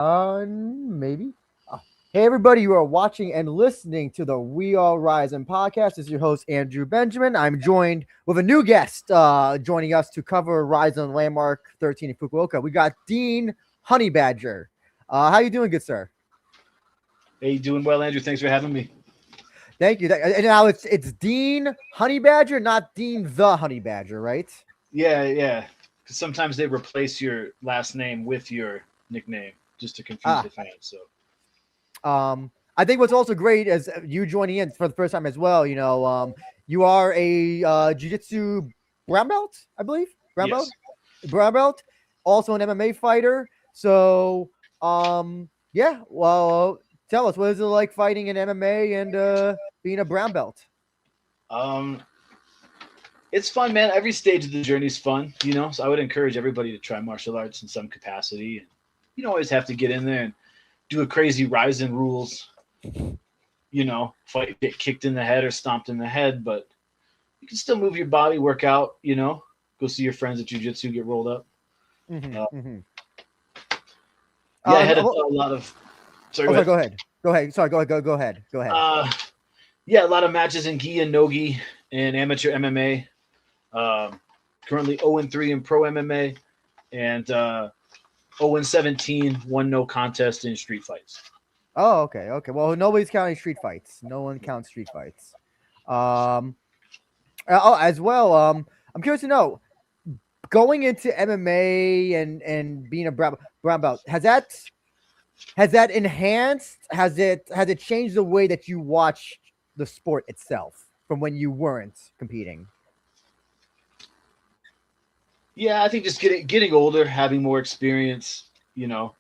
Maybe. Hey, everybody, you are watching and listening to the We All RIZIN podcast. This is your host, Andrew Benjamin. I'm joined with a new guest joining us to cover RIZIN Landmark 13 in Fukuoka. We got Dean Honey Badger. How you doing, good sir? Hey, doing well, Andrew. Thanks for having me. Thank you. And now it's Dean Honey Badger, not Dean the Honey Badger, right? Yeah. Because sometimes they replace your last name with your nickname just to confuse the fans. So, I think what's also great is you joining in for the first time as well. You know, you are a jiu-jitsu brown belt, I believe. Brown belt, also an MMA fighter. So, yeah. Well, tell us, what is it like fighting in MMA and being a brown belt? It's fun, man. Every stage of the journey is fun, you know. So I would encourage everybody to try martial arts in some capacity. And you don't always have to get in there and do a crazy RIZIN rules, you know, fight, get kicked in the head or stomped in the head, but you can still move your body, work out, you know, go see your friends at jiu-jitsu, get rolled up. Yeah, I had a lot of. Sorry, go ahead. Sorry, go ahead. Yeah, a lot of matches in gi and no gi and amateur MMA. Currently 0-3 in pro MMA and 0-17, one no contest in street fights. Oh, okay. Well, nobody's counting street fights. No one counts street fights. As well. I'm curious to know, going into MMA and being a brown belt, has that enhanced? Has it changed the way that you watch the sport itself from when you weren't competing? Yeah, I think just getting older, having more experience, you know,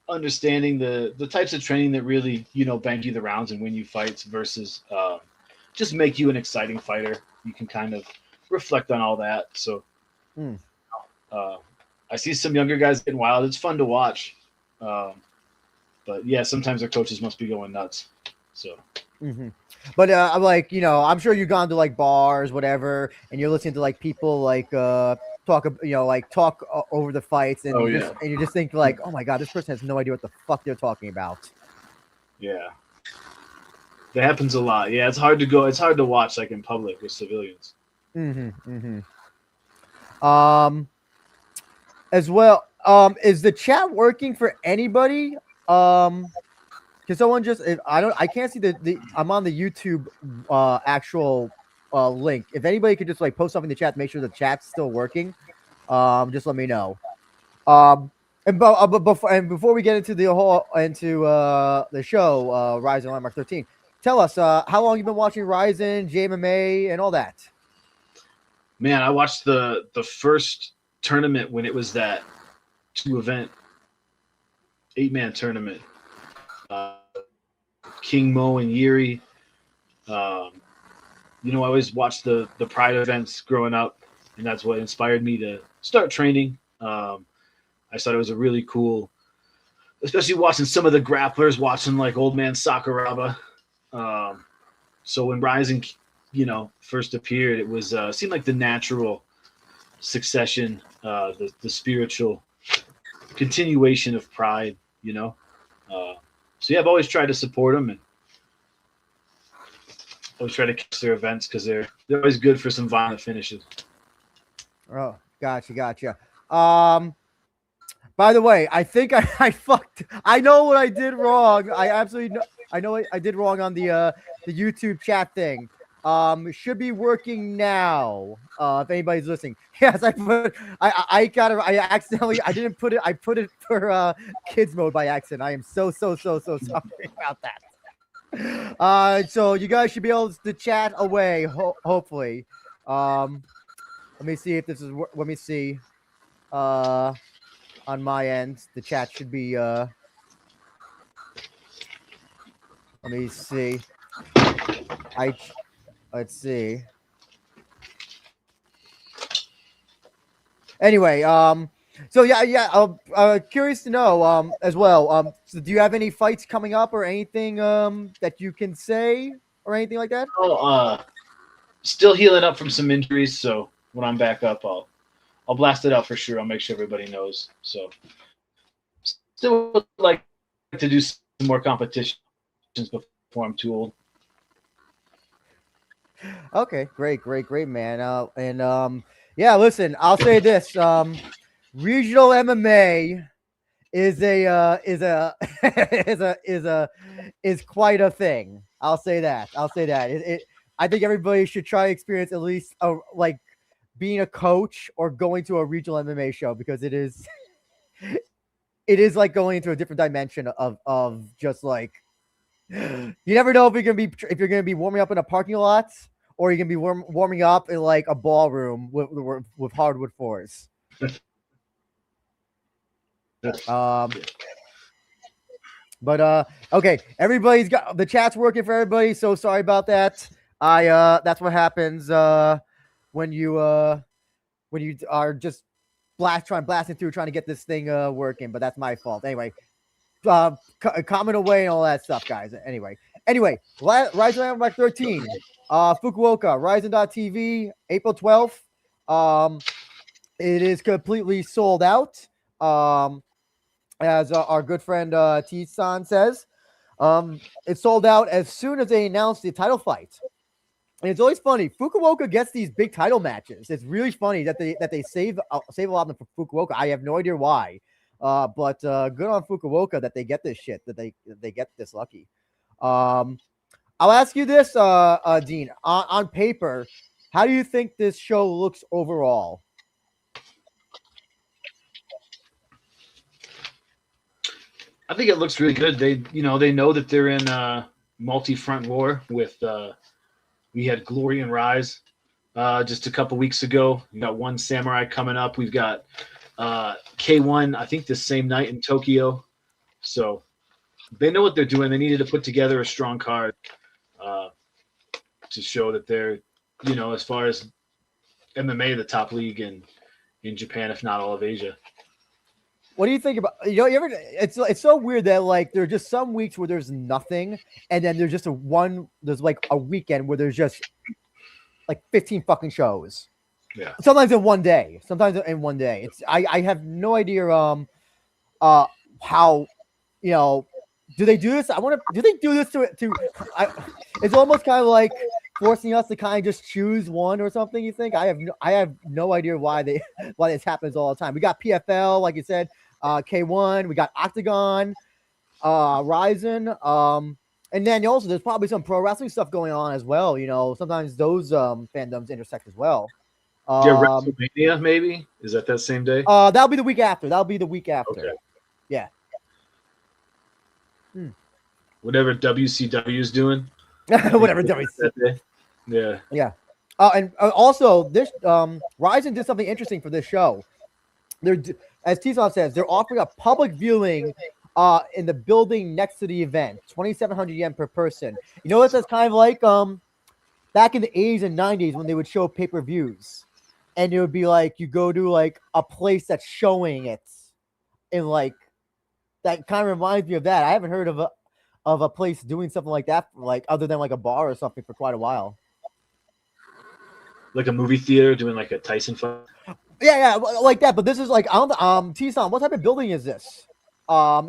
understanding the types of training that really, you know, bank you the rounds and win you fights versus just make you an exciting fighter. You can kind of reflect on all that. So I see some younger guys getting wild. It's fun to watch. But yeah, sometimes their coaches must be going nuts. So. But I'm like, you know, I'm sure you've gone to like bars, whatever, and you're listening to like people like talk over the fights, and you just think like, oh my god, this person has no idea what the fuck they're talking about. Yeah, that happens a lot. Yeah, it's hard to watch like in public with civilians. As well, is the chat working for anybody? Can someone just? I can't see the. I'm on the YouTube actual link. If anybody could just like post something in the chat to make sure the chat's still working, just let me know. And before we get into the show, RIZIN Landmark 13, tell us how long you've been watching RIZIN, JMMA, and all that. Man, I watched the first tournament when it was that 2-event 8-man tournament. King Mo and Yuri. You know, I always watched the Pride events growing up, and that's what inspired me to start training. I thought it was a really cool, especially watching some of the grapplers, watching like Old Man Sakuraba. So when RIZIN, you know, first appeared, it was seemed like the natural succession, the spiritual continuation of Pride, you know. So yeah, I've always tried to support them and always try to catch their events because they're always good for some violent finishes. Oh, gotcha. By the way, I think I fucked. I know what I did wrong. I absolutely know. I know I did wrong on the YouTube chat thing. It should be working now. If anybody's listening, yes, I accidentally, I didn't put it. I put it for kids mode by accident. I am so sorry about that. So you guys should be able to chat away. Hopefully. Let me see if this is. Let me see. On my end, the chat should be. Let me see. Let's see. Anyway, so yeah. Curious to know, as well. So do you have any fights coming up or anything, that you can say or anything like that? Oh, still healing up from some injuries. So when I'm back up, I'll blast it out for sure. I'll make sure everybody knows. So Still would like to do some more competitions before I'm too old. Okay, great, man. Yeah, listen, I'll say this: regional MMA is a is quite a thing. I'll say that. I think everybody should try to experience at least like being a coach or going to a regional MMA show, because it is like going into a different dimension of just like, you never know if you're gonna be warming up in a parking lot, or you're gonna be warming up in like a ballroom with hardwood floors. But okay, everybody's got the chat's working for everybody, so sorry about that. That's what happens when you are just blasting through trying to get this thing working, but that's my fault. Anyway, comment away and all that stuff, guys. Anyway, RIZIN Landmark 13, Fukuoka, RIZIN.TV, April 12th. It is completely sold out. As our good friend T-san says, it sold out as soon as they announced the title fight. And it's always funny. Fukuoka gets these big title matches. It's really funny that they save a lot of them for Fukuoka. I have no idea why, but good on Fukuoka that they get this shit. That they get this lucky. I'll ask you this, Dean. On paper, how do you think this show looks overall? I think it looks really good. They know that they're in multi-front war with. We had Glory and Rise just a couple weeks ago. We got One Samurai coming up. We've got K1, I think, the same night in Tokyo. So they know what they're doing. They needed to put together a strong card to show that they're, as far as MMA, the top league in Japan, if not all of Asia. What do you think about, it's so weird that like there are just some weeks where there's nothing, and then there's just there's like a weekend where there's just like 15 fucking shows. Yeah. Sometimes in one day. It's I have no idea how, do they do this? Do they do this to it's almost kind of like forcing us to kind of just choose one or something, you think? I have no idea why this happens all the time. We got PFL, like you said, K1, we got Octagon, RIZIN, and then also there's probably some pro wrestling stuff going on as well. Sometimes those fandoms intersect as well. WrestleMania, maybe? Is that same day? That'll be the week after. Okay. Yeah. Whatever WCW is doing. Whatever WCW. Yeah. Yeah. And also, this RIZIN did something interesting for this show. As T-Son says, they're offering a public viewing in the building next to the event, 2,700 yen per person. That's kind of like back in the 80s and 90s when they would show pay-per-views, and it would be like you go to like a place that's showing it, and like that kind of reminds me of that. I haven't heard of a place doing something like that, like other than like a bar or something, for quite a while. Like a movie theater doing like a Tyson fight. Yeah, like that. But this is like, T-Son, what type of building is this?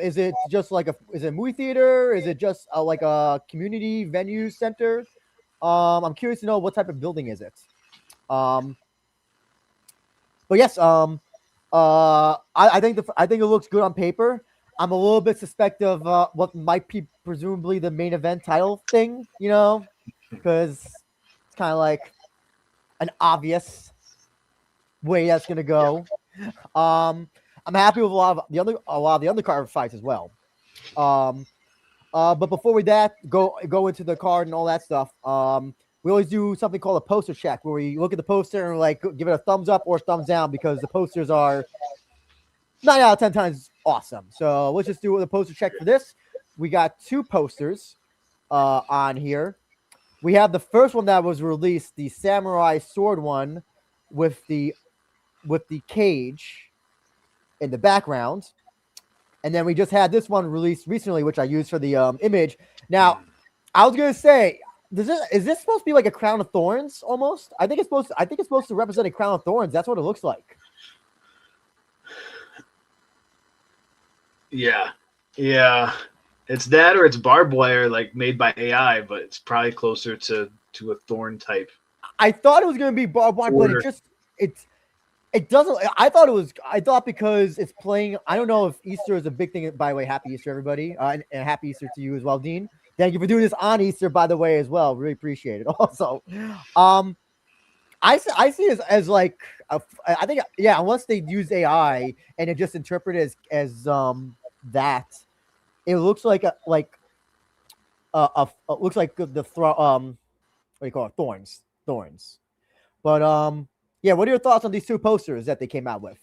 Is it just like is it a movie theater? Is it just like a community venue center? I'm curious to know what type of building is it. But yes, I think it looks good on paper. I'm a little bit suspect of what might be presumably the main event title thing, because it's kind of like an obvious way that's gonna go. I'm happy with a lot of the undercard fights as well. But before we go into the card and all that stuff, we always do something called a poster check, where we look at the poster and like give it a thumbs up or thumbs down, because the posters are 9 out of 10 times awesome. So let's just do a poster check for this. We got 2 posters on here. We have the first one that was released, the samurai sword one with the cage in the background. And then we just had this one released recently, which I used for the image. Now, I was gonna say, is this supposed to be like a crown of thorns almost? I think it's supposed to represent a crown of thorns. That's what it looks like. Yeah. It's that or it's barbed wire, like made by AI, but it's probably closer to a thorn type. I thought it was gonna be barbed wire, but it doesn't. I thought because it's playing. I don't know if Easter is a big thing. By the way, happy Easter, everybody, and happy Easter to you as well, Dean. Thank you for doing this on Easter, by the way, as well. Really appreciate it. Also, I see it as like I think unless they use AI and it just interpret it as that, it looks like looks like what do you call it, thorns. But yeah, what are your thoughts on these two posters that they came out with?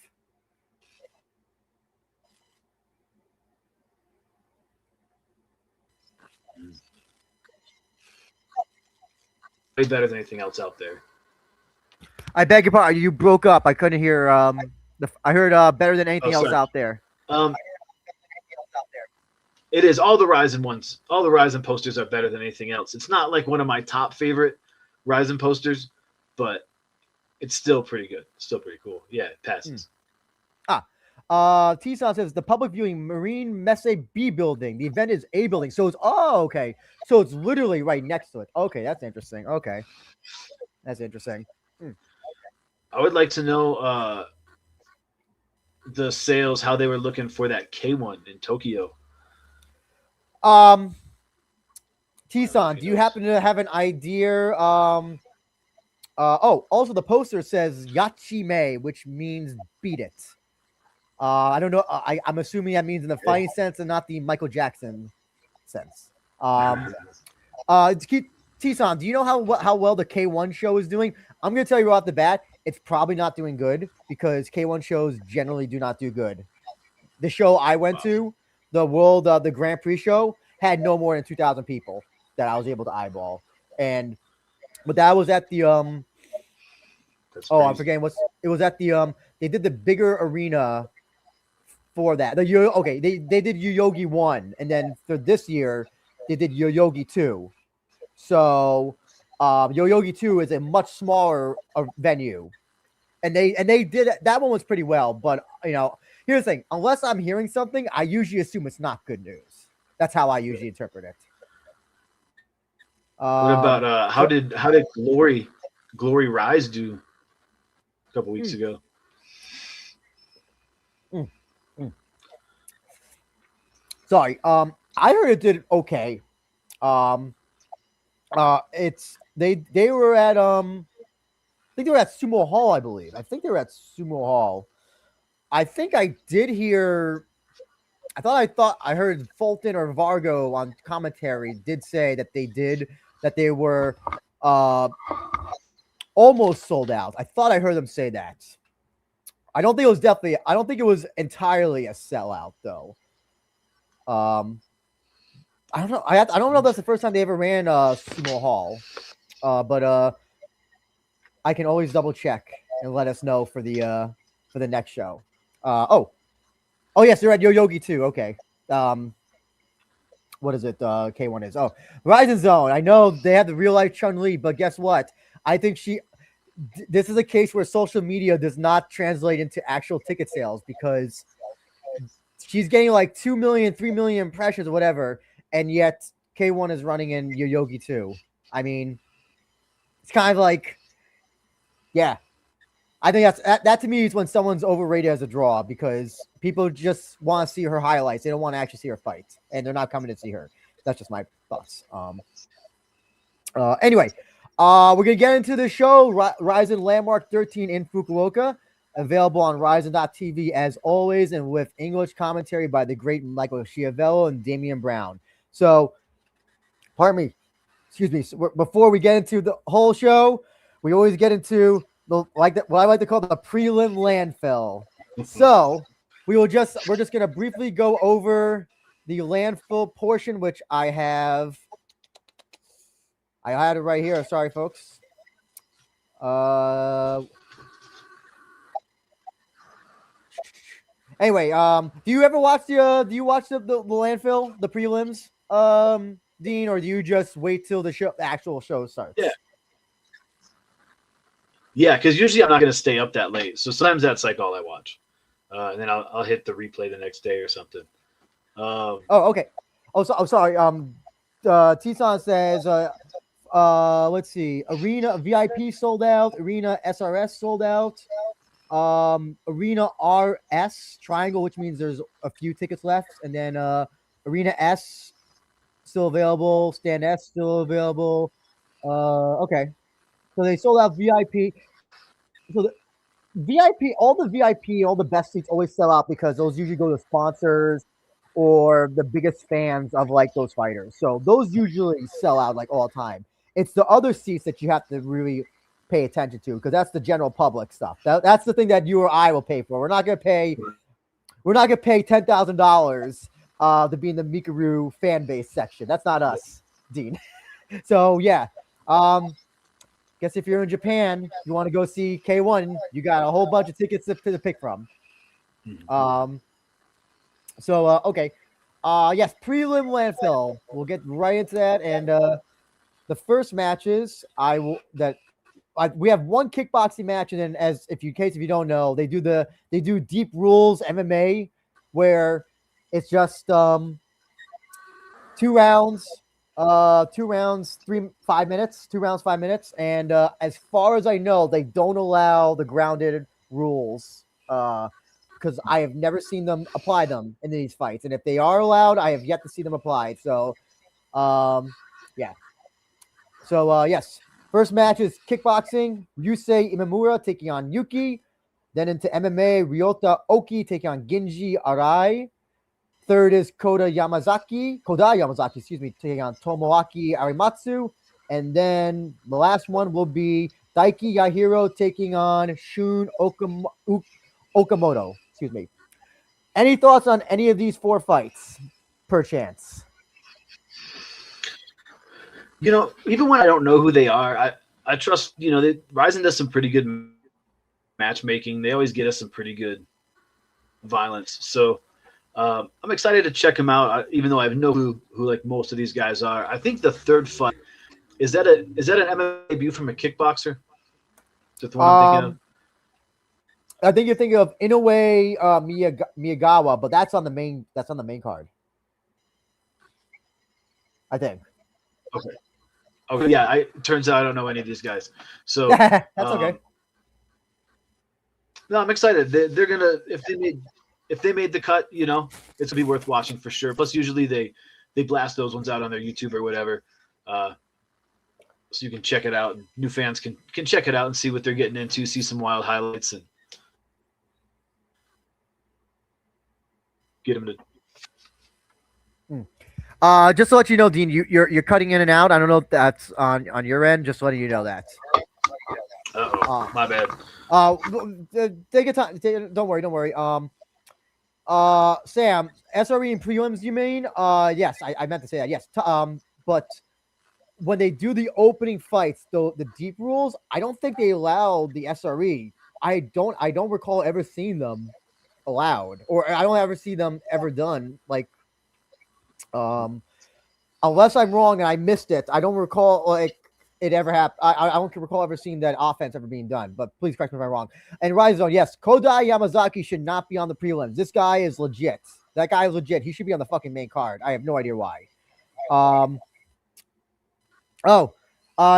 Way better than anything else out there. I beg your pardon. You broke up. I couldn't hear. I heard better than anything else out there. It is all the RIZIN ones. All the RIZIN posters are better than anything else. It's not like one of my top favorite RIZIN posters, but it's still pretty good. Still pretty cool. Yeah, it passes. T-San says the public viewing Marine Messe B building. The event is A building. So it's okay. So it's literally right next to it. Okay, that's interesting. Okay. That's interesting. I would like to know the sales, how they were looking for that K1 in Tokyo. T-San, do you happen to have an idea? Also the poster says Yachime, which means beat it. I don't know. I'm assuming that means in the fighting sense and not the Michael Jackson sense. T-San, do you know how well the K1 show is doing? I'm going to tell you right off the bat, it's probably not doing good because K1 shows generally do not do good. The show I went to, the Grand Prix show, had no more than 2,000 people that I was able to eyeball. But that was at the I'm forgetting it was at the they did the bigger arena for that. They did Yoyogi 1, and then for this year they did Yoyogi 2. So Yoyogi 2 is a much smaller venue. And they did that one was pretty well, but here's the thing, unless I'm hearing something, I usually assume it's not good news. That's how I usually interpret it. What about how did Glory Rise do a couple weeks ago? Sorry. I heard it did okay. They were at I think they were at Sumo Hall, I believe. I think they were at Sumo Hall. I think I did hear. I thought I heard Fulton or Vargo on commentary did say that they were almost sold out. I thought I heard them say that. I don't think it was entirely a sellout though. I don't know. I don't know if that's the first time they ever ran Sumo Hall. But I can always double check and let us know for the next show. Oh yes, they're at Yoyogi too. Okay. What is it? K1 is. Oh, Ryzen Zone. I know they have the real life Chun-Li, but guess what? I think this is a case where social media does not translate into actual ticket sales because she's getting like 2 million, 3 million impressions or whatever, and yet K1 is running in Yoyogi 2. I mean, it's kind of like, yeah. I think that to me is when someone's overrated as a draw because people just want to see her highlights. They don't want to actually see her fight, and they're not coming to see her. That's just my thoughts. Anyway, we're gonna get into the show. RIZIN Landmark 13 in Fukuoka, available on RIZIN.tv as always, and with English commentary by the great Michael Schiavello and Damian Brown. So, pardon me. Excuse me. So before we get into the whole show, we always get into what I like to call the prelim landfill. So we're just gonna briefly go over the landfill portion, which I had it right here. Sorry, folks. Anyway, do you ever watch the landfill, the prelims, Dean, or do you just wait till the actual show starts? Yeah, because usually I'm not going to stay up that late. So sometimes that's like all I watch. And then I'll hit the replay the next day or something. Oh, okay. Sorry. T-San says, let's see. Arena VIP sold out. Arena SRS sold out. Arena RS Triangle, which means there's a few tickets left, and then Arena S still available. Stand S still available. Okay. So they sold out VIP. So the VIP, all the best seats always sell out because those usually go to sponsors or the biggest fans of like those fighters. So those usually sell out like all the time. It's the other seats that you have to really pay attention to because that's the general public stuff. That's the thing that you or I will pay for. We're not gonna pay $10,000 to be in the Mikaru fan base section. That's not us, Dean. So yeah. Guess if you're in Japan, you want to go see K1, you got a whole bunch of tickets to pick from. Okay. Yes, prelim landfill. We'll get right into that. And the first matches, we have one kickboxing match, and then in case if you don't know, they do deep rules MMA where it's just 2 rounds. 2 rounds, 5 minutes, 2 rounds, 5 minutes. And as far as I know, they don't allow the grounded rules because I have never seen them apply them in these fights. And if they are allowed, I have yet to see them applied. So, yeah. So, yes. First match is kickboxing. Yusei Imamura taking on Yuki. Then into MMA, Ryota Oki taking on Genji Arai. Third is Koda Yamazaki, taking on Tomoaki Arimatsu. And then the last one will be Daiki Yahiro taking on Shun Okamoto. Any thoughts on any of these 4 fights, perchance? Even when I don't know who they are, I trust, RIZIN does some pretty good matchmaking. They always get us some pretty good violence. So, I'm excited to check him out, even though I have no clue who like most of these guys are. I think the third fight is that an MMA debut from a kickboxer? Is that the one I'm thinking of? I think you're thinking of Inoue Miyagawa, but that's on the main card. I think. Okay. Yeah. It turns out I don't know any of these guys, so that's okay. No, I'm excited. They're gonna if they made the cut, it's gonna be worth watching for sure. Plus, usually they blast those ones out on their YouTube or whatever, so you can check it out. And new fans can check it out and see what they're getting into, see some wild highlights, and get them to. Just to let you know, Dean, you're cutting in and out. I don't know if that's on your end. Just letting you know that. My bad. Take your time. Don't worry. Sam, SRE and prelims, you mean? Yes, I meant to say that. Yes. But when they do the opening fights, the deep rules, I don't think they allow the SRE. I don't recall ever seeing them allowed, or I don't ever see them ever done. Like, unless I'm wrong and I missed it, I don't recall like it ever happened. I don't recall ever seeing that offense ever being done, but please correct me if I'm wrong. And RIZIN, yes, Kodai Yamazaki should not be on the prelims. This guy is legit. That guy is legit. He should be on the fucking main card. I have no idea why.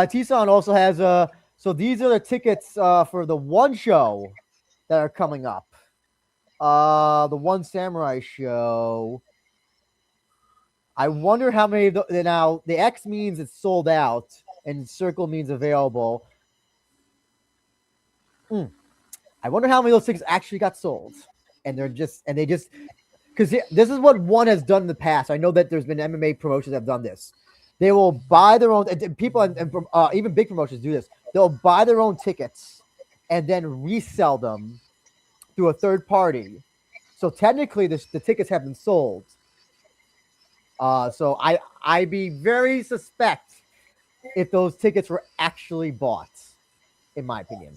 T-San also has so these are the tickets for the one show that are coming up. The One Samurai show. I wonder how many now the X means it's sold out and circle means available. I wonder how many of those tickets actually got sold. And they just because this is what One has done in the past. I know that there's been MMA promotions that have done this. They will buy their own, and people and even big promotions do this. They'll buy their own tickets and then resell them through a third party. So technically, the tickets have been sold. So I'd be very suspect if those tickets were actually bought, in my opinion.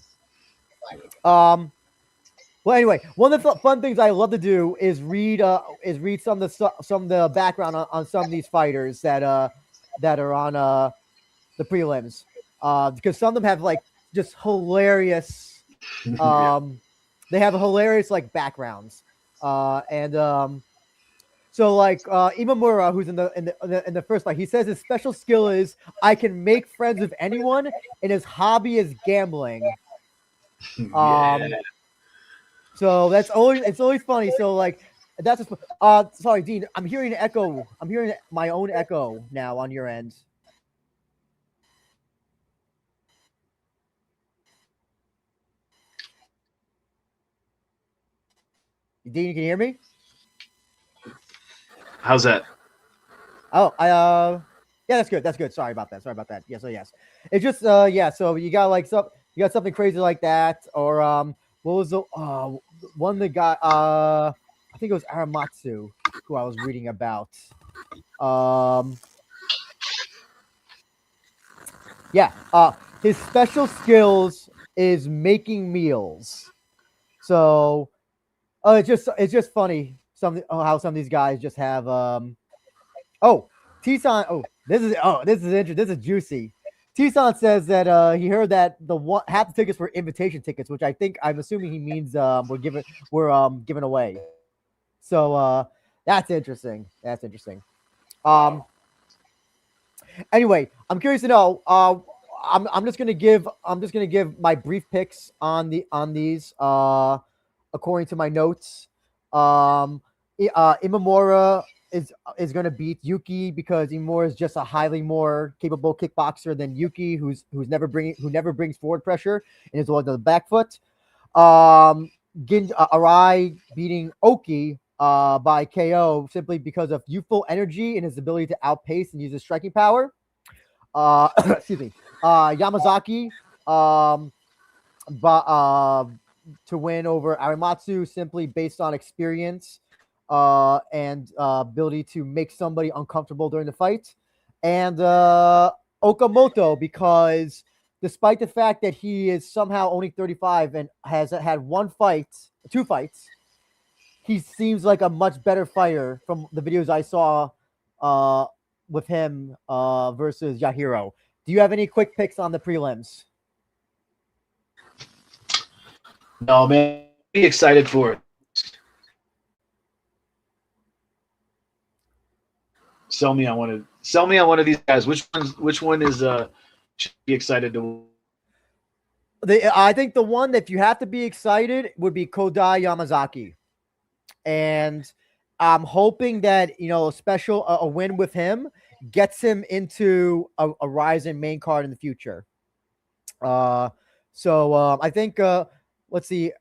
Well, anyway, one of the fun things I love to do is read some of the background on some of these fighters that are on the prelims, because some of them have like just hilarious. They have hilarious like backgrounds, and So like Imamura, who's in the first fight, he says his special skill is I can make friends with anyone, and his hobby is gambling. Yeah. So it's always funny. So like that's just sorry, Dean. I'm hearing an echo. I'm hearing my own echo now on your end. Dean, you can hear me? How's that? Oh, yeah, that's good. That's good. Sorry about that. Sorry about that. Yeah, so yes. It's just yeah, so you got like you got something crazy like that, or what was the one that got I think it was Aramatsu who I was reading about. Yeah, his special skills is making meals. So it's just funny how some of these guys just have oh, T-San. This is interesting. This is juicy. T-San says that he heard that half the tickets were invitation tickets, which I'm assuming he means we're given away. So that's interesting. That's interesting. Anyway, I'm curious to know. I'm just gonna give my brief picks on these according to my notes. Imamura is going to beat Yuki because Imamura is just a highly more capable kickboxer than Yuki, who never brings forward pressure and is always on the back foot. Arai beating Oki by KO simply because of youthful energy and his ability to outpace and use his striking power. Excuse me. Yamazaki to win over Arimatsu simply based on experience and ability to make somebody uncomfortable during the fight. And Okamoto, because despite the fact that he is somehow only 35 and has had two fights, he seems like a much better fighter from the videos I saw with him versus Yahiro. Do you have any quick picks on the prelims? No, man. Be excited for it. Sell me on one of these guys. Which one is should be excited to? I think the one that you have to be excited would be Kodai Yamazaki, and I'm hoping that a win with him gets him into a RIZIN main card in the future. So I think let's see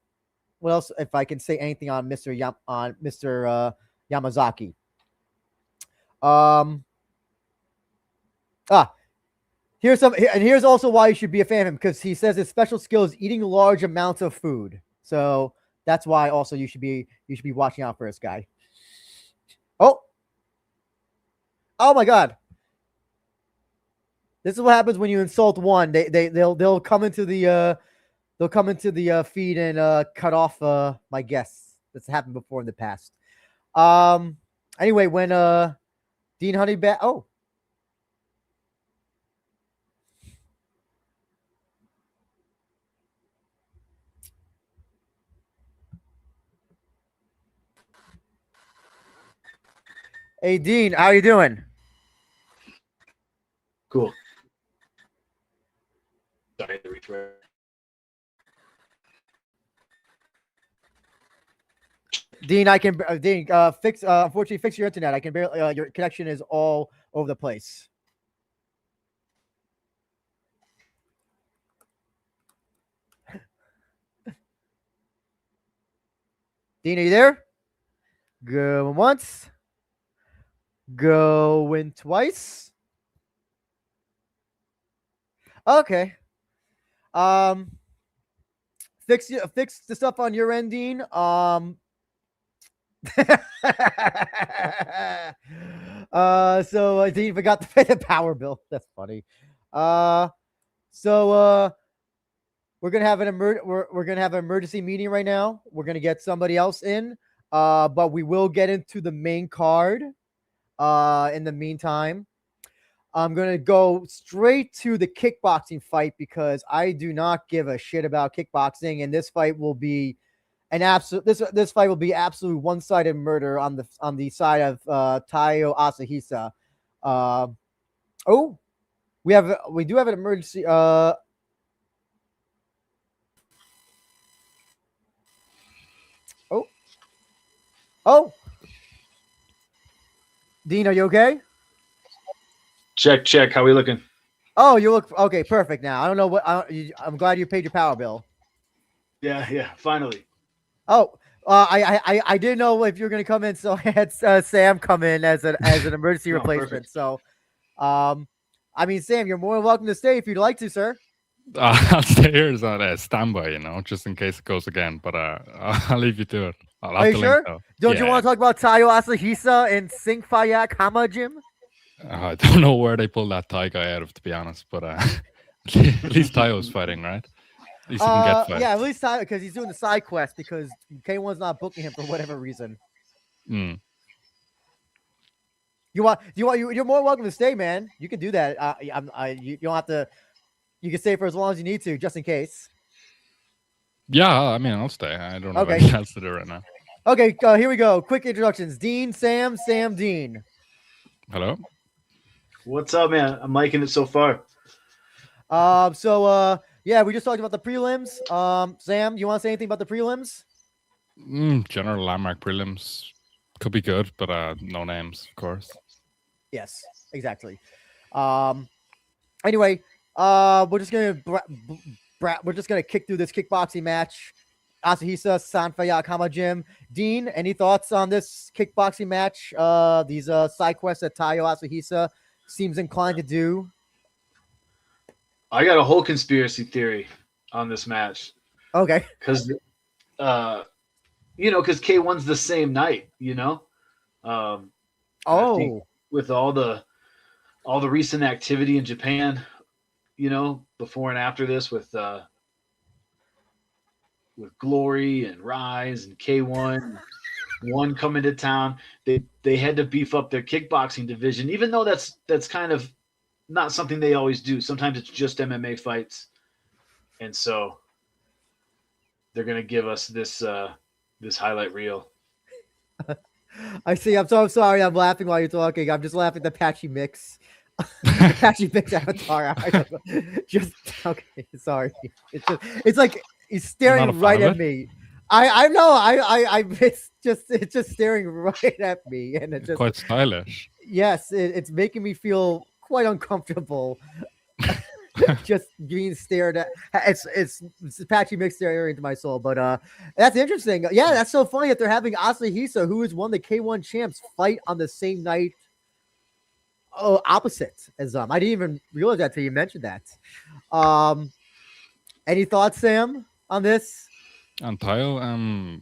what else if I can say anything on Mr. Yamazaki. Here's also why you should be a fan of him, because he says his special skill is eating large amounts of food. So that's why also you should be watching out for this guy. Oh my God. This is what happens when you insult one. They'll come into the feed and cut off my guests. That's happened before in the past. Anyway, when Dean Honeybat Hey Dean, how you doing? Cool. Sorry to retry. Dean, fix unfortunately fix your internet. I can barely your connection is all over the place. Dean, are you there? Going once. Going twice. Okay. Fix the stuff on your end, Dean. So Dean forgot to pay the power bill. That's funny. So we're gonna have we're gonna have an emergency meeting right now. We're gonna get somebody else in. But we will get into the main card. In the meantime, I'm gonna go straight to the kickboxing fight because I do not give a shit about kickboxing, and this fight will be an absolute this fight will be absolute one-sided murder on the side of Taio Asahisa. Oh, we do have an emergency. Oh, Dean, are you okay? Check. How we looking? Oh, you look okay. Perfect. Now I don't know what. I'm glad you paid your power bill. Yeah. Finally. Oh, I didn't know if you were going to come in, so I had Sam come in as an emergency No, replacement. perfect. So, I mean, Sam, you're more than welcome to stay if you'd like to, sir. I'll stay here as a standby, just in case it goes again. But I'll leave you to it. I'll Are have you the sure? link, though. Don't you Yeah. want to talk about Taio Asahisa and Singphayak HamaGym? I don't know where they pulled that Thai guy out of, to be honest. But at least Taio's fighting, right? At least he can get fights. Yeah, at least Taio, because he's doing the side quest because K1's not booking him for whatever reason. Mm. You're more welcome to stay, man. You can do that. You don't have to. You can stay for as long as you need to, just in case. Yeah, I mean, I'll stay. I don't have Okay. anything else to do right now. Okay, here we go. Quick introductions. Dean, Sam, Dean. Hello? What's up, man? I'm liking it so far. Yeah, we just talked about the prelims. Sam, you want to say anything about the prelims? General landmark prelims could be good, but no names, of course. Yes, exactly. Anyway, we're just gonna kick through this kickboxing match. Asahisa, Singphayak, HamaGym. Dean, any thoughts on this kickboxing match? These side quests that Taio Asahisa seems inclined to do. I got a whole conspiracy theory on this match. Okay. Because, because K1's the same night, I think with all the recent activity in Japan, before and after this with Glory and Rise and K1, one coming to town, they had to beef up their kickboxing division, even though that's kind of not something they always do. Sometimes it's just MMA fights, and so they're gonna give us this highlight reel. I see. I'm so sorry. I'm laughing while you're talking. I'm just laughing at the Patchy Mix. The Patchy Mix avatar. I don't know. Just okay. Sorry. It's like he's staring right at me. I know. It's just staring right at me, and it's just quite stylish. Yes, it's making me feel quite uncomfortable. Just being stared at. It's Patchy Mix staring into my soul. But that's interesting. Yeah, that's so funny that they're having Asahisa, who is one of the K1 champs, fight on the same night. Oh, opposite as I didn't even realize that till you mentioned that. Any thoughts, Sam, on this? On Taio,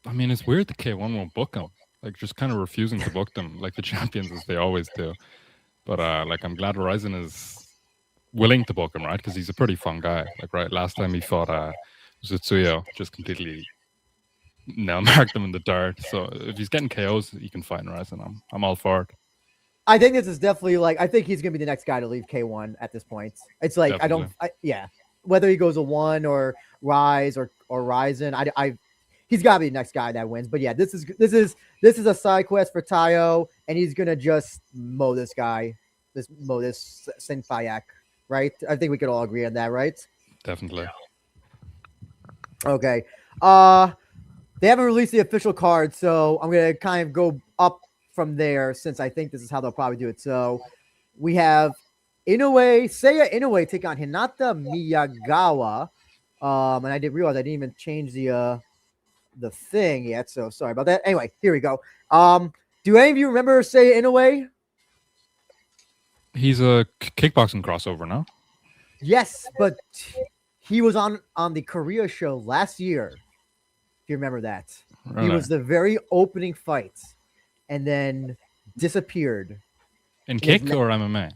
I mean, it's weird the K1 won't book him. Like, just kind of refusing to book them, like the champions, as they always do. But I'm glad RIZIN is willing to book him, right? Because he's a pretty fun guy. Like, right, last time he fought Seiya, just completely marked him in the dirt. So if he's getting KOs, he can fight in RIZIN. I'm all for it. I think this is definitely I think he's gonna be the next guy to leave K1 at this point. It's like Definitely. whether he goes a 1 or Rise or RIZIN, he's gotta be the next guy that wins. But yeah, this is a side quest for Taio, and he's gonna just mow this guy, this Singphayak, right? I think we could all agree on that, right? Definitely. Okay. They haven't released the official card, so I'm gonna kind of go up from there, since I think this is how they'll probably do it. So we have Seiya Inoue take on Hinata Miyagawa. And I didn't realize I didn't even change the thing yet, so sorry about that. Anyway, here we go. Do any of you remember Seiya Inoue? He's a kickboxing crossover, no? Yes, but he was on the Korea show last year. If you remember that. Really? He was the very opening fight and then disappeared. In kick or MMA?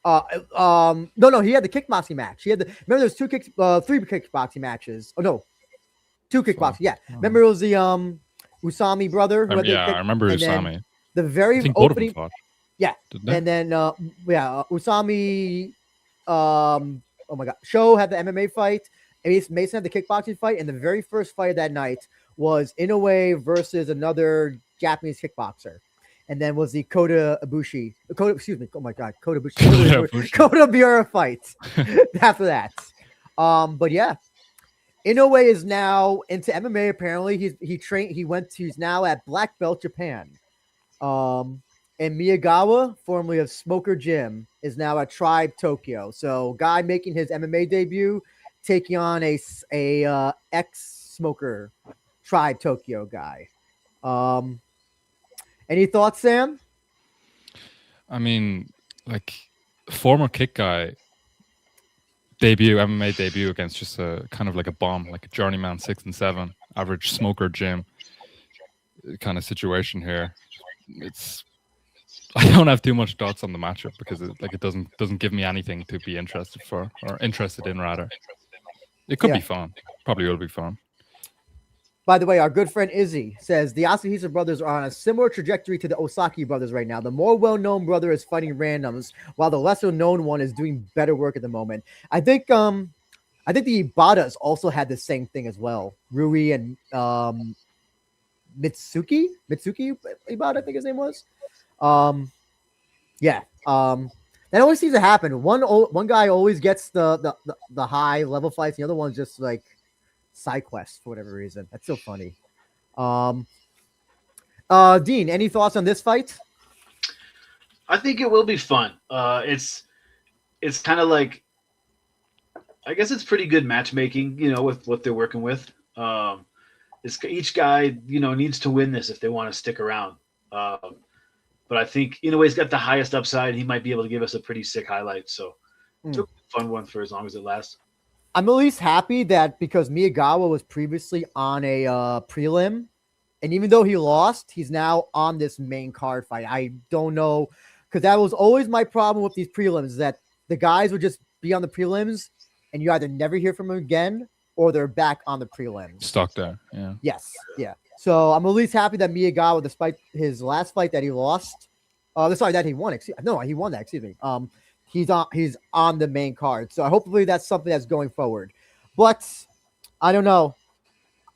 No, he had the kickboxing match. Remember there's 3 kickboxing matches. Oh no, 2 kickboxing. Yeah, remember it was the Usami brother. Who I remember Usami. The very opening. Yeah, and then Usami. Oh my God, Sho had the MMA fight. Mason had the kickboxing fight, and the very first fight of that night was Inoue versus another Japanese kickboxer. And then was the Kota Ibushi. Excuse me. Oh my God. Kota Ibushi. Kota Miura fight after that. But yeah. Inoue is now into MMA. Apparently, he's now at black belt Japan. And Miyagawa, formerly of Smoker Gym, is now at Tribe Tokyo. So, guy making his MMA debut, taking on a ex-smoker Tribe Tokyo guy. Any thoughts, Sam? I mean, like, former kick guy MMA debut against just a kind of like a bomb, like a journeyman 6 and 7, average smoker gym kind of situation here. I don't have too much thoughts on the matchup because it doesn't give me anything to be interested in rather. It could be fun. Probably will be fun. By the way, our good friend Izzy says the Asahisa brothers are on a similar trajectory to the Osaki brothers right now. The more well-known brother is fighting randoms, while the lesser-known one is doing better work at the moment. I think the Ibadas also had the same thing as well. Rui and Mitsuki Ibada, I think his name was. That always seems to happen. One guy always gets the high level fights, the other one's just like side quests for whatever reason. That's so funny. Dean, any thoughts on this fight? I think it will be fun. It's kind of like, I guess it's pretty good matchmaking, with what they're working with. Each guy, needs to win this if they want to stick around. But I think Inoue's got the highest upside. He might be able to give us a pretty sick highlight. So it's a fun one for as long as it lasts. I'm at least happy that because Miyagawa was previously on a prelim, and even though he lost, he's now on this main card fight. I don't know, because that was always my problem with these prelims, that the guys would just be on the prelims, and you either never hear from them again, or they're back on the prelims. Stuck there, yeah. Yes, yeah. So I'm at least happy that Miyagawa, despite his last fight that he lost, that he won. He won that. Excuse me. He's on the main card. So hopefully that's something that's going forward. But I don't know.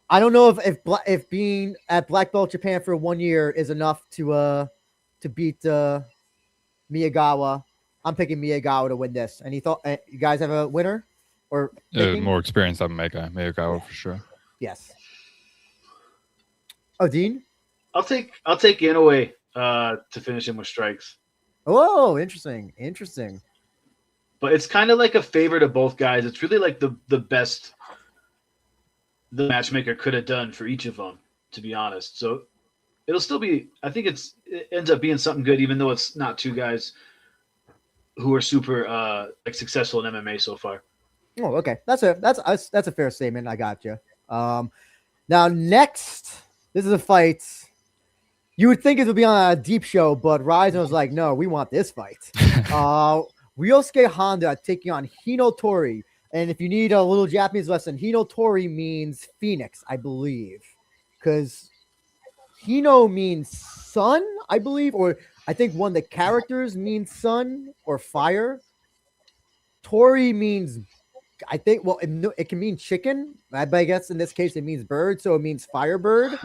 I don't know if being at black belt Japan for 1 year is enough to beat Miyagawa. I'm picking Miyagawa to win this. And you guys have a winner or more experience than Miyagawa for sure. Yes. Oh, Dean? I'll take Inoue to finish him with strikes. Oh, interesting. But it's kind of like a favor to both guys. It's really like the best the matchmaker could have done for each of them, to be honest. So it'll still be, I think it ends up being something good, even though it's not two guys who are super successful in MMA so far. Oh, okay. That's a fair statement. I got you. Now next, this is a fight. You would think it would be on a deep show, but Ryzen was like, no, we want this fight. Ryosuke Honda taking on Hinotori. And if you need a little Japanese lesson, Hinotori means phoenix, I believe. Because Hino means sun, I believe. Or I think one of the characters means sun or fire. Tori means, I think, it can mean chicken. But I guess in this case it means bird. So it means firebird.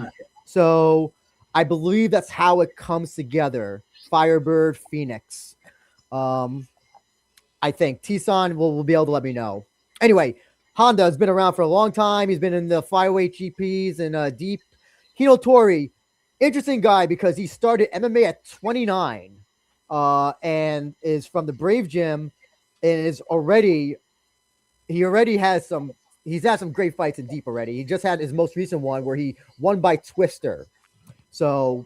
So I believe that's how it comes together. Firebird, Phoenix. I think T-San will be able to let me know. Anyway, Honda has been around for a long time. He's been in the flyweight GPs and deep. Hinotori, interesting guy because he started MMA at 29 and is from the Brave Gym and he's had some great fights in deep already. He just had his most recent one where he won by Twister. So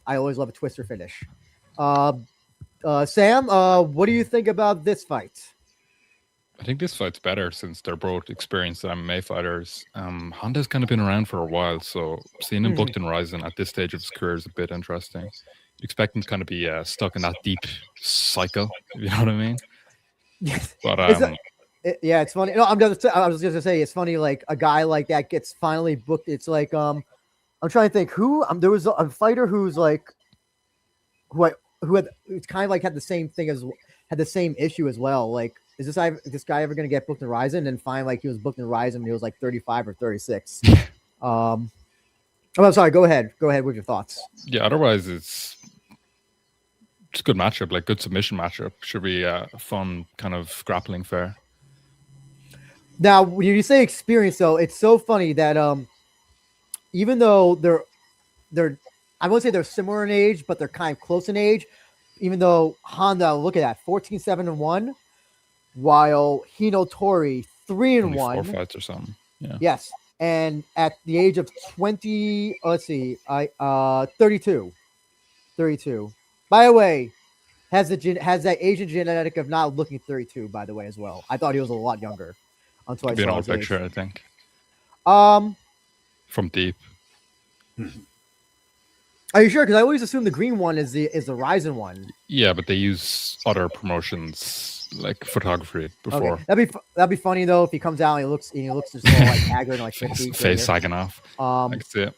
I always love a Twister finish. Sam, what do you think about this fight? I think this fight's better since they're both experienced MMA fighters. Honda's kind of been around for a while, so seeing him booked in RIZIN at this stage of his career is a bit interesting. You expect him to kind of be stuck in that deep cycle, if you know what I mean? Yes. But it's funny. No, I was just gonna say it's funny. Like a guy like that gets finally booked. It's like I'm trying to think who. There was a fighter who's like who had it's kind of like had the same issue as well. Like, is this guy ever gonna get booked in RIZIN? And find like he was booked in RIZIN when he was like 35 or 36. Oh, I'm sorry. Go ahead. Go ahead with your thoughts. Yeah, otherwise it's a good matchup, like good submission matchup. Should be a fun kind of grappling fair. Now, when you say experience, though, it's so funny that even though they're I won't say they're similar in age, but they're kind of close in age. Even though Honda, look at that, 14-7-1, while Hinotori 3-1. 4 fights or something. Yeah. Yes, and at the age of 20, let's see, 32. By the way, has that Asian genetic of not looking 32. By the way, as well. I thought he was a lot younger until I Be an saw old his picture, age. I think. From deep. Are you sure? Because I always assume the green one is the RIZIN one. Yeah, but they use other promotions like photography before. Okay. That'd be funny though if he comes out and he looks just all like haggard and like 50. Face sagging off. I can see it.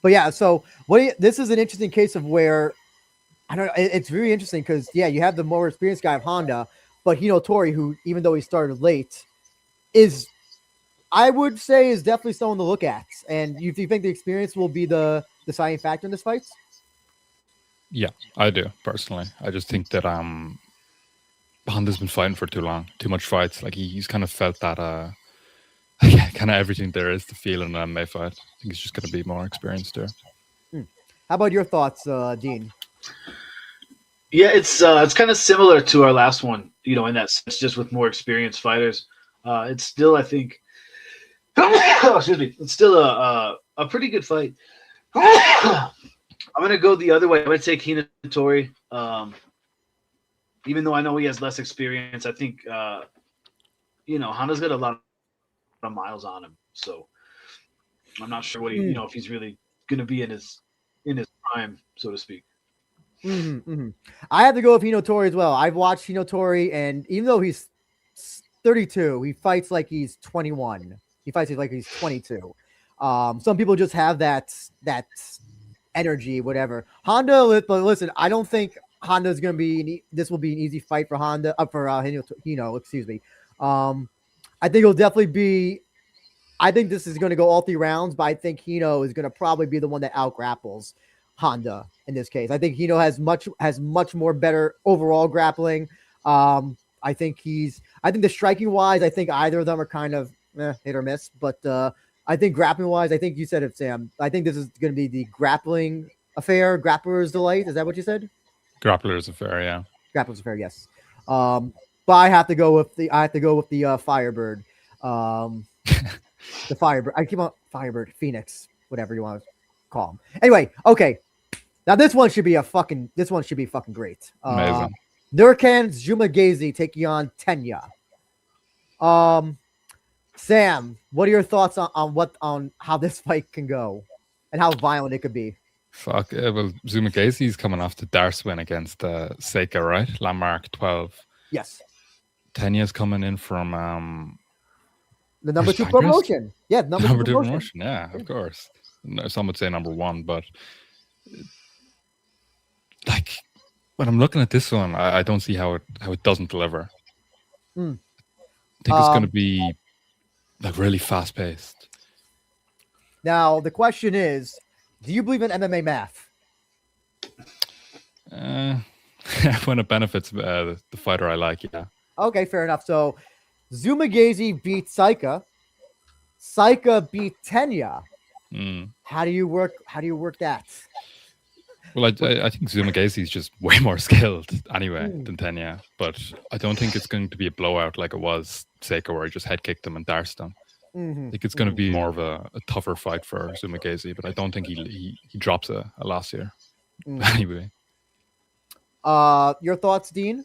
But yeah, so this is an interesting case of where I don't know. It's really interesting because you have the more experienced guy of Honda, but Hinotori, who even though he started late, is I would say is definitely someone to look at. And do you think the experience will be the deciding factor in this fight? Yeah, I do personally. I just think that Honda's been fighting for too long, too much fights. Like he's kind of felt that kind of everything there is to feel in an MMA fight. I think he's just going to be more experienced there. How about your thoughts, Dean? Yeah, it's kind of similar to our last one, in that sense, just with more experienced fighters. It's still, I think, excuse me, it's still a pretty good fight. I'm gonna go the other way. I'm gonna take Hinotori. Even though I know he has less experience, I think Honda's got a lot of miles on him. So I'm not sure what if he's really gonna be in his prime, so to speak. I have to go with Hinotori as well. I've watched Hinotori, and even though he's 32, he fights like he's 21. He fights like he's 22. Some people just have that energy, whatever. Honda, but listen, I don't think Honda's gonna be. This will be an easy fight for Honda. For Hino, excuse me. I think it'll definitely be. I think this is going to go all 3 rounds, but I think Hino is going to probably be the one that out grapples Honda in this case. I think Hino has much more better overall grappling. I think the striking wise, I think either of them are kind of hit or miss, but I think grappling wise, I think you said it, Sam. I think this is going to be the grappling affair, grappler's delight. Is that what you said? Grappler's affair, yeah. Grappler's affair, yes. But I have to go with the Firebird. The Firebird. I keep on Firebird, Phoenix, whatever you want to call him. Anyway, okay. Now this one should be fucking great. Amazing. Nurkhan's Zhumagazy taking on Tenya. Sam, what are your thoughts on how this fight can go and how violent it could be? Fuck. Well, Zhumagazy's coming off the Darce win against Seiya, right? Landmark 12. Yes. Tenya's coming in from the number 2 promotion. Yeah, number 2 promotion. Yeah, of course. Some would say number 1, but like when I'm looking at this one, I don't see how it doesn't deliver. I think it's going to be like really fast paced. Now the question is, do you believe in MMA math? When it benefits the fighter I like, yeah. Okay, fair enough. So Zhumagazy beat Seiya. Seiya beat Tenya. How do you work that? Well, I think Zhumagazy is just way more skilled anyway than Tenya, but I don't think it's going to be a blowout like it was Seiya, where he just head kicked him and darsed him. I think it's going to be more of a tougher fight for Zhumagazy, but I don't think he drops a loss here. Anyway. Your thoughts, Dean?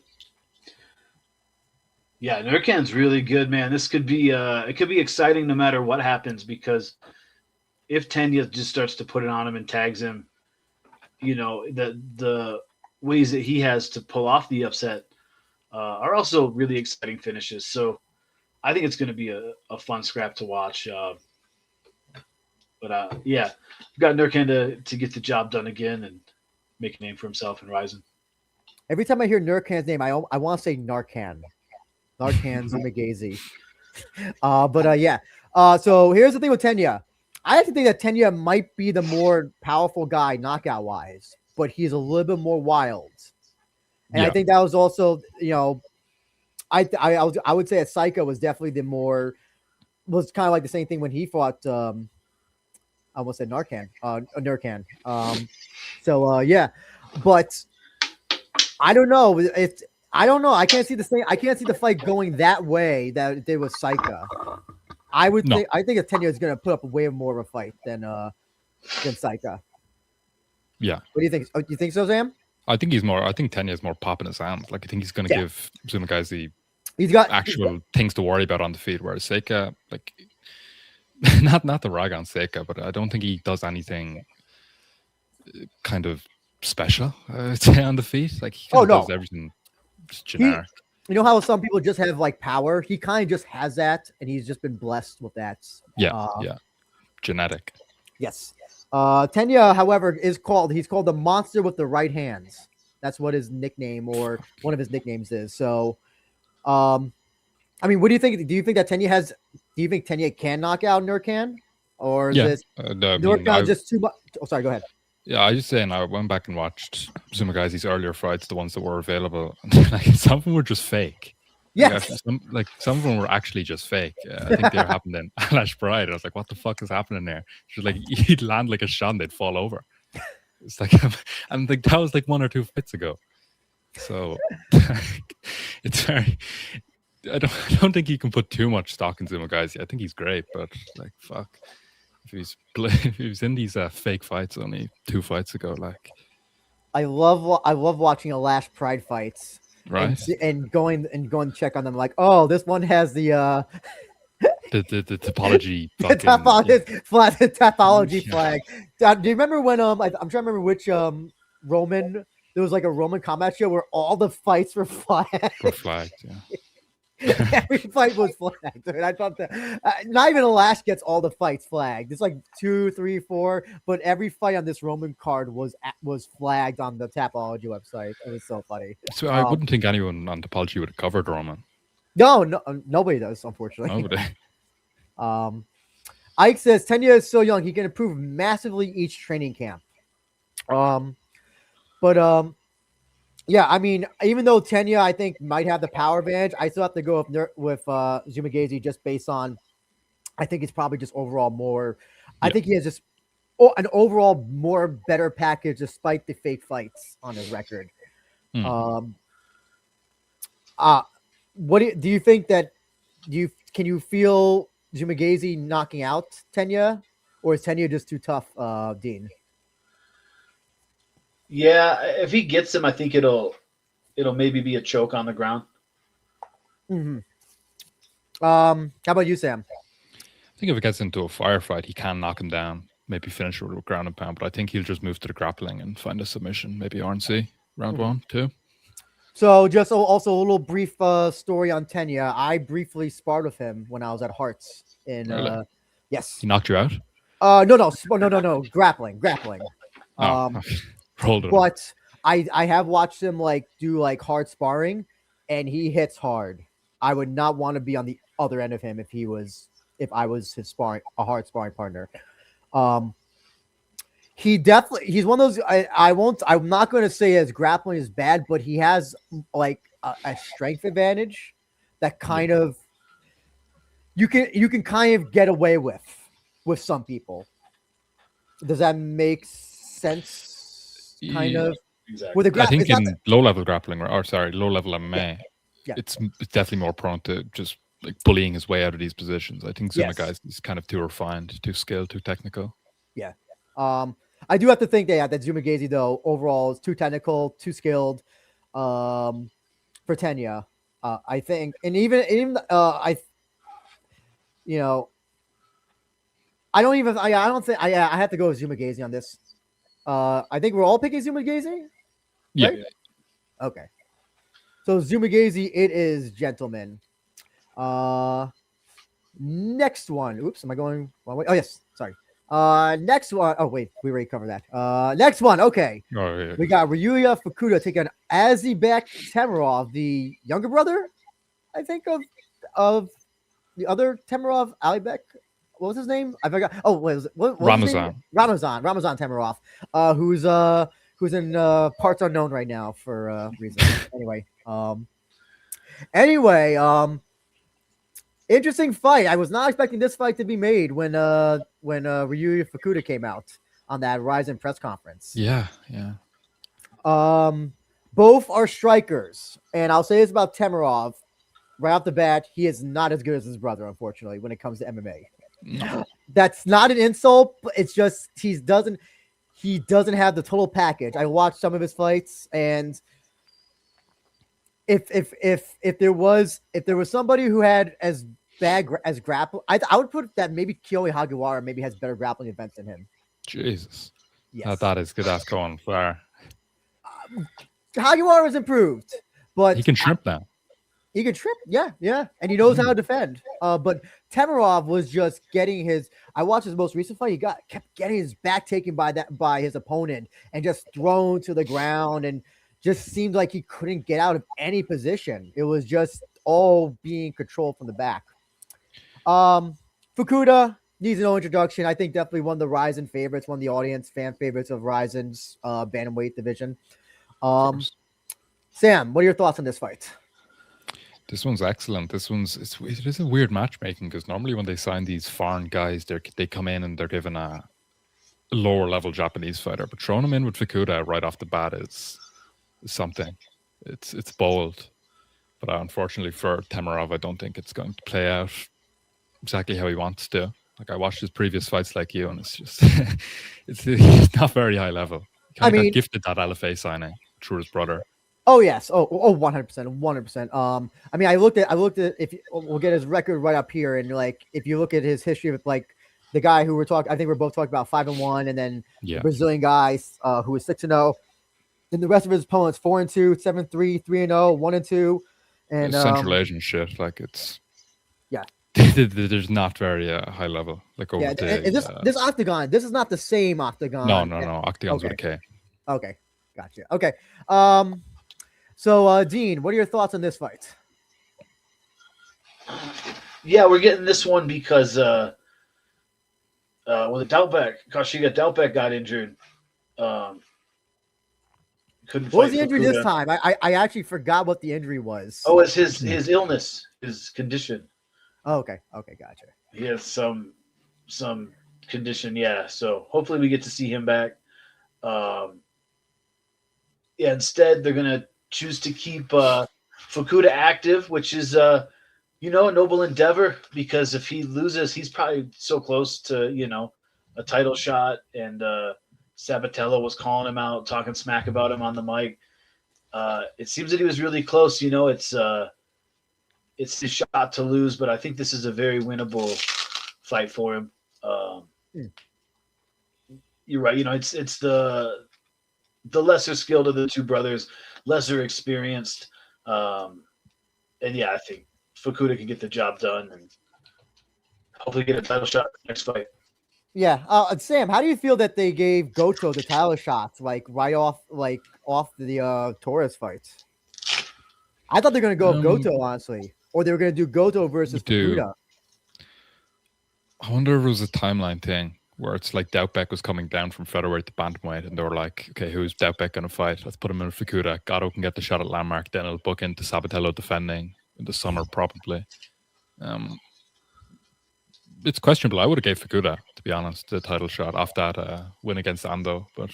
Yeah, Nurkhan's really good, man. This could be it could be exciting no matter what happens, because if Tenya just starts to put it on him and tags him, the ways that he has to pull off the upset are also really exciting finishes. So I think it's going to be a fun scrap to watch. But yeah, we've got Nurkhan to get the job done again and make a name for himself in RIZIN. Every time I hear Nurkhan's name, I want to say Narcan. Narcan Zhumagazy. Yeah. So here's the thing with Tenya. I actually think that Tenya might be the more powerful guy knockout wise, but he's a little bit more wild. And I think that was also, I would say that Seiya was definitely was kind of like the same thing when he fought. I almost said Nurkhan. Nurkhan. Yeah, but I don't know if I don't know. I can't see the fight going that way that it did with Seiya. I think that Tenya is going to put up way more of a fight than Seiya. Yeah. What do you think? You think so, Sam? I think Tenya is more popping his hands. Like I think he's going to give Zhumagazy actual things to worry about on the feet, whereas Seiya, like, not the rag on Seiya, but I don't think he does anything kind of special on the feet. Like he does everything just generic. You know how some people just have like power? He kind of just has that, and he's just been blessed with that. Yeah, genetic. Yes. Tenya, however, he's called the monster with the right hands. That's what his nickname or one of his nicknames is. So, I mean, what do you think? Do you think that Tenya can knock out Nurkhan? Or is this Nurkhan just too much? Oh, sorry, go ahead. Yeah, I was just saying, I went back and watched Zhumagazy's earlier fights, the ones that were available. Like, some of them were just fake. Yes. Some of them were actually just fake. I think they happened in Alash Pride. I was like, what the fuck is happening there? She's like, he'd land like a shot and they'd fall over. It's like, and like, that was like 1 or 2 fights ago. So it's very, I don't think you can put too much stock in Zhumagazy. I think he's great, but like, fuck. If he's in these fake fights only 2 fights ago, like I love watching Alash Pride fights, right? And going to check on them. Like, oh, this one has the topology, the topology flag. Do you remember when I'm trying to remember which Roman? There was like a Roman combat show where all the fights were flagged. Yeah. Every fight was flagged. Dude. I thought that not even Alash gets all the fights flagged. It's like 2, 3, 4, but every fight on this Roman card was flagged on the Tapology website. It was so funny. So I wouldn't think anyone on Tapology would have covered Roman. No, nobody does, unfortunately. Nobody. Ike says Tenya is so young; he can improve massively each training camp. Yeah, I mean, even though Tenya, I think, might have the power advantage, I still have to go with Zhumagazy just based on, I think it's probably just overall more. I think he has just an overall more better package despite the fake fights on his record. What do you think that? Can you feel Zhumagazy knocking out Tenya, or is Tenya just too tough, Dean? Yeah, if he gets him, I think it'll maybe be a choke on the ground. Mm-hmm. How about you, Sam? I think if it gets into a firefight, he can knock him down, maybe finish with ground and pound. But I think he'll just move to the grappling and find a submission, maybe RNC round 1, 2. So just also a little brief story on Tenya. I briefly sparred with him when I was at Hearts. Really? Yes. He knocked you out? No. Grappling. But I have watched him do hard sparring, and he hits hard. I would not want to be on the other end of him if I was his a hard sparring partner. He's one of those. I'm not going to say his grappling is bad, but he has a strength advantage that kind of you can kind of get away with some people. Does that make sense? Kind of. Exactly. I think in low-level grappling, low-level MMA, yeah. It's definitely more prone to just like bullying his way out of these positions. I think Zhumagazy is kind of too refined, too skilled, too technical. Yeah. I do have to think that Zhumagazy, though, overall is too technical, too skilled for Tenya. I think, and even I don't think I have to go with Zhumagazy on this. I think we're all picking Zhumagazy. Yeah. Right? Okay. So Zhumagazy, it is, gentlemen. Next one. Oops, am I going one way? Oh yes, sorry. Next one. Oh wait, we already covered that. Next one. Okay. Oh, yeah. We got Ryuya Fukuda taking on Azizbek Temirov, the younger brother, I think, of the other Temirov, Alibek. what was his name? I forgot. Oh, what was his name? Ramazan Temirov, who's in parts unknown right now for reasons. Anyway, interesting fight. I was not expecting this fight to be made when Ryuya Fukuda came out on that RIZIN press conference. Yeah. Both are strikers, and I'll say this about Temirov right off the bat: he is not as good as his brother, unfortunately, when it comes to MMA. No. That's not an insult, but it's just he doesn't have the total package. I watched some of his fights, and if there was somebody who had as bad as grapple, I would put that maybe Kyohei Hagiwara maybe has better grappling events than him. Jesus. Yes. That is good. That's going far. Hagiwara is improved, but he can shrimp now. He can trip, yeah, and he knows how to defend. But Temirov was just getting his. I watched his most recent fight. He kept getting his back taken by his opponent and just thrown to the ground, and just seemed like he couldn't get out of any position. It was just all being controlled from the back. Fukuda needs no introduction. I think definitely one of the RIZIN favorites, one of the audience fan favorites of RIZIN's bantamweight division. Sam, what are your thoughts on this fight? This one's excellent. It is a weird matchmaking because normally when they sign these foreign guys, they come in and they're given a lower level Japanese fighter. But throwing him in with Fukuda right off the bat is something. It's bold. But unfortunately for Temirov, I don't think it's going to play out exactly how he wants to. Like I watched his previous fights like you, and it's just it's not very high level. He got gifted that LFA signing through his brother. Oh yes. Oh, 100%. I mean, I looked at we'll get his record right up here, and like if you look at his history with like the guy who we're talking, I think we're both talking about 5-1, and then the Brazilian guys who was 6-0. Then the rest of his opponents 4-2, 7-3, 3-0, 1-2, and Central Asian shit. Like it's there's not very high level. Like over this octagon. This is not the same octagon. No. Octagon's with a K. Okay, gotcha. Okay. So, Dean, what are your thoughts on this fight? Yeah, we're getting this one because when the Kashiga Delpech got injured, couldn't What fight was the injury Fukuda. this time? I actually forgot what the injury was. Oh, it's his illness, his condition. Oh, okay, gotcha. He has some condition, yeah. So hopefully we get to see him back. Instead they're gonna choose to keep Fukuda active, which is a noble endeavor, because if he loses, he's probably so close to a title shot. And Sabatello was calling him out, talking smack about him on the mic. It seems that he was really close. It's his shot to lose, but I think this is a very winnable fight for him. You're right. It's the lesser skilled of the two brothers, lesser experienced. And yeah, I think Fukuda can get the job done and hopefully get a title shot in the next fight. Yeah. Sam, how do you feel that they gave Goto the title shots right off the Torres fights? I thought they were going to go Goto, honestly. Or they were going to do Goto versus Fukuda. I wonder if it was a timeline thing where it's like Delpech was coming down from featherweight to bantamweight, and they were like, okay, who's Delpech going to fight? Let's put him in Fukuda. Goto can get the shot at Landmark, then it'll book into Sabatello defending in the summer, probably. It's questionable. I would have gave Fukuda, to be honest, the title shot off that win against Ando, but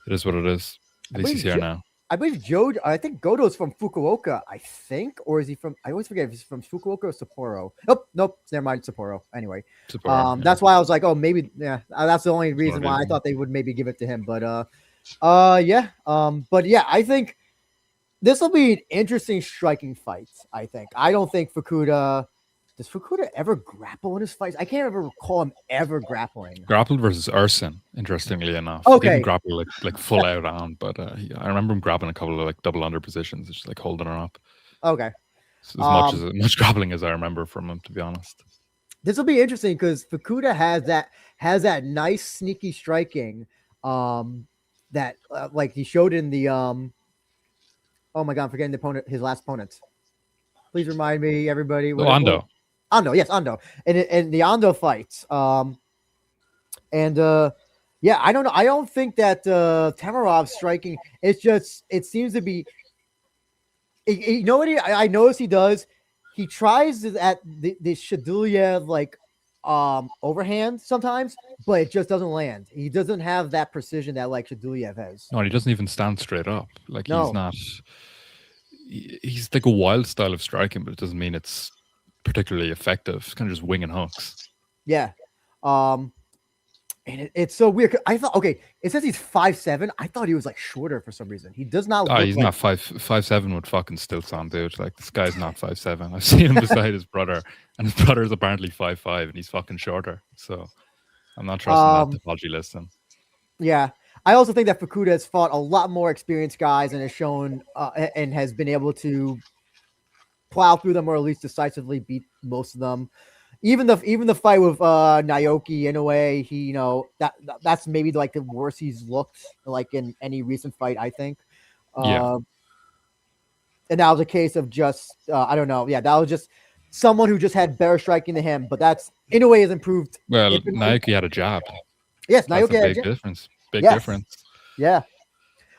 it is what it is. At least he's here now. I believe I think Goto's from Fukuoka, I think, or is he from? I always forget if he's from Fukuoka or Sapporo. Nope, never mind, Sapporo. Anyway, that's why I was like, oh, maybe, yeah, that's the only reason why I thought they would maybe give it to him. But I think this will be an interesting striking fight. I don't think does Fukuda ever grapple in his fights? I can't ever recall him ever grappling. Grappled versus Ersin, interestingly enough. Okay. He didn't grapple like full out on, but I remember him grappling a couple of like double under positions, just like holding her up. Okay. So as much grappling as I remember from him, to be honest. This will be interesting because Fukuda has that nice sneaky striking that like he showed in the oh my god, I'm forgetting his last opponent. Please remind me, everybody. Ando. Ando, yes, Ando, and the Ando fights. Yeah, I don't know. I don't think that Temirov striking. It's just it seems to be. You know what I notice he does? He tries at the Shaydullaev like overhand sometimes, but it just doesn't land. He doesn't have that precision that like Shaydullaev has. No, and he doesn't even stand straight up. Like No. he's not. He's like a wild style of striking, but it doesn't mean it's particularly effective. It's kind of just winging hooks. Yeah. And it's so weird. I thought, okay, it says he's 5'7". I thought he was like shorter for some reason. He does not. Oh, look he's like... not 5'7" with fucking stilts on, dude. Like this guy's not 5'7". I've seen him beside his brother, and his brother is apparently 5'5", and he's fucking shorter. So I'm not trusting that topology listing. Yeah. I also think that Fukuda has fought a lot more experienced guys and has shown and has been able to plow through them or at least decisively beat most of them. Even the fight with Naoki Inoue, he that's maybe like the worst he's looked like in any recent fight, I think. Yeah. And that was a case of just I don't know. Yeah, that was just someone who just had better striking than him. But that's Inoue has improved. Well, Naoki had a jab. Yes, That's Naoki a had a big jab. difference. Big Yes. difference. Yeah.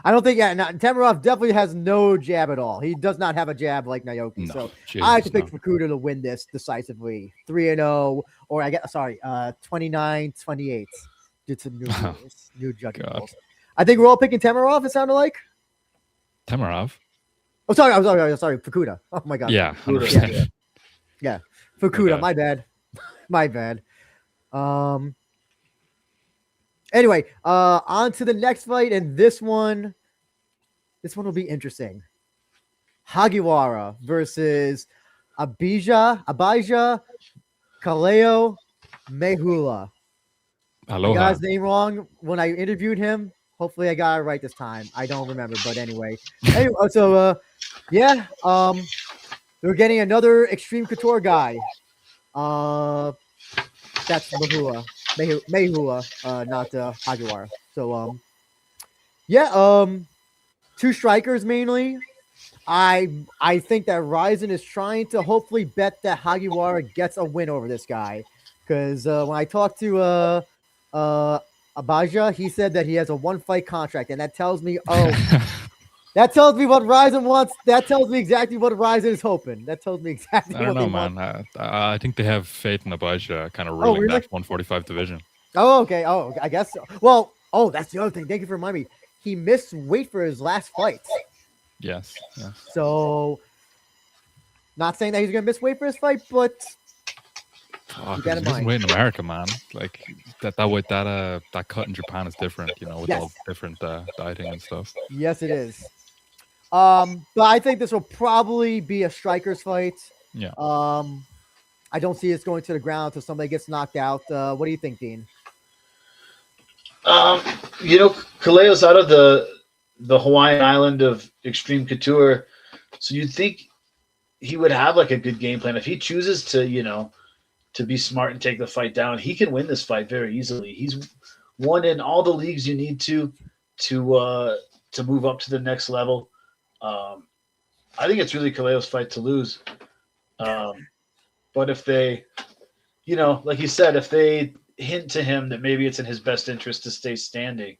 I don't think Temirov definitely has no jab at all. He does not have a jab like Naoki. No, So Jesus, I have to pick no. Fukuda to win this decisively. 3-0, or 29-28 due to new judging God. rules. I think we're all picking Temirov, it sounded like. Temirov. Oh, sorry, Fukuda. Oh my god. Yeah, Fukuda, 100%. Yeah. Fukuda, My my bad. My bad. Anyway, on to the next fight, and this one will be interesting. Hagiwara versus Abijah, Kaleo, Meheula. Aloha. I got his name wrong when I interviewed him. Hopefully I got it right this time. I don't remember, but anyway. We're getting another Extreme Couture guy. That's Meheula, not Hagiwara. So two strikers mainly. I think that RIZIN is trying to hopefully bet that Hagiwara gets a win over this guy, because when I talked to Abijah, he said that he has a 1-fight contract, and that tells me that tells me what RIZIN wants. That tells me exactly what RIZIN is hoping. That tells me exactly I don't what know, they want. man. I think they have faith in Abijah kind of ruling really? that 145 division. Oh, okay. Oh, I guess so. Well, that's the other thing. Thank you for reminding me. He missed weight for his last fight. Yes. So, not saying that he's going to miss weight for his fight, but Oh, keep that in he's mind. weight in America, man. Like that cut in Japan is different, with Yes. all different dieting and stuff. Yes, it is. But I think this will probably be a strikers fight. Yeah. I don't see it going to the ground until somebody gets knocked out. What do you think, Dean? Kaleo's out of the Hawaiian island of Extreme Couture, so you'd think he would have like a good game plan. If he chooses to, to be smart and take the fight down, he can win this fight very easily. He's won in all the leagues you need to move up to the next level. I think it's really Kaleo's fight to lose. But if they, like you said, if they hint to him that maybe it's in his best interest to stay standing.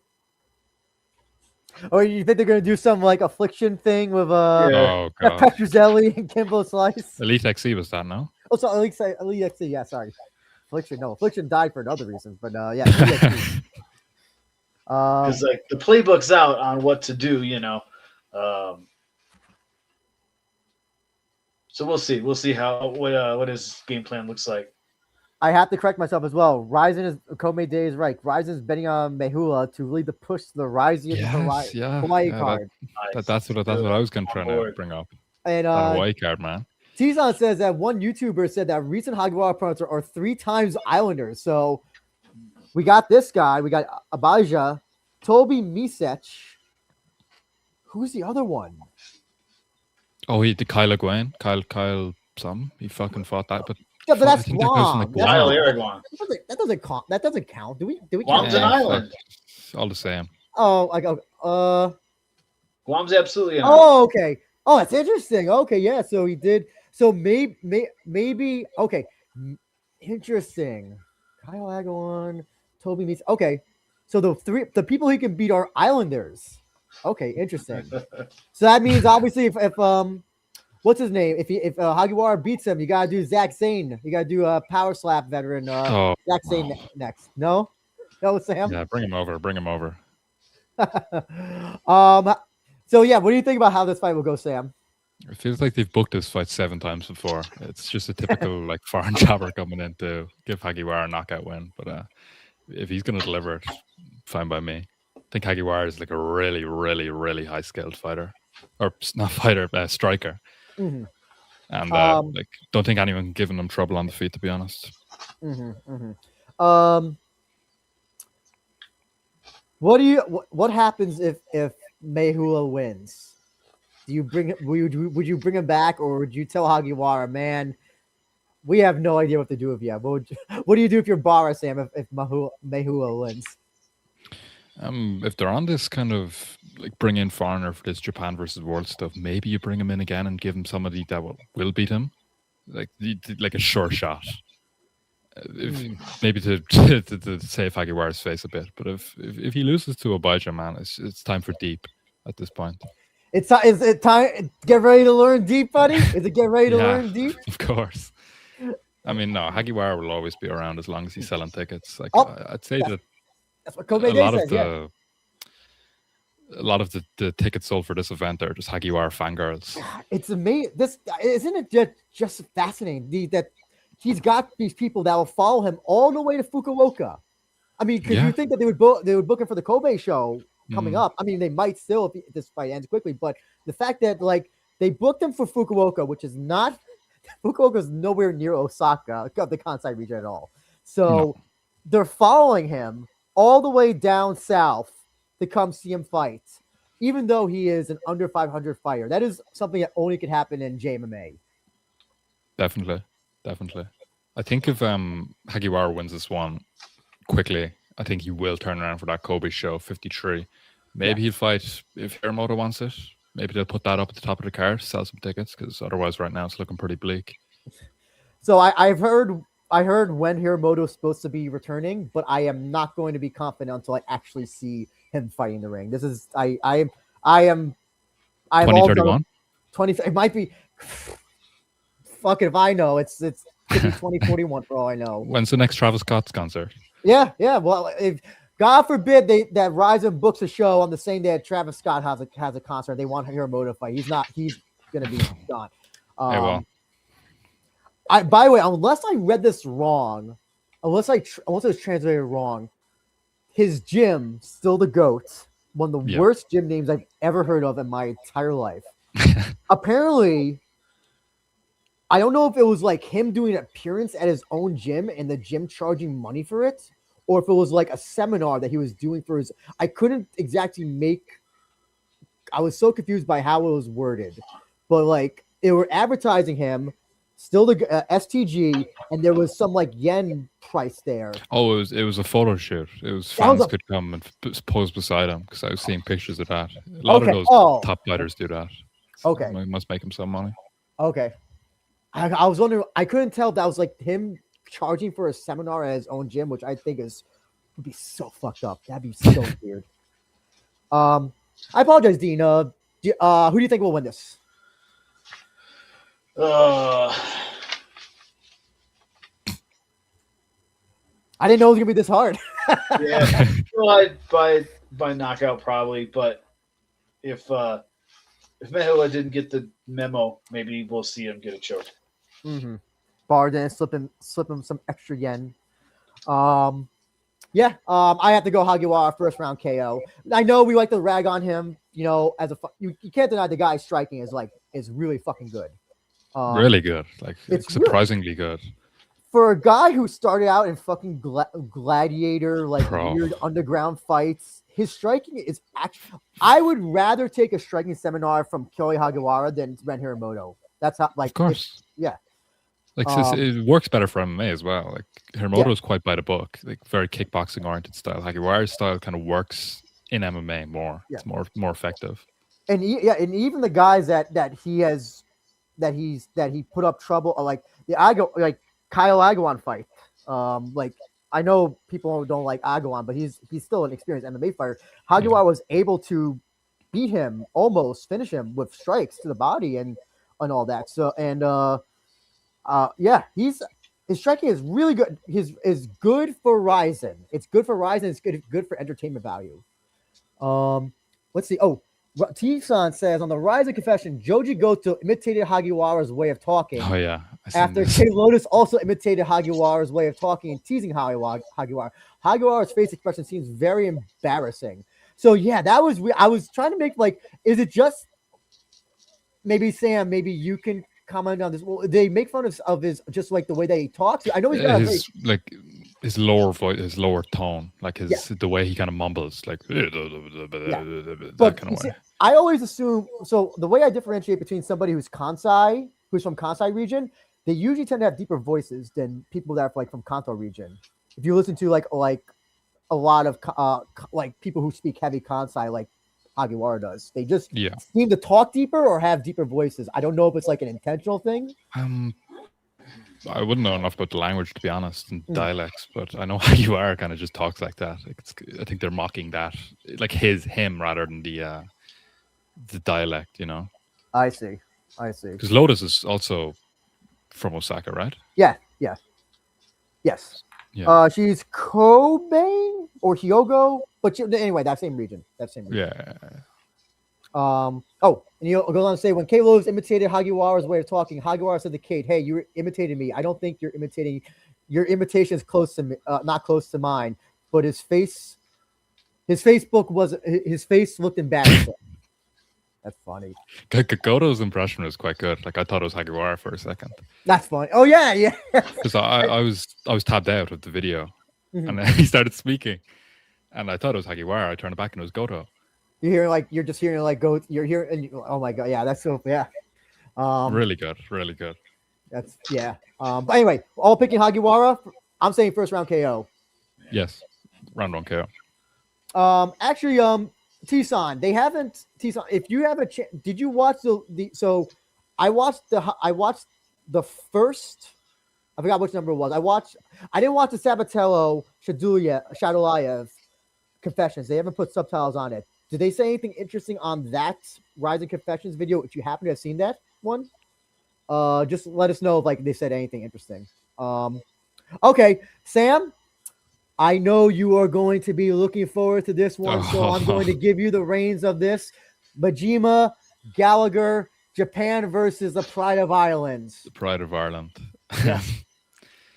Or you think they're going to do some like affliction thing with Oh god. Petruzzelli and Kimbo Slice? Elite XC was that, no? Oh, sorry, Elite XC. Yeah, sorry. Affliction died for other reasons, but yeah. Elite XC. Because like the playbook's out on what to do, so we'll see. We'll see what his game plan looks like. I have to correct myself as well. Komei Day is right. RIZIN is betting on Meheula to lead the push to the RIZIN Hawaii card. That's what I was going to try to bring up. And That Hawaii card, man. Tizan says that one YouTuber said that recent Hagiwara opponents are 3 times Islanders. So we got this guy. We got Abijah, Toby Misech. Who's the other one? Oh, he did Kyle Gwen. Kyle some. He fucking fought that, but Yeah, but that's I think that goes from, Guam. like, Kyle Guam. Aragon. That doesn't count. Do we Guam's count an that? island. It's all the same. Oh, I go. Guam's absolutely an island. Oh, okay. Oh, that's interesting. Okay, yeah. So he did. So maybe okay. Interesting. Kyle Agawam, Toby meets. Okay, so the people he can beat are Islanders. Okay, interesting. So that means obviously if what's his name? If Hagiwara beats him, you gotta do Zack Zane. You gotta do a power slap veteran. Oh, Zack Zane next. No, Sam. yeah, bring him over. Bring him over. So yeah, what do you think about how this fight will go, Sam? It feels like they've booked this fight 7 times before. It's just a typical like foreign jobber coming in to give Hagiwara a knockout win. But if he's going to deliver it, fine by me. I think Hagiwara is like a really, really, really high skilled fighter, or not fighter, striker. Mm-hmm. And like, don't think anyone giving him trouble on the feet, to be honest. What happens if Meheula wins? Do you would you bring him back, or would you tell Hagiwara, man, we have no idea what to do with you? What do you do if you're Bara, Sam, if Meheula wins? If they're on this kind of like bring in foreigner for this Japan versus world stuff, maybe you bring him in again and give him somebody that will beat him, like a sure shot. Maybe to save Hagiwara's face a bit, but if he loses to Abijah, man, it's time for deep at this point. Is it time? Get ready to learn deep, buddy. Is it get ready to learn deep? Of course. I mean, no, Hagiwara will always be around as long as he's selling tickets. Like I'd say that's what Kobe says. A lot of the tickets sold for this event are just Hagiwara fangirls. It's amazing. This isn't it just fascinating that he's got these people that will follow him all the way to Fukuoka. I mean, because you think that they would book him for the Kobe show coming up. I mean, they might still if this fight ends quickly, but the fact that like they booked him for Fukuoka, which is not Fukuoka is nowhere near Osaka, the Kansai region at all. So they're following him all the way down south to come see him fight, even though he is an under 500 fighter. That is something that only could happen in JMMA. Definitely. I think if Hagiwara wins this one quickly, I think he will turn around for that Kobe show 53. Maybe he'll fight if Hiromoto wants it. Maybe they'll put that up at the top of the card, sell some tickets, because otherwise right now it's looking pretty bleak. So I heard when Hiromoto is supposed to be returning, but I am not going to be confident until I actually see him fighting the ring. This is I am 2031? 20. It might be. Fuck it if I know. It's could be 2041 for all I know. When's the next Travis Scott's concert? Yeah. Well, if God forbid that RIZIN books a show on the same day that Travis Scott has a concert, they want Hiromoto to fight. He's gonna be gone. Well. By the way, unless I read this wrong, unless it was translated wrong, his gym, Still the Goat, one of the worst gym names I've ever heard of in my entire life. Apparently, I don't know if it was like him doing an appearance at his own gym and the gym charging money for it, or if it was like a seminar that he was doing for his. I couldn't exactly I was so confused by how it was worded, but like they were advertising him. Still the STG, and there was some like yen price there. Oh, it was a photo shoot. It was fans could come and pose beside him because I was seeing pictures of that. A lot of those top fighters do that. So it must make him some money. Okay, I was wondering. I couldn't tell if that was like him charging for a seminar at his own gym, which I think would be so fucked up. That'd be so weird. I apologize, Dean. Who do you think will win this? I didn't know it was gonna be this hard. Yeah, well, by knockout probably, but if Meheula didn't get the memo, maybe we'll see him get a choke. Bar then slip him some extra yen. I have to go Hagiwara first round KO. I know we like to rag on him, as you can't deny the guy's striking is really fucking good. Really good, it's surprisingly good for a guy who started out in fucking gladiator weird underground fights. His striking is actually. I would rather take a striking seminar from Kyohei Hagiwara than Ren Hiromoto. That's how, of course, yeah. It works better for MMA as well. Like Hiromoto is quite by the book, very kickboxing oriented style. Hagiwara's style kind of works in MMA more. Yeah. It's more effective. And even the guys that he put up trouble, Kyle Agawan fight. Like I know people don't like Agawan, but he's still an experienced MMA fighter. Hagiwara was able to beat him, almost finish him with strikes to the body and all that. So yeah, his striking is really good. His is good for RIZIN. It's good for RIZIN. It's good for entertainment value. Let's see. Oh, T-san says on the RIZIN confession, Joji Goto imitated Hagiwara's way of talking. Oh yeah. After K Lotus also imitated Hagiwara's way of talking and teasing Hagiwara. Hagiwara's face expression seems very embarrassing. So yeah, that was I was trying to make like, is it just maybe Sam? Maybe you can comment on this. Well, they make fun of his just like the way that he talks. I know he's got his lower voice, his lower tone, like the way he kind of mumbles, like that kind of way. I always assume so. The way I differentiate between somebody who's from Kansai region, they usually tend to have deeper voices than people that are like from Kanto region. If you listen to like a lot of like people who speak heavy Kansai, like Hagiwara does, they just seem to talk deeper or have deeper voices. I don't know if it's like an intentional thing. I wouldn't know enough about the language, to be honest, and dialects, but I know Hagiwara kind of just talks like that. I think they're mocking that, like him rather than the dialect, you know. I see. Because Lotus is also from Osaka, right? Yes. Yeah. She's Kobe or Hyogo, but anyway, that same region. Yeah. Oh, and he goes on to say, when K. Lowe's imitated Hagiwara's way of talking, Hagiwara said to Kate, "Hey, you imitated me. I don't think you're imitating. Your imitation is close to me, not close to mine." But his face looked embarrassing. That's funny. Goto's impression was quite good. Like I thought it was Hagiwara for a second. That's funny. Oh yeah. Because I was tabbed out of the video, and then he started speaking, and I thought it was Hagiwara. I turned it back and it was Goto. You're just hearing like go. You're hearing, and oh my god, yeah, that's so yeah. Really good. That's but anyway, all picking Hagiwara. I'm saying first round KO. Yes, round 1 KO. Actually, T-san, they haven't. T-san, if you have a chance, did you watch the? So, I watched the first. I forgot which number it was. I didn't watch the Sabatello Shaydullaev confessions. They haven't put subtitles on it. Did they say anything interesting on that RIZIN Confessions video? If you happen to have seen that one, just let us know if like they said anything interesting. Okay, Sam, I know you are going to be looking forward to this one, so I'm going to give you the reins of this. Majima, Gallagher, Japan versus the Pride of Ireland. The Pride of Ireland. Yeah.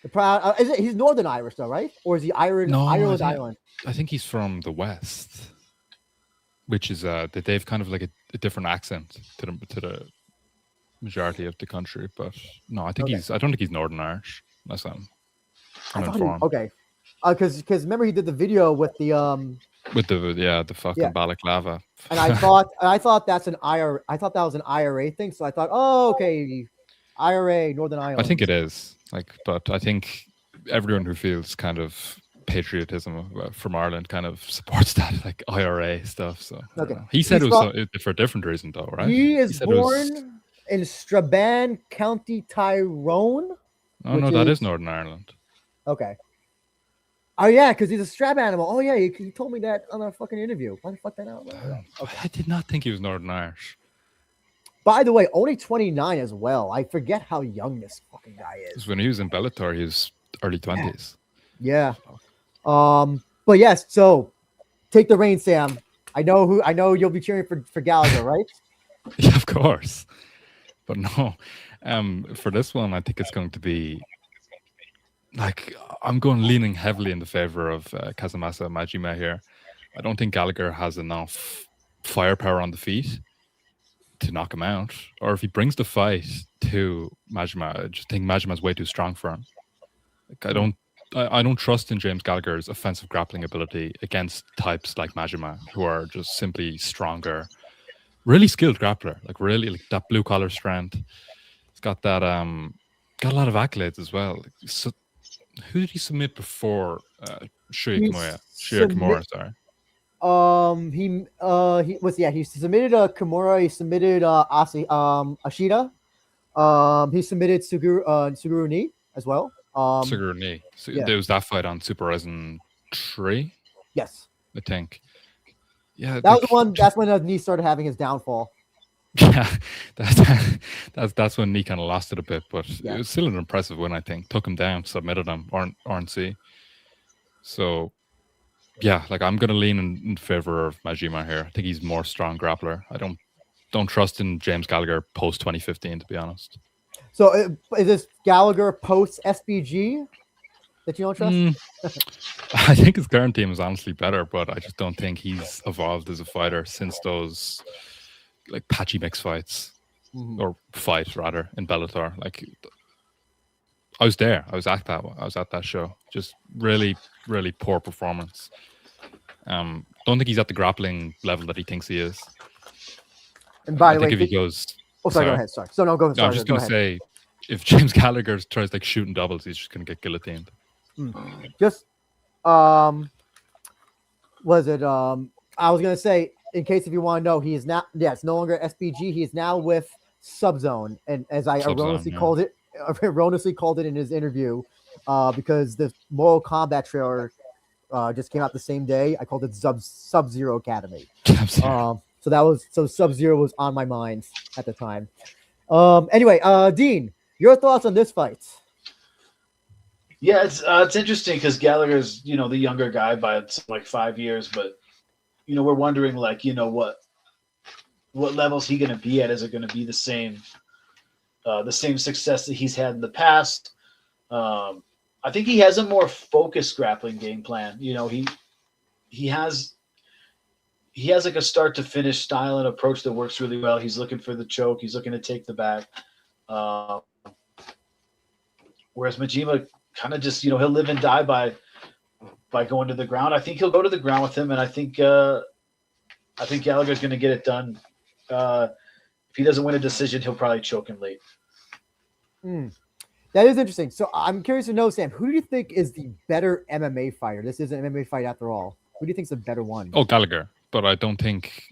The Pride. He's Northern Irish though, right? Or is he Ireland? Ireland. I think he's from the West. Which is that they've kind of like a different accent to the majority of the country, but no, I think I don't think he's Northern Irish. Unless I'm uninformed. Okay, because remember he did the video with the fucking balaclava, and I thought that's an IRA. I thought that was an IRA thing, so I thought, oh, okay, IRA, Northern Ireland. I think it is but I think everyone who feels kind of patriotism from Ireland kind of supports that like IRA stuff. So he said it was for a different reason though, right? He is born in Strabane, County Tyrone. Oh no, that is Northern Ireland. Okay. Oh yeah, because he's a strap animal. Oh yeah, he told me that on a fucking interview. Why the fuck that out? Okay. I did not think he was Northern Irish. By the way, only 29 as well. I forget how young this fucking guy is. When he was in Bellator, he was early 20s. Yeah. But yes, so take the reins, Sam. I know you'll be cheering for Gallagher, right? Yeah, of course. But no, for this one, I think it's going to be like I'm leaning heavily in the favor of Kazumasa Majima here. I don't think Gallagher has enough firepower on the feet to knock him out, or if he brings the fight to Majima, I just think Majima's way too strong for him. Like I don't trust in James Gallagher's offensive grappling ability against types like Majima, who are just simply stronger, really skilled grappler, like really like that blue collar strength. He's got that got a lot of accolades as well. So, who did he submit before Shuya Kimura? Sorry. He submitted Kimura. He submitted Ashida. He submitted Suguru Ni as well. Sugar knee. So yeah. there was that fight on Super RIZIN 3, Yes. I think. Yeah, That was the one. That's when knee started having his downfall. Yeah, that's when knee kind of lost it a bit, but it was still an impressive win. I think took him down, submitted him, RNC. So yeah, like I'm gonna lean in favor of Majima here. I think he's more strong grappler. I don't trust in James Gallagher post 2015, to be honest. So is this Gallagher post SBG that you don't trust? I think his current team is honestly better, but I just don't think he's evolved as a fighter since those like patchy mix fights or fight rather in Bellator. Like I was there. I was at that show. Just really, really poor performance. Don't think he's at the grappling level that he thinks he is. And by the way, if he goes, go ahead. Sorry. So no, go. Sorry, I'm just going to say, if James Gallagher tries like shooting doubles, he's just going to get guillotined. Just was it? I was going to say, in case if you want to know, he is now. Yeah, it's no longer SBG. He is now with Subzone, and as I erroneously called it in his interview, because the Mortal Kombat trailer just came out the same day. I called it Sub-Zero Academy. So Sub-Zero was on my mind at the time. Anyway, Dean, your thoughts on this fight? Yeah, it's interesting because Gallagher's the younger guy by like 5 years, but we're wondering like what level's he going to be at? Is it going to be the same success that he's had in the past? I think he has a more focused grappling game plan. He has like a start to finish style and approach that works really well. He's looking for the choke. He's looking to take the back. Whereas Majima kind of just, he'll live and die by going to the ground. I think he'll go to the ground with him, and I think Gallagher's going to get it done. If he doesn't win a decision, he'll probably choke him late. That is interesting. So I'm curious to know, Sam, who do you think is the better MMA fighter? This is an MMA fight after all. Who do you think is the better one? Oh, Gallagher. But I don't think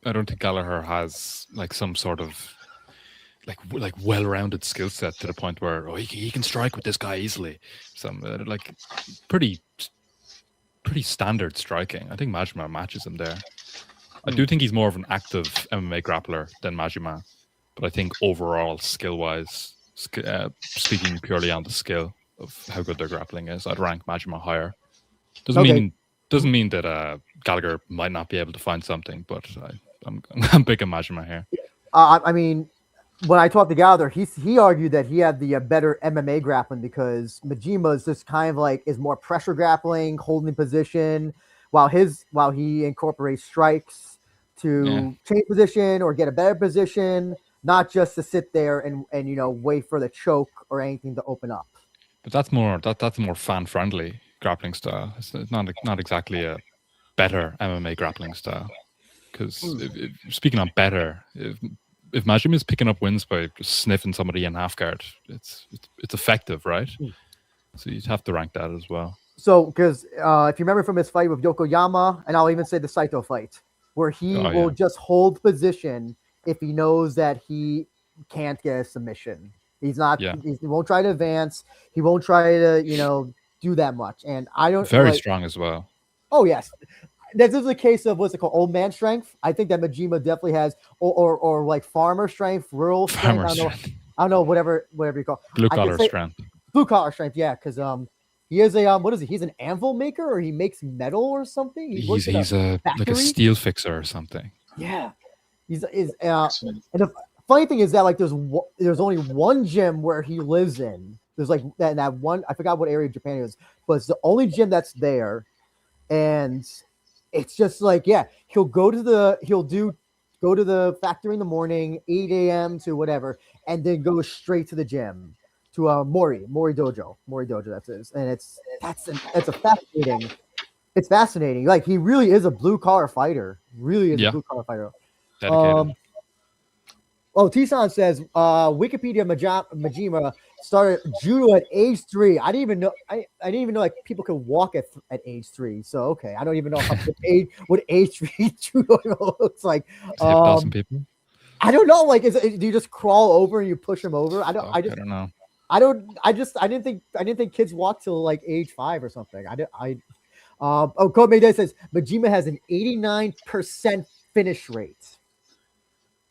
Gallagher has like some sort of like well-rounded skill set to the point where he can strike with this guy easily. Some like pretty standard striking. I think Majima matches him there. I do think he's more of an active MMA grappler than Majima, but I think overall skill-wise, speaking purely on the skill of how good their grappling is, I'd rank Majima higher. Doesn't mean that Gallagher might not be able to find something, but I'm picking Majima here. I mean, when I talked to Gallagher, he argued that he had the better MMA grappling because Majima is just kind of like is more pressure grappling, holding position, while he incorporates strikes to change position or get a better position, not just to sit there and wait for the choke or anything to open up. But that's more fan friendly grappling style. It's not exactly a better MMA grappling style. Because speaking on better, if Majima is picking up wins by just sniffing somebody in half guard, it's effective, right? So you'd have to rank that as well. So because if you remember from his fight with Yokoyama, and I'll even say the Saito fight, where he will just hold position if he knows that he can't get a submission. He's not. Yeah. He won't try to advance. He won't try to do that much. And I don't. Very strong as well. Oh yes. This is a case of what's it called, old man strength. I think that Majima definitely has, or like farmer strength, rural strength. I don't know, whatever you call it. Blue collar strength. Blue collar strength, yeah, because he is a what is he? He's an anvil maker, or he makes metal or something. He's a like a steel fixer or something. Yeah, and the funny thing is that like there's only one gym where he lives in. There's like that one. I forgot what area of Japan it is, but it's the only gym that's there, and it's just like, he'll go to the factory in the morning, 8 a.m. to whatever, and then go straight to the gym to Mori Dojo. That's it. And it's fascinating. It's fascinating. Like he really is a blue collar fighter. Really is a blue collar fighter. Dedicated. T-San says Wikipedia Majima started judo at age 3. I didn't even know like people could walk at age 3. So okay, I don't even know what age 3 judo looks like. People. I don't know. Like, do you just crawl over and you push him over? I don't know. I didn't think kids walk till like age 5 or something. Code Mayday says Majima has an 89% finish rate.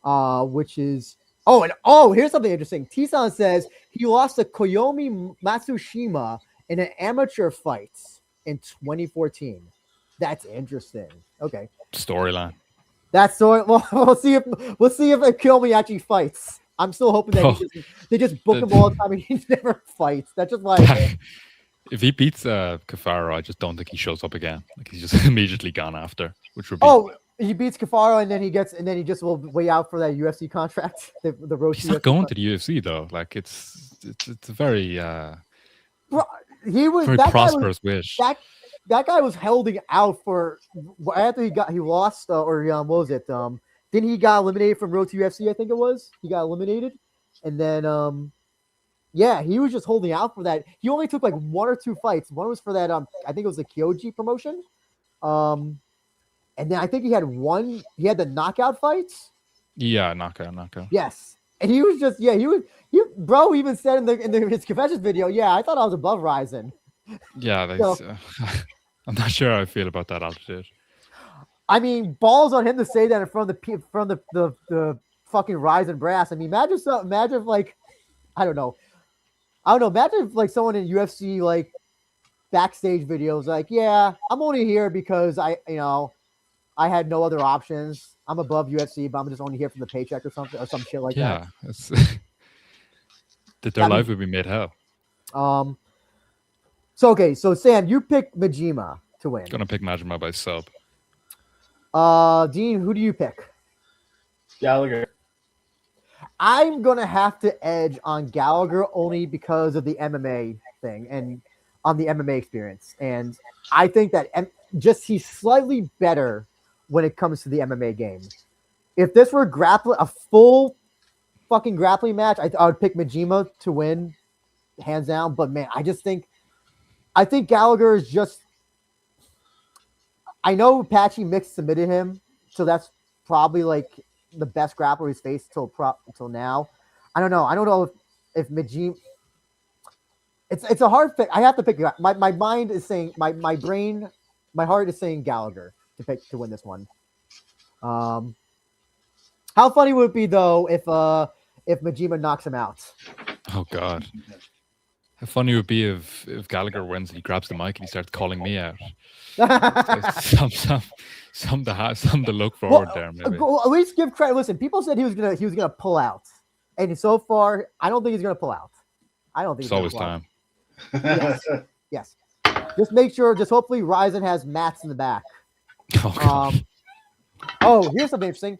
Which is here's something interesting. T-san says he lost to Koyomi Matsushima in an amateur fight in 2014. That's interesting. Okay. Storyline. That's story. Well, we'll see if Koyomi actually fights. I'm still hoping that they just book him all the time and he never fights. That's just like if he beats Kafaro, I just don't think he shows up again. Like he's just immediately gone after, which would be he beats Kafaro and then he just will wait out for that UFC contract. The road. He's not going to the UFC though. Like it's a very very prosperous wish. That guy was holding out for after he lost or what was it? Then he got eliminated from Road to UFC. I think it was he got eliminated, and then he was just holding out for that. He only took like 1 or 2 fights. One was for that I think it was the Kyoji promotion. And then I think he had the knockout fights. Yeah, knockout. Yes. And he was just, bro even said in his confessions video, I thought I was above RIZIN. Yeah, I'm not sure how I feel about that attitude. I mean, balls on him to say that in front of the fucking RIZIN brass. I mean, imagine if like, I don't know. Imagine if like someone in UFC like backstage videos like, I'm only here because I had no other options. I'm above UFC, but I'm just only here for the paycheck or something or some shit like that. That their life would be made hell. So Sam, you picked Majima to win. Gonna pick Majima by sub. Dean, who do you pick? Gallagher. I'm gonna have to edge on Gallagher only because of the MMA thing and on the MMA experience, and I think that he's slightly better when it comes to the MMA game. If this were a full fucking grappling match, I would pick Majima to win, hands down. But man, I think Gallagher is just. I know Patchy Mix submitted him, so that's probably like the best grappler he's faced till now. I don't know if Majima. It's a hard pick. I have to pick. My mind is saying my brain, my heart is saying Gallagher to win this one. How funny would it be though if Majima knocks him out? Oh God. How funny it would be if Gallagher wins and he grabs the mic and he starts calling me out. Some to look forward there, maybe. At least give credit. Listen, people said he was gonna pull out, and so far, I don't think he's gonna pull out. I don't think it's always time. Yes. Just make sure. Just hopefully, RIZIN has mats in the back. Here's something interesting.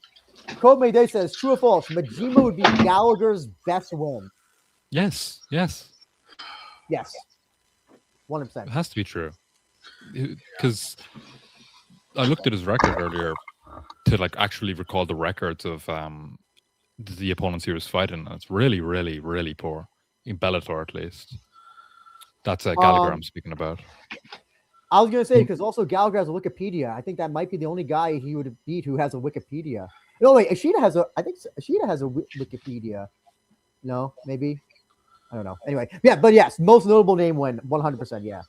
Code Mayday says, true or false? Majima would be Gallagher's best win. Yes. 100%. It has to be true. Because I looked at his record earlier to like actually recall the records of the opponents he was fighting. And it's really, really, really poor. In Bellator, at least. That's Gallagher I'm speaking about. I was going to say, because also Gallagher has a Wikipedia. I think that might be the only guy he would beat who has a Wikipedia. No, wait, Ishida has a Wikipedia. No, maybe. I don't know. Anyway, but yes, most notable name win, 100%, yeah.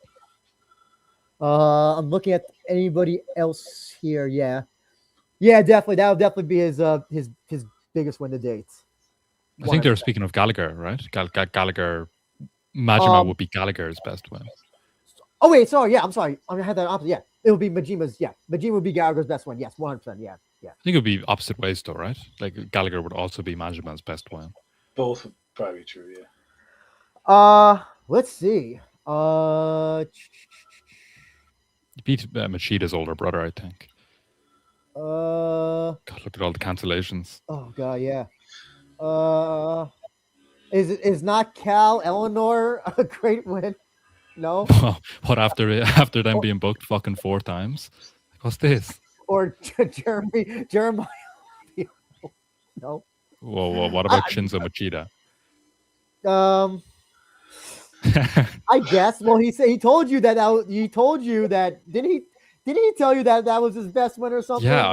I'm looking at anybody else here, yeah. Yeah, definitely. That would definitely be his biggest win to date. 100%. I think they were speaking of Gallagher, right? Gallagher, Majima would be Gallagher's best win. Oh, wait, sorry. Yeah, I'm sorry. I had that opposite. Yeah, it would be Majima's. Yeah, Majima would be Gallagher's best win. Yes, 100%. Yeah. I think it would be opposite ways, though, right? Like Gallagher would also be Majima's best win. Both would probably be true, yeah. Let's see. He beat Machida's older brother, I think. God, look at all the cancellations. Oh God, yeah. Is not Cal Eleanor a great win? No. What after them being booked fucking 4 times? What's this? Or Jeremiah? No. Whoa, what about Shinzo Machida? I guess. Well, he told you that. He told you that. Didn't he tell you that was his best win or something? Yeah,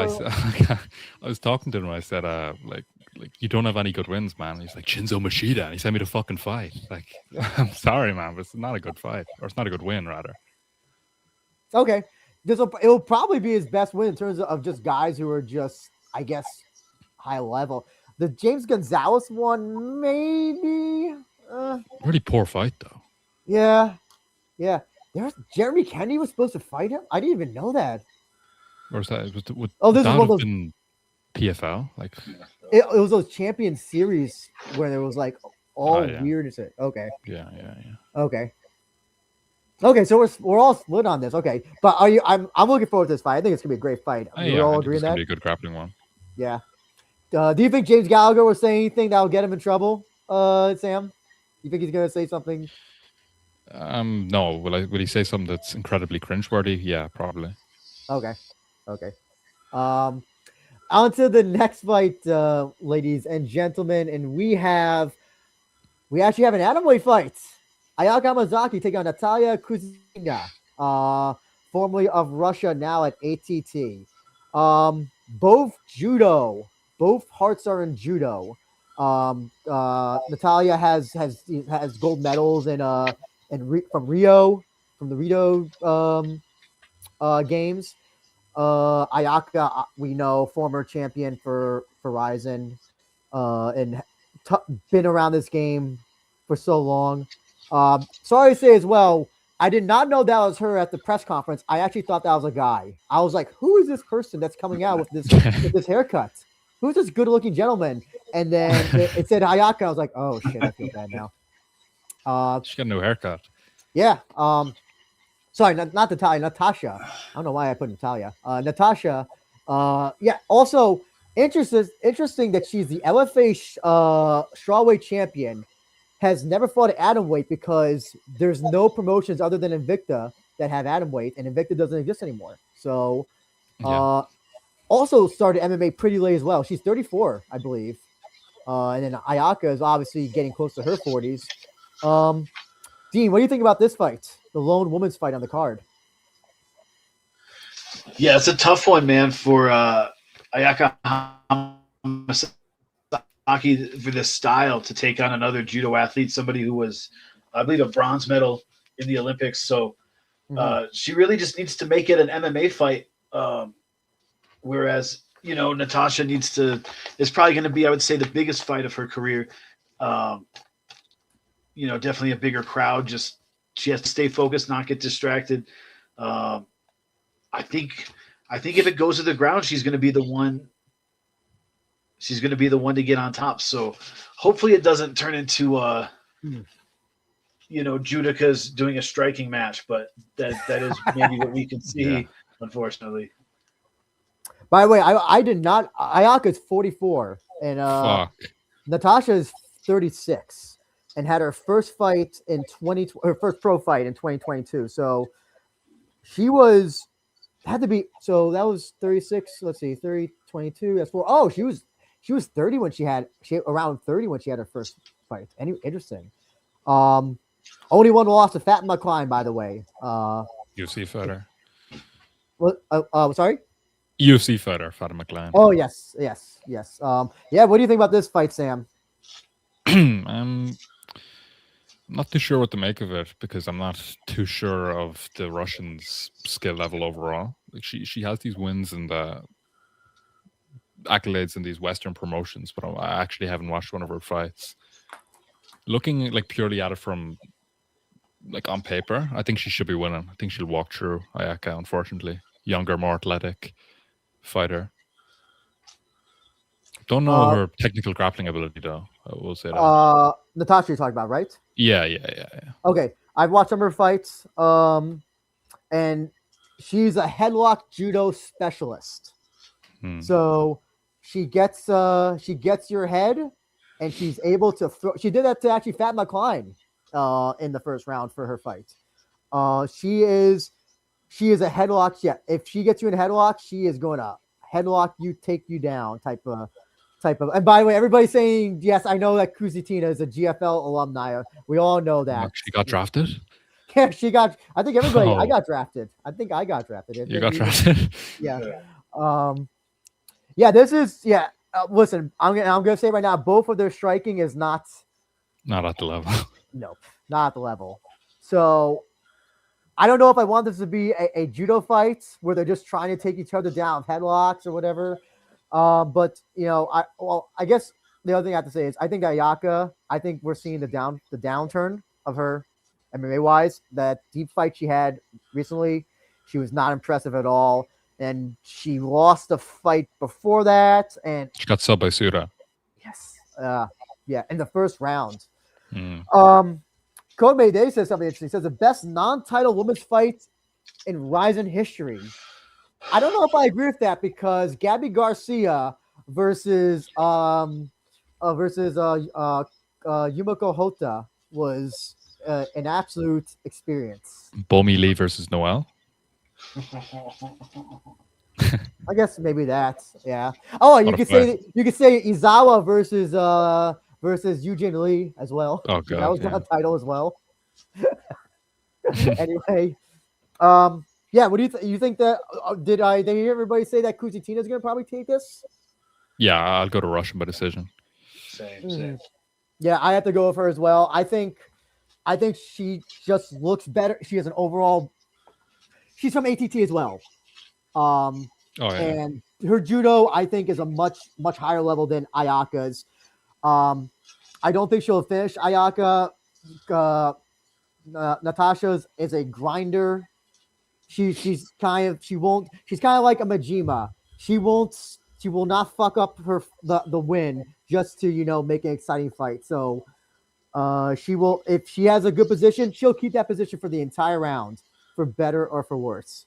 I was talking to him. I said, like you don't have any good wins, man. He's like, Shinzo Machida. He sent me to fucking fight. Like, I'm sorry, man, but it's not a good fight. Or it's not a good win, rather. Okay. It'll probably be his best win in terms of just guys who are just, I guess, high level. The James Gonzalez one, maybe. Really poor fight, though. Yeah. There's Jeremy Kennedy was supposed to fight him. I didn't even know that. Or is that? This is that one of have those. been PFL? Like, It was those Champion Series where there was like all yeah. weird. Okay. Yeah. Okay, so we're all split on this. Okay, but I'm looking forward to this fight. I think it's gonna be a great fight. Yeah, all I think agree on it's gonna that. be a good grappling one. Yeah. Do you think James Gallagher will say anything that will get him in trouble, Sam? You think he's gonna say something? No. Will he say something that's incredibly cringeworthy? Yeah, probably. Okay. On to the next fight, ladies and gentlemen, and we actually have an atomweight fight. Ayaka Hamazaki taking on Natalia Kuzina, formerly of Russia, now at ATT. Both hearts are in judo. Natalia has gold medals from the Rio games. Ayaka, we know, former champion for RIZIN, and been around this game for so long. Sorry to say as well, I did not know that was her at the press conference. I actually thought that was a guy. I was like, who is this person that's coming out with this haircut? Who's this good-looking gentleman? And then it said Ayaka. I was like, oh shit, I feel bad now. She got a new haircut. Yeah. Sorry, not Natalia, Natasha. I don't know why I put Natalia. Natasha. Yeah. Also, interesting that she's the LFA strawweight champion. Has never fought at atomweight because there's no promotions other than Invicta that have atomweight, and Invicta doesn't exist anymore. So, also started MMA pretty late as well. She's 34, I believe. And then Ayaka is obviously getting close to her 40s. Dean, what do you think about this fight? The lone woman's fight on the card. Yeah, it's a tough one, man, for Ayaka for this style to take on another judo athlete, somebody who was, I believe, a bronze medal in the Olympics. So she really just needs to make it an MMA fight. Whereas, Natasha is probably going to be, I would say, the biggest fight of her career. Definitely a bigger crowd. Just she has to stay focused, not get distracted. I think if it goes to the ground, she's going to be the one. She's going to be the one to get on top. So hopefully it doesn't turn into, Judica's doing a striking match, but that is maybe what we can see, unfortunately. By the way, I did not. Ayaka is 44, and Natasha is 36, and had her first fight her first pro fight in 2022. So she had to be. So that was 36. Let's see, 30, 22. That's 4. Oh, she was 30 when she around 30 when she had her first fight. Interesting. Only one loss to Fatima Klein, by the way. UFC fighter. What? Sorry. UFC fighter, Fatima Klein. Oh yes. Yeah. What do you think about this fight, Sam? I'm not too sure what to make of it because I'm not too sure of the Russians' skill level overall. Like she has these wins and the accolades in these Western promotions, but I actually haven't watched one of her fights. Looking like purely at it from like on paper, I think she should be winning. I think she'll walk through Ayaka, unfortunately. Younger, more athletic fighter. Don't know her technical grappling ability though. I will say that. Natasha you're talking about, right? Yeah. Okay. I've watched some of her fights. And she's a headlock judo specialist. So she gets your head, and she's able to throw. She did that to actually Fatima Klein in the first round for her fight. She is a headlock. Yeah, if she gets you in a headlock, she is going to headlock you, take you down type of. And by the way, everybody's saying yes. I know that Kuzitina is a GFL alumni. We all know that she got drafted. Yeah, she got. I think everybody. I got drafted. I think I got drafted. You got drafted. Yeah. Yeah. This is listen, I'm gonna say right now, both of their striking is not at the level. Nope, not at the level. So I don't know if I want this to be a judo fight where they're just trying to take each other down with headlocks or whatever. But I guess the other thing I have to say is I think Ayaka, I think we're seeing the downturn of her MMA wise. That deep fight she had recently, she was not impressive at all. And she lost the fight before that. And She got subbed by Sura. yes. In the first round. Mm. Code Mayday says something interesting. He says the best non-title women's fight in RIZIN history. I don't know if I agree with that because Gabby Garcia versus Yumiko Hota was an absolute experience. Bomi Lee versus Noel. I guess maybe that's yeah. Oh, you could say Izawa versus Eugene Lee as well. Oh god, that was yeah. not title as well. Anyway, yeah. What do you you think that? Did I hear everybody say that Kuzitina is going to probably take this? Yeah, I'll go to Russian by decision. Same. Yeah, I have to go with her as well. I think she just looks better. She has an overall. She's from ATT as well. And her judo, I think, is a much higher level than Ayaka's. I don't think she'll finish Ayaka. Natasha's is a grinder. She's kind of like a Majima. She will not fuck up the win just to make an exciting fight. So she will, if she has a good position, she'll keep that position for the entire round, for better or for worse.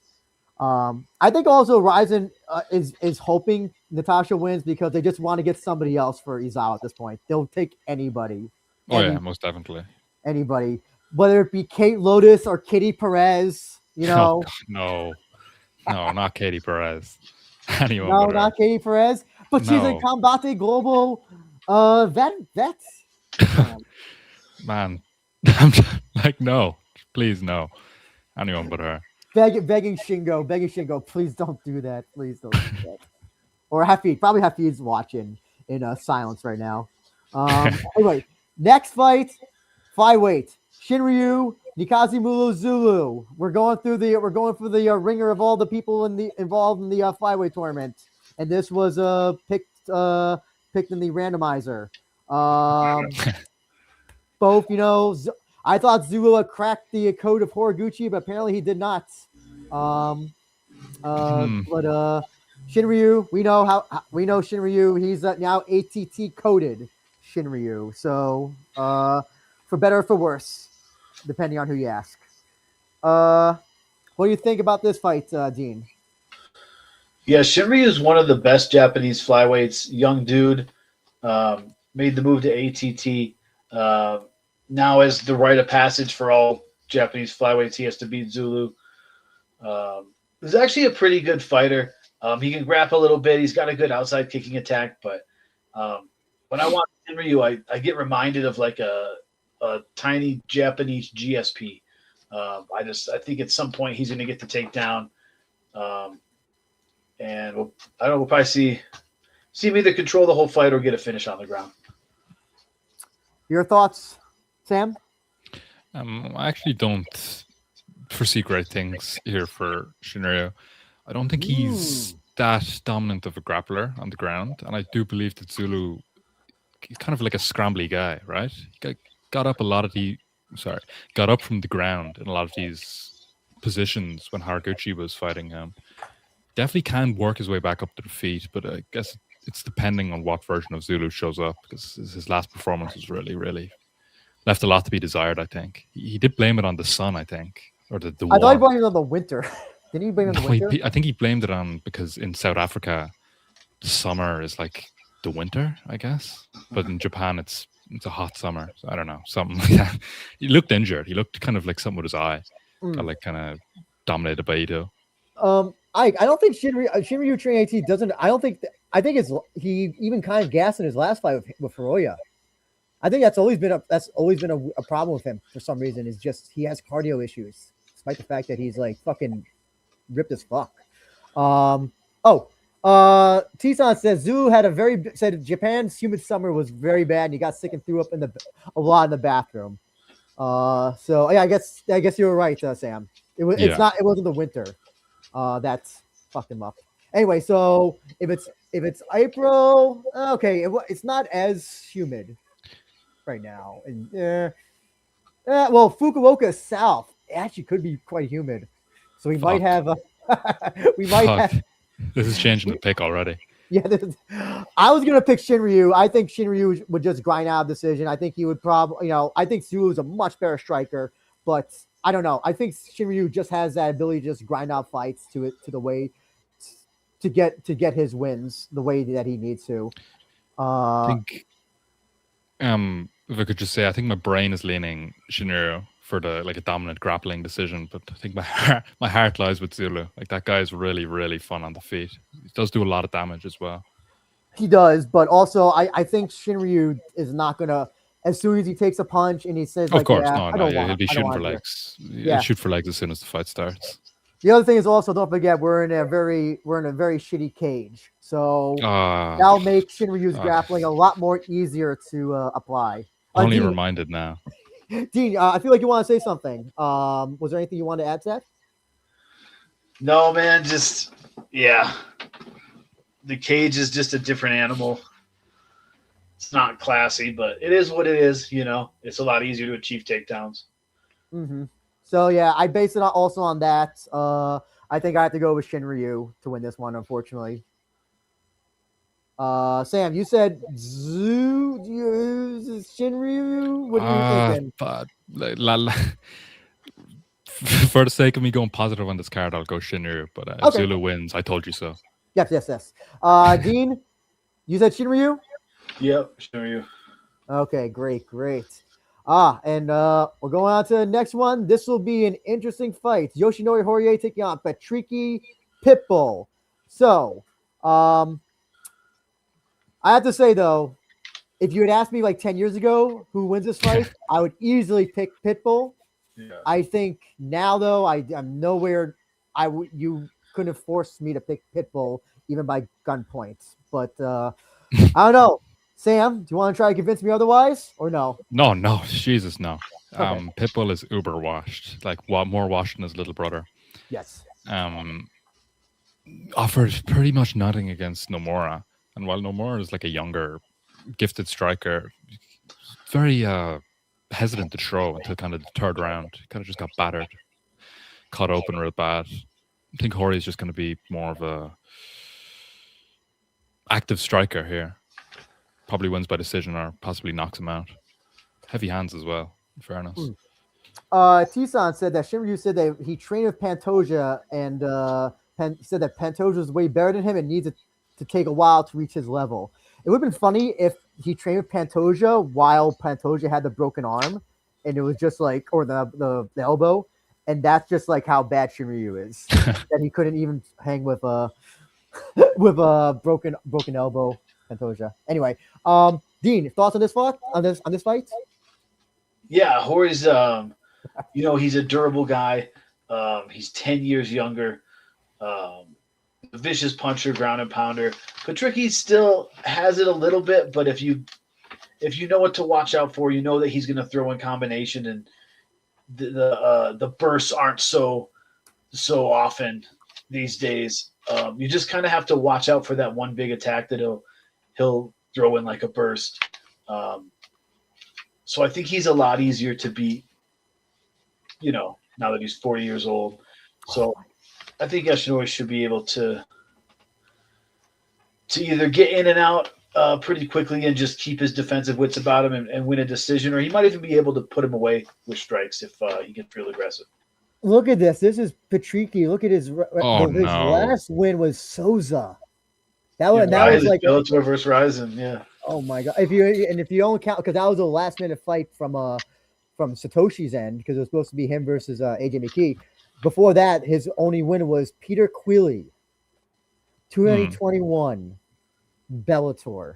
I think also RIZIN is hoping Natasha wins because they just want to get somebody else for Izawa at this point. They'll take anybody. Yeah, most definitely. Anybody, whether it be Kate Lotus or Kitty Perez, Oh, no, not Katie Perez. Anyone? No, not Katie Perez, but she's a Combate Global vet. Man, I'm like, no, please, no. Anyone but her. Begging Shingo, please don't do that. Please don't do that. Or Hafid, probably Hafid's watching in silence right now. Anyway, next fight, flyweight. Shinryu Nikazimulo Zulu. We're going for the ringer of all the people involved in the flyweight tournament, and this was picked in the randomizer. Both, I thought Zulu had cracked the code of Horiguchi, but apparently he did not. But Shinryu, we know Shinryu. He's now ATT coded Shinryu. So for better or for worse, depending on who you ask. What do you think about this fight, Dean? Yeah, Shinryu is one of the best Japanese flyweights. Young dude, made the move to ATT. Now as the rite of passage for all Japanese flyweights, he has to beat Zulu. He's actually a pretty good fighter. He can grapple a little bit. He's got a good outside kicking attack. But when I watch Shinryu, I get reminded of like a tiny Japanese GSP. I think at some point he's going to get the takedown. And we'll probably see him either control the whole fight or get a finish on the ground. Your thoughts, Sam? I actually don't foresee great things here for Shinryu. I don't think he's that dominant of a grappler on the ground, and I do believe that Zulu, he's kind of like a scrambly guy, right? He got up got up from the ground in a lot of these positions when Horiguchi was fighting him. Definitely can work his way back up to the feet, but I guess it's depending on what version of Zulu shows up, because his last performance was really, really left a lot to be desired, I think. He did blame it on the sun, I think, or the I thought he blamed it on the winter. Didn't he blame it on the winter? I think he blamed it on because in South Africa, the summer is like the winter, I guess. But in Japan, it's a hot summer. So I don't know, something like that. He looked injured. He looked kind of like something with his eye. Got like kind of dominated by Ito. I don't think Shinryu Trinity doesn't. I think he even kind of gassed in his last fight with Hiroya. I think that's always been a problem with him for some reason. Is just he has cardio issues, despite the fact that he's like fucking ripped as fuck. Tisan says Zulu said Japan's humid summer was very bad and he got sick and threw up a lot in the bathroom. So yeah, I guess you were right, Sam. It wasn't the winter. That's fucked him up. Anyway, so if it's April, okay, it's not as humid right now. And well, Fukuoka South actually could be quite humid, so we might have have. This is changing the pick already. Yeah, I was gonna pick Shinryu. I think Shinryu would just grind out a decision. I think he would probably, I think Zulu's a much better striker, but I don't know. I think Shinryu just has that ability to just grind out fights to the way to get his wins the way that he needs to. I think, if I could just say, I think my brain is leaning Shinryu for a dominant grappling decision, but I think my heart lies with Zulu. Like, that guy is really, really fun on the feet. He does do a lot of damage as well. He does, but also I think Shinryu is not gonna, as soon as he takes a punch and he says, of course, he'll be shooting for legs. Yeah, shoot for legs as soon as the fight starts. The other thing is also, don't forget, we're in a very shitty cage, so that'll make Shinryu's grappling a lot more easier to apply. Only reminded now. Dean, I feel like you want to say something. Was there anything you wanted to add to that? No, man, just the cage is just a different animal. It's not classy, but it is what it is. It's a lot easier to achieve takedowns. Mm-hmm. So yeah, I base it also on that. I think I have to go with Shinryu to win this one, unfortunately. Sam, you said Shinryu. What are you thinking? But for the sake of me going positive on this card, I'll go Shinryu. But if Zulu wins, I told you so. Yes. Dean, you said Shinryu? Yep, Shinryu. Okay, great. And we're going on to the next one. This will be an interesting fight. Yoshinori Horie taking on Patricky Pitbull. So, I have to say, though, if you had asked me like 10 years ago who wins this fight, I would easily pick Pitbull. Yeah. I think now, though, I'm nowhere. You couldn't have forced me to pick Pitbull even by gunpoint. But I don't know. Sam, do you want to try to convince me otherwise, or no? No, Jesus, no. Okay. Pitbull is uber washed, like more washed than his little brother. Yes. Offered pretty much nothing against Nomura. And while Nomura is like a younger, gifted striker, very hesitant to throw until kind of the third round. Kind of just got battered, caught open real bad. I think Horie is just going to be more of a active striker here. Probably wins by decision or possibly knocks him out. Heavy hands as well, in fairness. Tisan said that Shinryu said that he trained with Pantoja and said that Pantoja is way better than him and needs to take a while to reach his level. It would have been funny if he trained with Pantoja while Pantoja had the broken arm and it was just like, or the elbow, and that's just like how bad Shinryu is. That he couldn't even hang with a broken elbow. Pantoja. Anyway, Dean, thoughts on this fight? On this fight? Yeah, Horie's he's a durable guy. He's 10 years younger. A vicious puncher, ground and pounder. Patricky still has it a little bit, but if you know what to watch out for, you know that he's going to throw in combination, and the bursts aren't so often these days. You just kind of have to watch out for that one big attack that he'll throw in like a burst. So I think he's a lot easier to beat, now that he's 40 years old. So I think Yoshinori should be able to either get in and out pretty quickly and just keep his defensive wits about him and win a decision, or he might even be able to put him away with strikes if he gets real aggressive. Look at this. This is Patricky. Look at his last win was Souza. That was like Bellator versus RIZIN. Yeah. Oh my god! If you don't count, because that was a last minute fight from Satoshi's end, because it was supposed to be him versus AJ McKee. Before that, his only win was Peter Queally, 2021 Bellator.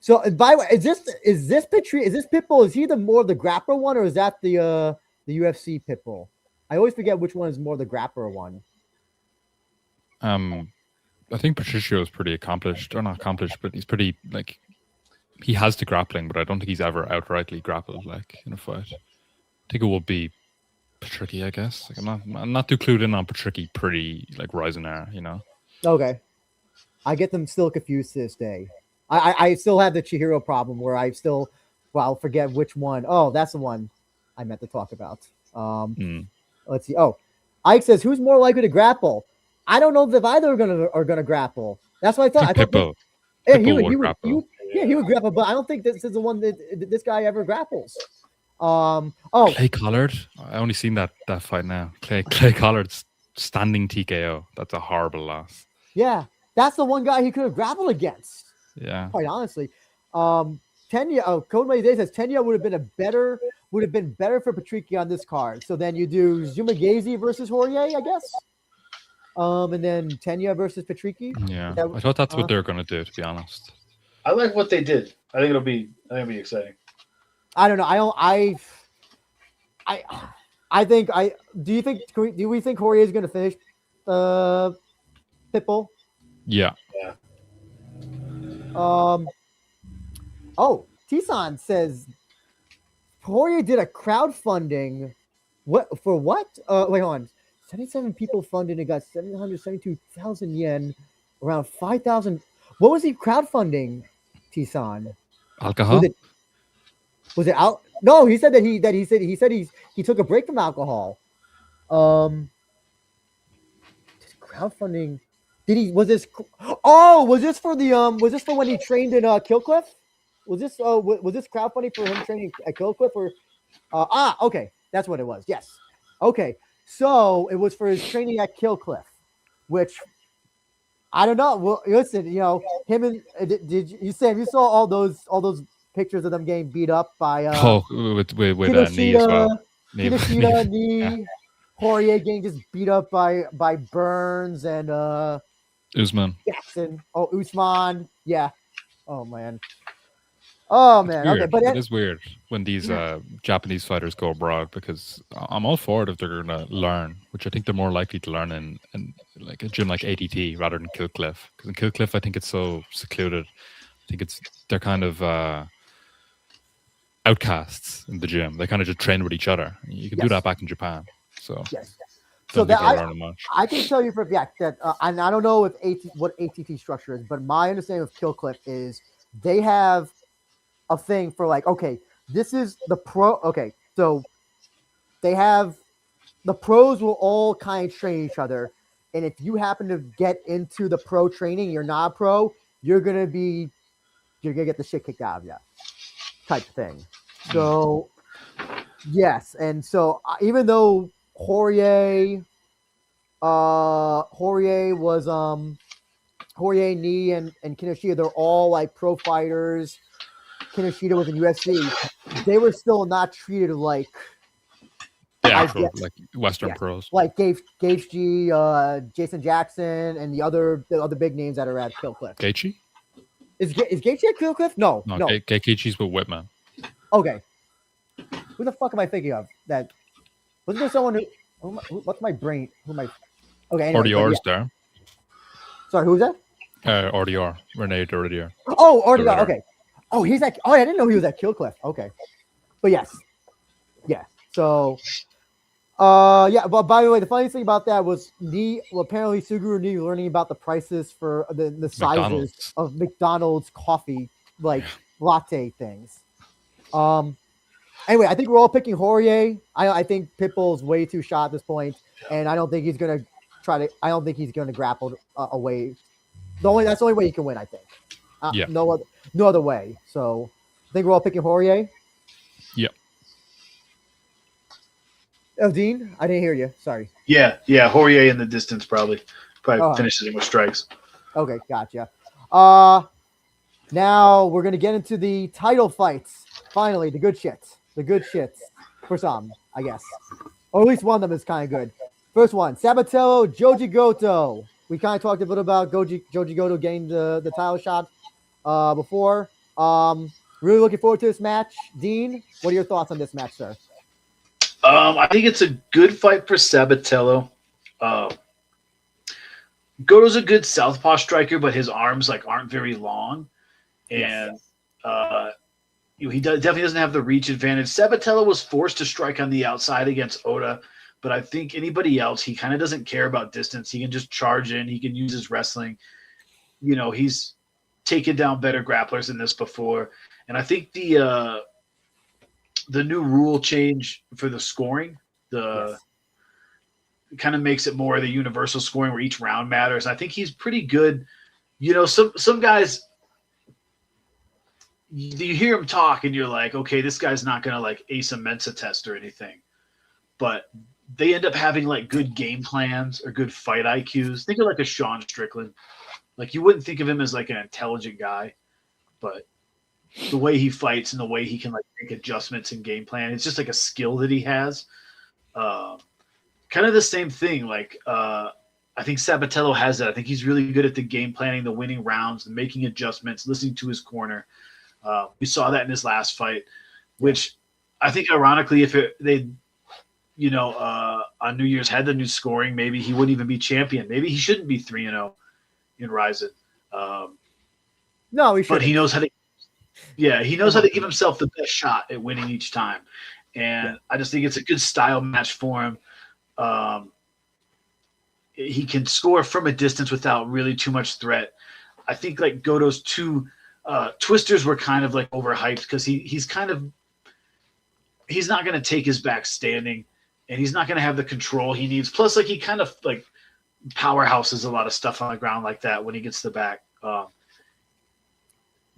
So, by the way, is this Pitbull? Is he more of the grappler one, or is that the UFC Pitbull? I always forget which one is more the grappler one. I think Patricio is pretty accomplished, or not accomplished, but he's pretty like he has the grappling, but I don't think he's ever outrightly grappled like in a fight. I think it will be Patricky, I guess. Like I'm not too clued in on Patricky pretty like RIZIN era, you know. Okay. I get them still confused to this day. I still have the Chihiro problem where I still, well, I'll forget which one. Oh, that's the one I meant to talk about. Let's see. Oh, Ike says, who's more likely to grapple? I don't know if either are gonna grapple. That's what I thought. Pitbull. Yeah, Pitbull would grapple. He would grapple, but I don't think this is the one that this guy ever grapples. Clay Collard. I only seen that fight now. Clay Collard's standing TKO. That's a horrible loss. Yeah, that's the one guy he could have grappled against. Yeah, quite honestly. Tenya. Oh, Code Day says Tenya would have been better for Patricky on this card. So then you do Zhumagazy versus Horie, I guess. And then Tenya versus Patricky. Yeah, I thought that's what they're gonna do. To be honest, I like what they did. I think it'll be exciting. I don't know. Do we think Horie is going to finish Pitbull? Yeah. Oh, Tisan says Horie did a crowdfunding. What for? What? Wait on. 77 people funded and got 772,000 yen, around 5,000. What was he crowdfunding, Tisan? Alcohol. Was it out? No, he said that he took a break from alcohol. Crowdfunding. Was this for when he trained in Killcliff? Was this crowdfunding for him training at Killcliff or okay, that's what it was. Yes. Okay. So it was for his training at Killcliff, which I don't know. Well, listen, him and did you Sam? You saw all those pictures of them getting beat up by with knee as well. Kinoshita, knee. Horie getting just beat up by Burns and Usman. Jackson. Oh, Usman. Yeah. Oh man. Okay, but it is weird when these Japanese fighters go abroad because I'm all for it if they're gonna learn, which I think they're more likely to learn in like a gym like ATT rather than Killcliff. Because in Killcliff, I think it's so secluded. I think they're kind of outcasts in the gym. They kind of just train with each other. You can do that back in Japan. So yes. So that I can tell you for a fact that, and I don't know what ATT structure is, but my understanding of Killcliff is they have a thing for like, okay, this is the pro. Okay, so they have the pros will all kind of train each other, and if you happen to get into the pro training, you're not a pro, you're gonna get the shit kicked out of you, type thing. So yes, and so even though Horie was Horie, Knee, and Kinoshita, they're all like pro fighters. Kinoshita was in UFC. They were still not treated like actual like Western pros, like Gage G, Jason Jackson, and the other big names that are at Killcliff. Gaethje? Is Gaethje at Killcliff? No. Gaethje's with Whitman. Okay. Who the fuck am I thinking of? That wasn't there someone who what's my brain? Who am I? Okay. Anyway, RDR's there. Sorry, who's that? RDR. Rene RDR. Oh, RDR. Okay. Oh, he's like. Oh, I didn't know he was at Killcliff. Okay. But yes. Yeah. So. Yeah. But by the way, the funniest thing about that was apparently Suguru Knee learning about the prices for the sizes of McDonald's coffee latte things. Anyway, I think we're all picking Horie. I think Pitbull's way too shot at this point, and I don't think he's gonna grapple away. That's the only way he can win. I think. No other way. So I think we're all picking Horie. Yep. Oh, Dean, I didn't hear you. Sorry. Yeah. Horie in the distance probably finishes him with strikes. Okay, gotcha. Now we're gonna get into the title fights. Finally, the good shits. The good shits for some, I guess. Or at least one of them is kind of good. First one, Sabatello, Joji Goto. We kind of talked a bit about Joji Goto getting the title shot before. Really looking forward to this match. Dean, what are your thoughts on this match, sir? I think it's a good fight for Sabatello. Goto's a good southpaw striker, but his arms like aren't very long, and Yes. he definitely doesn't have the reach advantage. Sabatello was forced to strike on the outside against Oda, but I think anybody else, he kind of doesn't care about distance. He can just charge in. He can use his wrestling. He's taken down better grapplers than this before, and I think the new rule change for the scoring, Yes. kind of makes it more of the universal scoring where each round matters. I think he's pretty good. Some guys, you hear him talk and you're like, okay, this guy's not going to like ace a Mensa test or anything, but they end up having like good game plans or good fight IQs. Think of like a Sean Strickland. Like you wouldn't think of him as like an intelligent guy, but the way he fights and the way he can like make adjustments and game plan, it's just like a skill that he has. Kind of the same thing. Like I think Sabatello has that. I think he's really good at the game planning, the winning rounds, the making adjustments, listening to his corner. We saw that in his last fight, which I think ironically, if they, on New Year's had the new scoring, maybe he wouldn't even be champion. Maybe he shouldn't be 3-0 in RIZIN. No, he should. But he knows how to. Yeah, he knows how to give himself the best shot at winning each time, and I just think it's a good style match for him. He can score from a distance without really too much threat. I think like Goto's two twisters were kind of like overhyped because he's not going to take his back standing, and he's not going to have the control he needs. Plus, like he kind of like powerhouses a lot of stuff on the ground like that when he gets the back.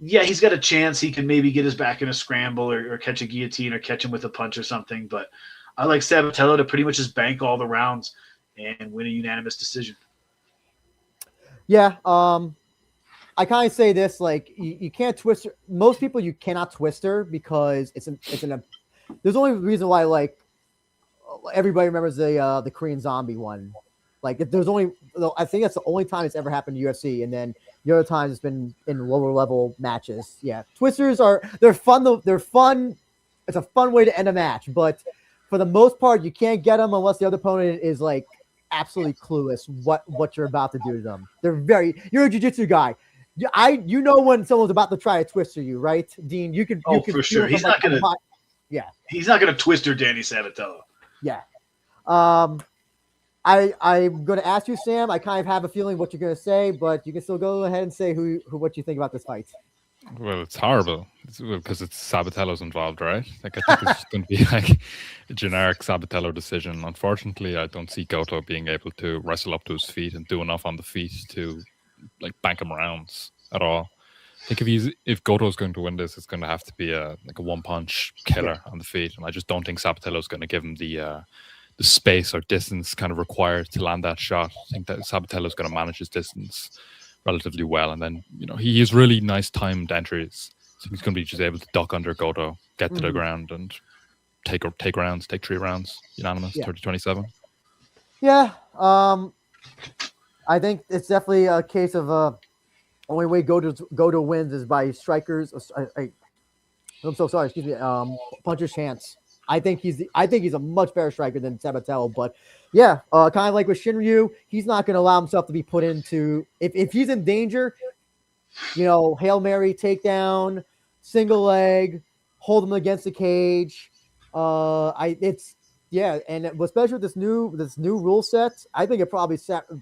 Yeah, he's got a chance. He can maybe get his back in a scramble or catch a guillotine or catch him with a punch or something. But I like Sabatello to pretty much just bank all the rounds and win a unanimous decision. Yeah. I kind of say this, like you can't twist her. Most people you cannot twist her because there's only reason why like everybody remembers the Korean Zombie one. Like I think that's the only time it's ever happened to UFC, and then the other times it's been in lower level matches. Yeah, twisters they're fun. They're fun. It's a fun way to end a match, but for the most part, you can't get them unless the other opponent is like absolutely clueless what you're about to do to them. You're a jiu-jitsu guy. You know when someone's about to try to twister you, right, Dean? You can. For sure. He's not gonna. Yeah. He's not gonna twister Danny Sabatello. Yeah. I'm going to ask you, Sam. I kind of have a feeling what you're going to say, but you can still go ahead and say what you think about this fight. Well, it's horrible because it's Sabatello's involved, right? Like I think it's just going to be like a generic Sabatello decision. Unfortunately, I don't see Goto being able to wrestle up to his feet and do enough on the feet to like bank him rounds at all. I think if Goto's going to win this, it's going to have to be a one-punch killer on the feet, and I just don't think Sabatello's going to give him the space or distance kind of required to land that shot. I think that Sabatello's going to manage his distance relatively well, and then he has really nice timed entries, so he's going to be just able to duck under Goto, get to the ground, and take 3 rounds, unanimous, 30-27. Yeah, I think it's definitely a case of only way Goto wins is by strikers. I'm so sorry. Excuse me. Puncher's chance. I think he's a much better striker than Sabatello, but yeah, kind of like with Shinryu, he's not going to allow himself to be put into if he's in danger. Hail Mary takedown, single leg, hold him against the cage. And especially with this new rule set, I think it probably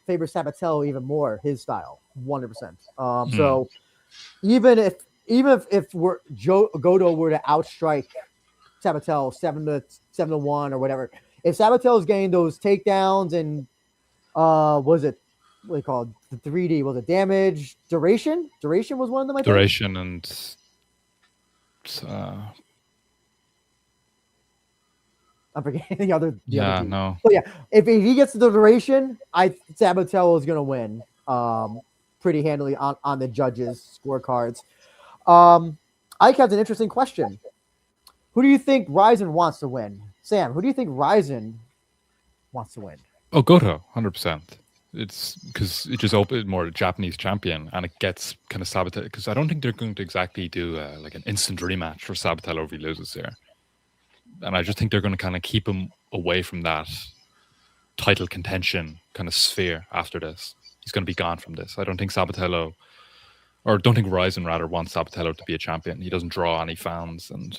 favors Sabatello even more, his style, 100%. So even if Goto were to outstrike Sabatello 7-1 or whatever, if Sabatello's getting those takedowns and what do you call it? The 3D, was it damage? Duration was one of them, I think. Duration and I'm forgetting the other. No. But yeah, if he gets the duration, Sabatello is going to win pretty handily on the judges' scorecards. Ike has an interesting question. Who do you think RIZIN wants to win? Sam, who do you think RIZIN wants to win? Oh, Goto, 100%. It's because it just opened more Japanese champion, and it gets kind of Sabatello, because I don't think they're going to exactly do like an instant rematch for Sabatello if he loses here. And I just think they're going to kind of keep him away from that title contention kind of sphere after this. he's going to be gone from this. I don't think Sabatello, or don't think RIZIN rather wants Sabatello to be a champion. He doesn't draw any fans, and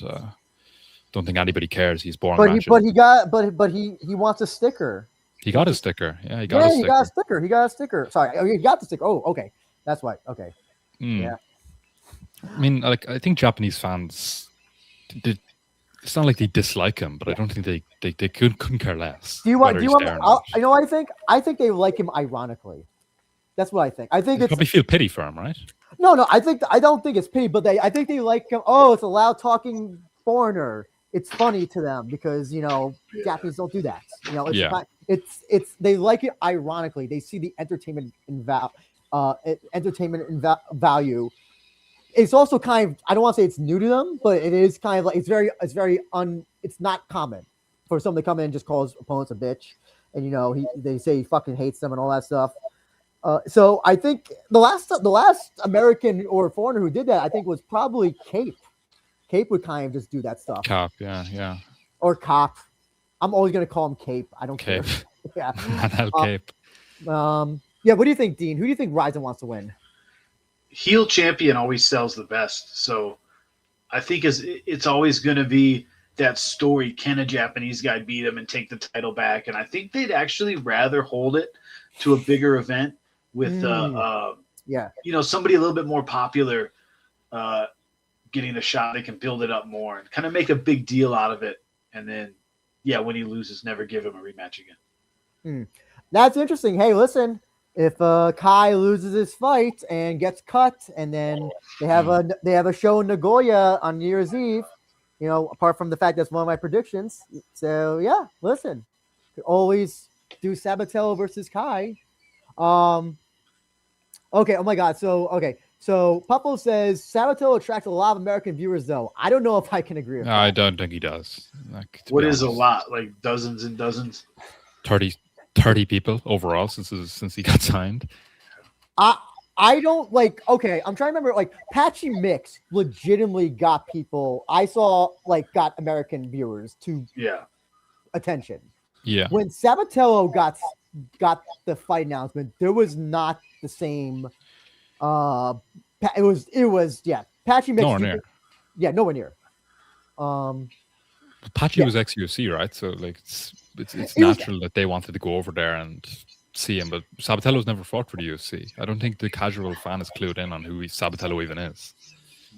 don't think anybody cares. He's boring matches. He wants a sticker. He got his sticker. Yeah, he got a sticker. He got a sticker. Sorry, he got the sticker. Oh, okay. That's why. Okay. Yeah. I mean, like, I think Japanese fans, it's not like they dislike him, but I don't think they couldn't care less. I think they like him ironically. That's what I think. I think they probably feel pity for him, right? No. I don't think it's pity, but I think they like him. Oh, it's a loud talking foreigner. It's funny to them because Japanese don't do that. It's they like it ironically. They see the entertainment value. It's also kind of, I don't want to say it's new to them, but it is kind of like it's not common for someone to come in and just call his opponents a bitch, and they say he fucking hates them and all that stuff. So I think the last American or foreigner who did that, I think, was probably Cape. Cape would kind of just do that stuff. Cop, yeah. Or Cop. I'm always gonna call him Cape. I don't care. Yeah. Cape. Yeah. What do you think, Dean? Who do you think RIZIN wants to win? Heel champion always sells the best, so I think it's always going to be that story. Can a Japanese guy beat him and take the title back? And I think they'd actually rather hold it to a bigger event with somebody a little bit more popular getting a shot. They can build it up more and kind of make a big deal out of it, and then when he loses, never give him a rematch again. That's interesting. Hey, listen, if Kai loses his fight and gets cut, and then they have a show in Nagoya on New Year's Eve, apart from the fact that's one of my predictions. So yeah, listen, could always do Sabatello versus Kai. Okay. Oh my God. So Puffle says Sabatello attracts a lot of American viewers, though. I don't know if I can agree with that. I don't think he does. What is a lot? Like dozens and dozens? 30 people overall since he got signed. I don't like. Okay, I'm trying to remember. Like Patchy Mix legitimately got people. I saw got American viewers to attention. Yeah. When Sabatello got the fight announcement, there was not the same. It was Patchy Mix. Nowhere near. Yeah, nowhere near. Patchy was ex-UFC, right? So it's natural that they wanted to go over there and see him. But Sabatello's never fought for the UFC. I don't think the casual fan is clued in on who Sabatello even is.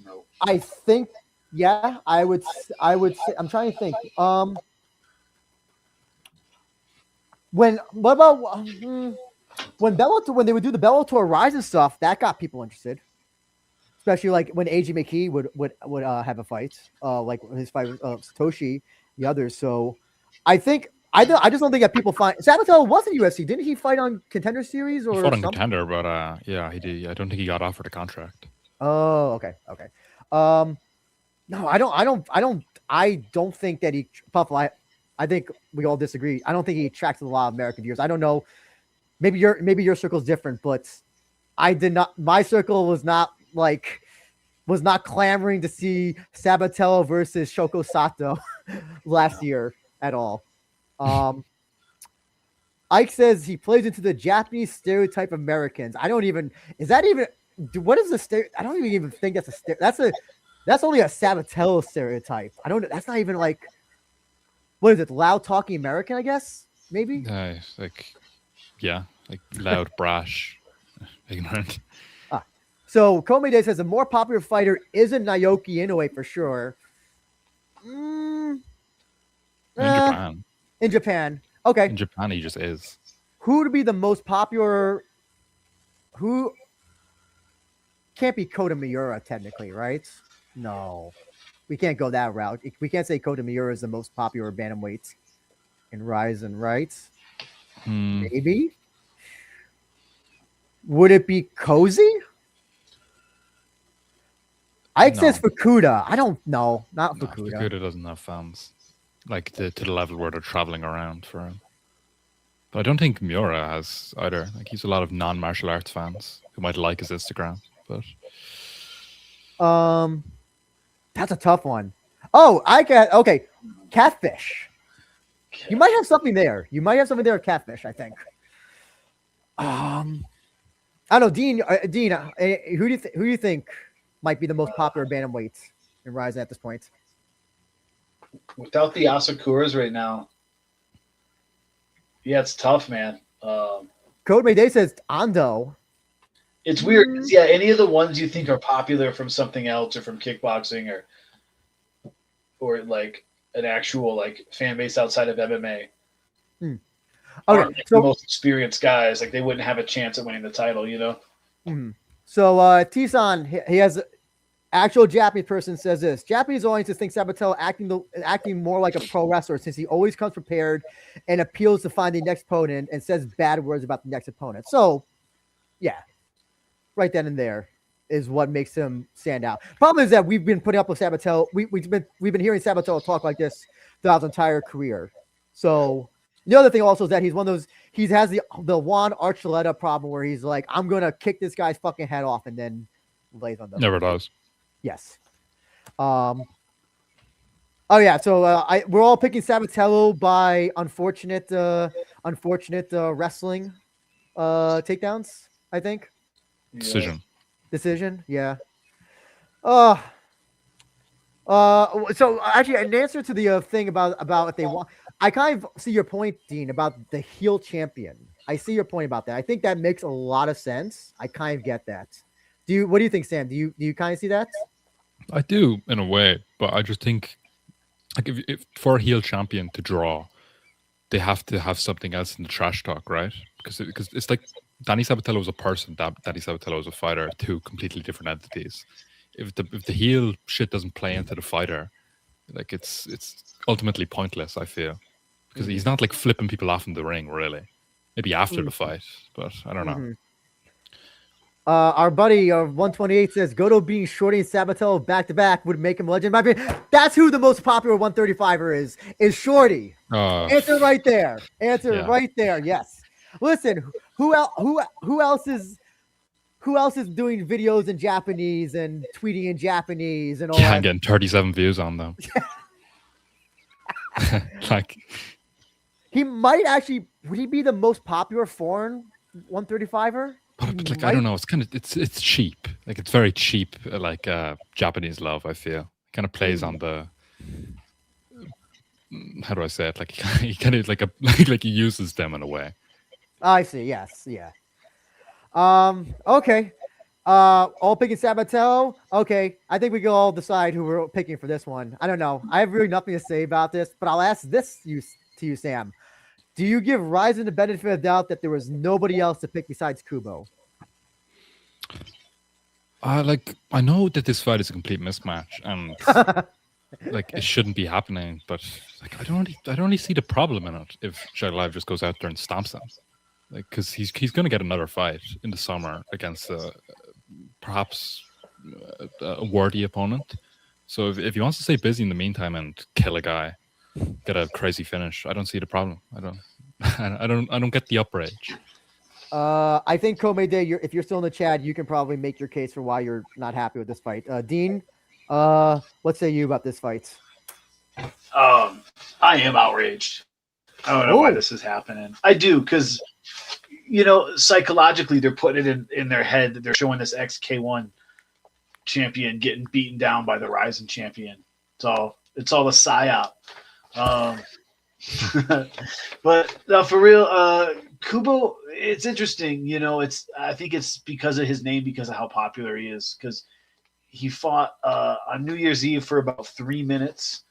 No. I think, I would say. I'm trying to think. When they would do the Bellator RIZIN stuff, that got people interested. Especially when AJ McKee would have a fight, like his fight with Satoshi, the others. So I think I just don't think that people find Sabatello was in UFC. Didn't he fight on Contender Series or he fought on something? Contender, but he did. I don't think he got offered a contract. Oh, okay. No, I don't think that he Puffle. I think we all disagree. I don't think he attracts a lot of American viewers. I don't know. Maybe your circle's different, but I did not. My circle was not clamoring to see Sabatello versus Shoko Sato last year at all. Ike says he plays into the Japanese stereotype of Americans. I don't even. Is that even? What is the stereotype? I don't even think that's a stereotype. That's only a Sabatello stereotype. I don't. That's not even like. What is it? Loud talking American? I guess maybe. Loud, brash, ignorant. So Komide says a more popular fighter isn't Naoki Inoue for sure. In Japan. In Japan. Okay. In Japan, he just is. Who would be the most popular? Who can't be Kota Miura technically, right? No. We can't go that route. We can't say Kota Miura is the most popular bantamweight in RIZIN, right? Maybe. Would it be Cozy? Ike says Fukuda. I don't know. Not Fukuda. Fukuda doesn't have fans. To the level where they're traveling around for him. But I don't think Miura has either. He's a lot of non-martial arts fans who might like his Instagram. But that's a tough one. Oh, okay. Catfish. You might have something there. With Catfish, I think. I don't know, Dean, who do you think might be the most popular bantamweight in RIZIN at this point? Without the Asakuras right now, yeah, it's tough, man. Code Mayday says Ando. It's weird. Yeah, any of the ones you think are popular from something else or from kickboxing or like an actual like fan base outside of MMA. Okay, like the most experienced guys, like they wouldn't have a chance at winning the title, you know? So T-san, he has actual Japanese person says this. Japanese audiences think Sabatello acting more like a pro wrestler since he always comes prepared and appeals to find the next opponent and says bad words about the next opponent. So, yeah, right then and there is what makes him stand out. Problem is that we've been putting up with Sabatello. We've been hearing Sabatello talk like this throughout his entire career. So the other thing also is that he's one of those. He has the Juan Archuleta problem where he's like, I'm gonna kick this guy's fucking head off, and then lays on them. Never does. Yes. Oh yeah. So we're all picking Sabatello by unfortunate wrestling takedowns. I think. Decision. Yeah. So actually, in answer to the thing about if they want, I kind of see your point, Dean, about the heel champion. I see your point about that. I think that makes a lot of sense. I kind of get that. What do you think, Sam? Do you kind of see that? I do in a way, but I just think like if for a heel champion to draw, they have to have something else in the trash talk, right? Because it's like Danny Sabatello is a person, Danny Sabatello is a fighter, two completely different entities. If the heel shit doesn't play into the fighter, like it's ultimately pointless, I feel, because he's not like flipping people off in the ring, really. Maybe after the fight, but I don't know. Our buddy 128 says Goto being Shorty and Sabatello back to back would make him legend. That's who the most popular 135er is Shorty. Answer right there. Right there. Yes. Listen, who else is doing videos in Japanese and tweeting in Japanese and all that? I'm getting 37 views on them. Like he might actually, would he be the most popular foreign 135er? But like, I don't know. It's kind of it's cheap. Like it's very cheap. Like Japanese love. I feel kind of plays on the. How do I say it? Like he kind of like he uses them in a way. I see. Yes. Yeah. Okay. All picking Sabatello. Okay. I think we can all decide who we're picking for this one. I don't know. I have really nothing to say about this, but I'll ask this to you, Sam. Do you give RIZIN the benefit of the doubt that there was nobody else to pick besides Kubo? I know that this fight is a complete mismatch and like it shouldn't be happening, but like I don't really see the problem in it if Shaydullaev just goes out there and stomps him. Like, because he's going to get another fight in the summer against perhaps a worthy opponent. So if he wants to stay busy in the meantime and kill a guy, get a crazy finish, I don't see the problem. I don't get the outrage. I think Komede, if you're still in the chat, you can probably make your case for why you're not happy with this fight. Dean, what say you about this fight? I am outraged. I don't know why this is happening. I do, because psychologically they're putting it in their head that they're showing this ex-K1 champion getting beaten down by the RIZIN champion. It's all a psyop. But no, for real, Kubo, it's interesting. I think it's because of his name, because of how popular he is, because he fought on New Year's Eve for about 3 minutes.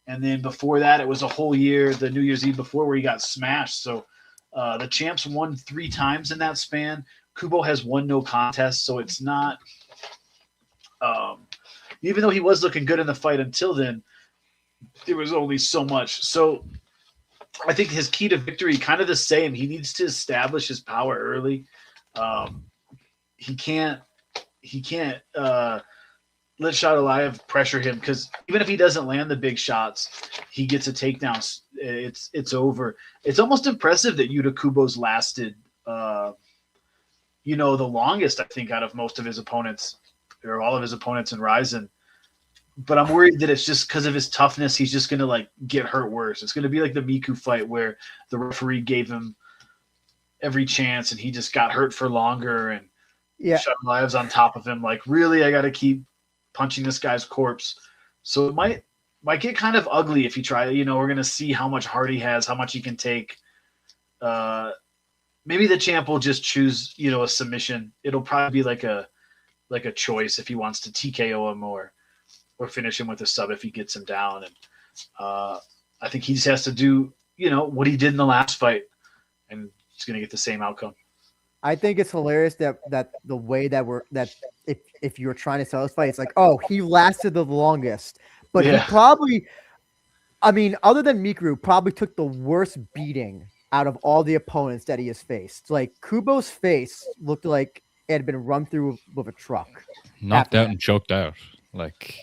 And then before that, it was a whole year, the New Year's Eve before, where he got smashed. So the champs won 3 times in that span. Kubo has won no contest, so it's not even though he was looking good in the fight until then, there was only so much. So I think his key to victory, kind of the same. He needs to establish his power early. He can't let Shaydullaev pressure him, because even if he doesn't land the big shots, he gets a takedown. It's over. It's almost impressive that Yuta Kubo's lasted, the longest, I think, out of most of his opponents, or all of his opponents in RIZIN. But I'm worried that it's just because of his toughness, he's just going to get hurt worse. It's going to be like the Miku fight where the referee gave him every chance and he just got hurt for longer. And Yeah. Shaydullaev's on top of him. Like, really, I got to keep punching this guy's corpse. So it might get kind of ugly if you try. You know, we're gonna see how much heart he has, how much he can take. Maybe the champ will just choose, you know, a submission. It'll probably be like a choice if he wants to TKO him or finish him with a sub if he gets him down. And I think he just has to do, you know, what he did in the last fight, and he's gonna get the same outcome. I think it's hilarious that the way that if you're trying to sell this fight, it's like, oh, he lasted the longest, but he probably, I mean, other than Mikuru, probably took the worst beating out of all the opponents that he has faced. Like Kubo's face looked like it had been run through with a truck, knocked out and choked out. Like,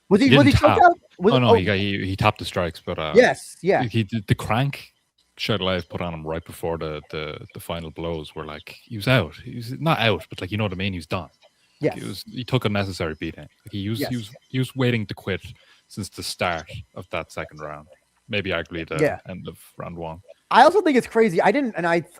was he choked out? He tapped the strikes, but yes, yeah, he did the crank. Shaydullaev put on him right before the final blows were like he was out. He was not out, but like, you know what I mean. He was done. Yeah, he took unnecessary beating. Like, he was waiting to quit since the start of that second round. Maybe arguably the end of round one. I also think it's crazy.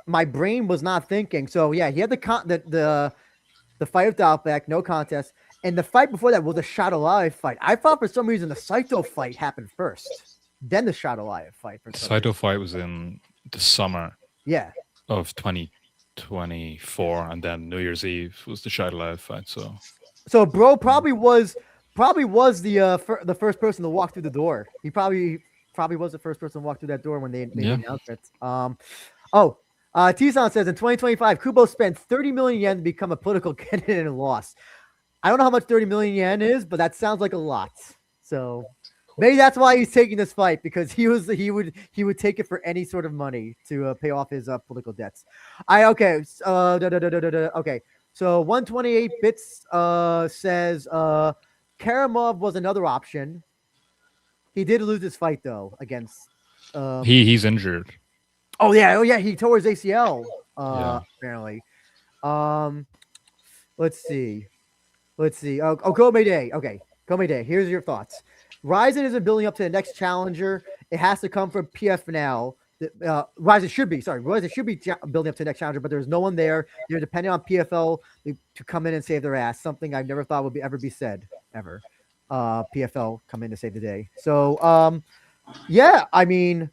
My brain was not thinking. So yeah, he had the fight with Dalbeck, no contest, and the fight before that was a Shaydullaev fight. I thought for some reason the Saito fight happened first, then the Shaydullaev fight. The Saito fight was in the summer. Yeah. Of 2024, and then New Year's Eve was the Shaydullaev fight. So bro probably was the first person to walk through the door. He probably was the first person to walk through that door when they announced it. T-San says in 2025, Kubo spent 30 million yen to become a political candidate and lost. I don't know how much 30 million yen is, but that sounds like a lot. So maybe that's why he's taking this fight, because he would take it for any sort of money to pay off his political debts. Okay. So 128 bits says Karamov was another option. He did lose his fight though against. He's injured. Oh yeah. He tore his ACL. Apparently. Let's see. Komei Day. Okay, Komei Day. Here's your thoughts. RIZIN isn't building up to the next challenger. It has to come from PF now. RIZIN should be building up to the next challenger, but there's no one there. They're depending on PFL to come in and save their ass. Something I've never thought would ever be said ever. PFL come in to save the day. So, yeah, I mean,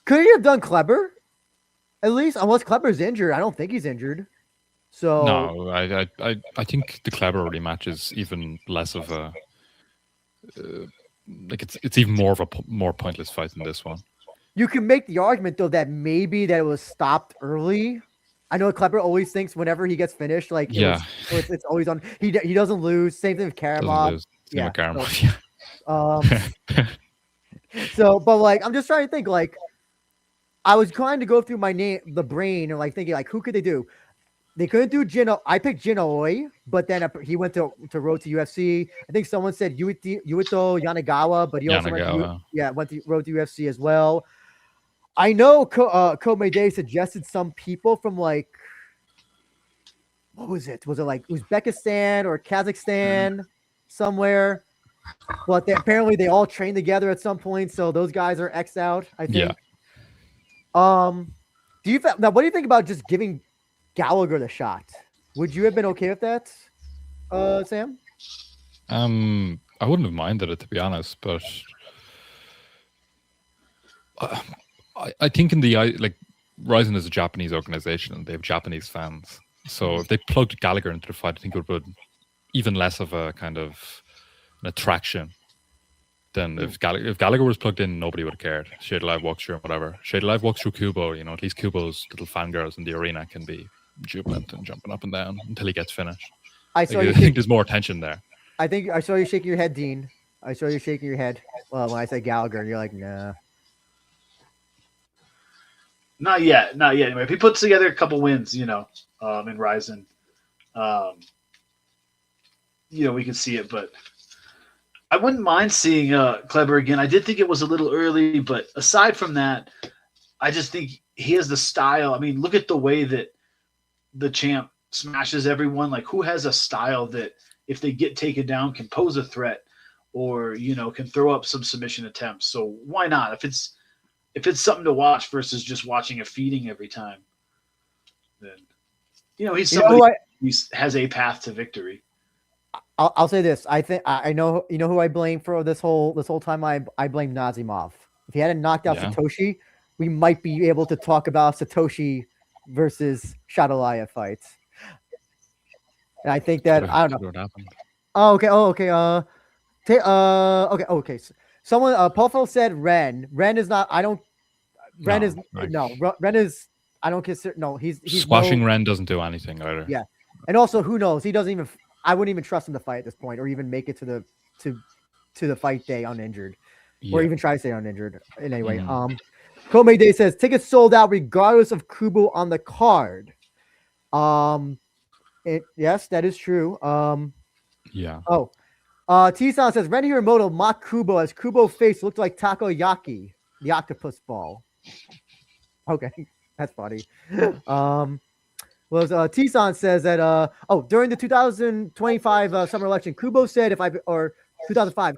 could he have done Kleber? At least, unless Kleber's injured. I don't think he's injured. So no, I think the Kleber rematch is even less of a like it's even more of a more pointless fight than this one. You can make the argument though that maybe that it was stopped early. I know Kleber always thinks whenever he gets finished, like it's always on. He doesn't lose. Same thing with Karamov. So, but like I'm just trying to think. Like I was trying to go through the brain, and like thinking like who could they do? They couldn't do Jin. I picked Inoue, but then he went to road to UFC. I think someone said Yuito Yanagawa, but he also went to road to UFC as well. I know Komei Day suggested some people from like, what was it? Was it like Uzbekistan or Kazakhstan somewhere? But apparently they all trained together at some point, so those guys are X'd out, I think. Yeah. What do you think about just giving Gallagher the shot? Would you have been okay with that, Sam? I wouldn't have minded it, to be honest, but I think RIZIN is a Japanese organization and they have Japanese fans. So if they plugged Gallagher into the fight, I think it would even less of a kind of an attraction than if Gallagher was plugged in, nobody would have cared. Shaydullaev walks through whatever. Shaydullaev walks through Kubo, you know, at least Kubo's little fangirls in the arena can be jubilant and jumping up and down until he gets finished. I think there's more tension there. I think I saw you shaking your head, Dean. I saw you shaking your head when I said Gallagher, and you're like, nah. Not yet. Anyway, if he puts together a couple wins, you know, in RIZIN, you know, we can see it. But I wouldn't mind seeing Kleber again. I did think it was a little early, but aside from that, I just think he has the style. I mean, look at the way that the champ smashes everyone. Like, who has a style that if they get taken down can pose a threat or, you know, can throw up some submission attempts? So why not? If it's something to watch versus just watching a feeding every time, then he's You know somebody who who has a path to victory. I'll say this. I think I know. You know who I blame for this whole time. I blame Nazimov. If he hadn't knocked out Yeah. Satoshi, we might be able to talk about Satoshi versus Shaydullaev fights. And I think that I don't know. What happened? Oh, okay. Oh, okay. Okay. Okay. Someone, Pofo said Ren. Ren is not. I don't. Ren No, is like- no. Ren is. I don't consider. No, he's Squashing no, Ren doesn't do anything either. Yeah. And also, who knows? He doesn't even. I wouldn't even trust him to fight at this point, or even make it to the fight day uninjured, or Yeah. even try to stay uninjured. And anyway, Mhm. Kome Day says tickets sold out regardless of Kubo on the card. Yes, that is true. Yeah. Oh, T-San says Ren Hiromoto mocked Kubo as Kubo face looked like takoyaki, the octopus ball. Okay, that's funny. T-San says that during the 2025 summer election, Kubo said 2005,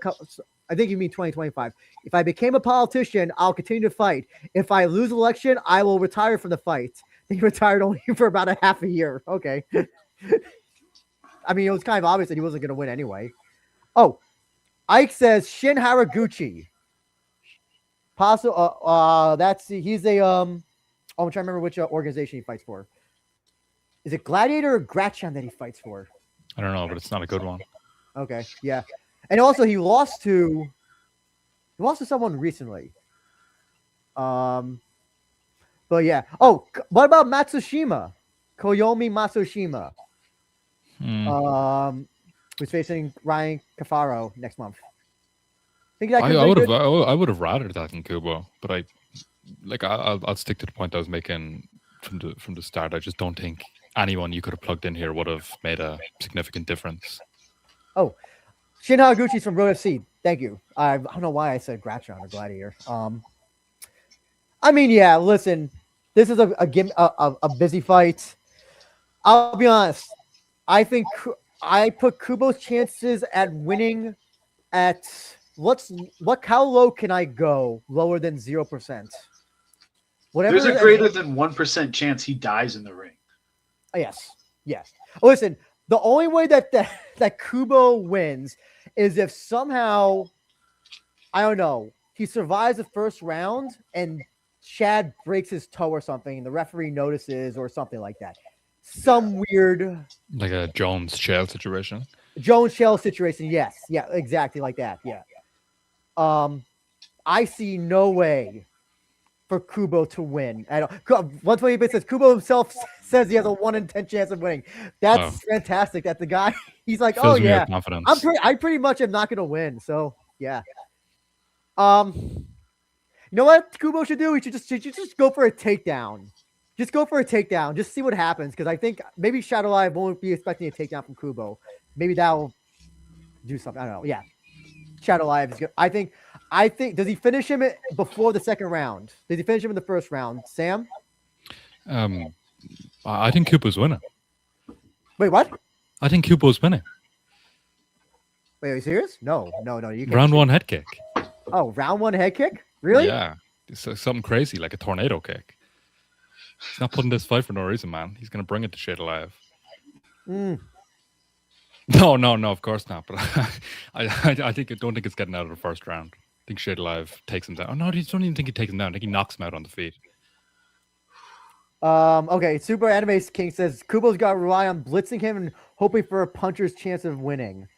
I think you mean 2025. If I became a politician, I'll continue to fight. If I lose election, I will retire from the fight. He retired only for about a half a year. Okay. I mean, it was kind of obvious that he wasn't going to win anyway. Oh, Ike says Shin Haraguchi. He's a I'm trying to remember which organization he fights for. Is it Gladiator or Gratchan that he fights for? I don't know, but it's not a good one. Okay, yeah. And also he lost to someone recently. But yeah. Oh, what about Matsushima? Koyomi Matsushima. Who's facing Ryan Cafaro next month. Think that I would have rather that than Kubo, but I'll stick to the point I was making from the start. I just don't think anyone you could have plugged in here would have made a significant difference. Oh, Shin Haraguchi's from Road FC. Thank you. I don't know why I said Gratchan or Gladiator. I mean, yeah. Listen, this is a busy fight. I'll be honest. I think I put Kubo's chances at winning at how low can I go? Lower than 0%. Whatever. There's a greater than 1% chance he dies in the ring. Yes. Listen, the only way that Kubo wins is if somehow, I don't know, he survives the first round and Chad breaks his toe or something, and the referee notices or something like that. Some weird, like a Jones Shell situation. Jones Shell situation. Yes, yeah, exactly like that. Yeah. I see no way for Kubo to win. 128 says Kubo himself says he has a 1 in 10 chance of winning. That's fantastic. That the guy, he's like, Fills oh me yeah, with confidence. I pretty much am not going to win. So yeah. You know what Kubo should do? He should just go for a takedown. Just go for a takedown. Just see what happens. Because I think maybe Shaydullaev won't be expecting a takedown from Kubo. Maybe that'll do something. I don't know. Yeah. Shaydullaev is good. I think. Does he finish him before the second round? Does he finish him in the first round? Sam? I think Kubo's winning. Wait, what? I think Kubo's winning. Wait, are you serious? No. You can't. Round 1 head kick. Oh, round 1 head kick? Really? Yeah. It's something crazy, like a tornado kick. He's not putting this fight for no reason, man. He's going to bring it to Shaydullaev. No, of course not. But I don't think it's getting out of the first round. I think Shaydullaev takes him down. Oh, no, I don't even think he takes him down. I think he knocks him out on the feet. Okay, Super Anime King says Kubo's got to rely on blitzing him and hoping for a puncher's chance of winning.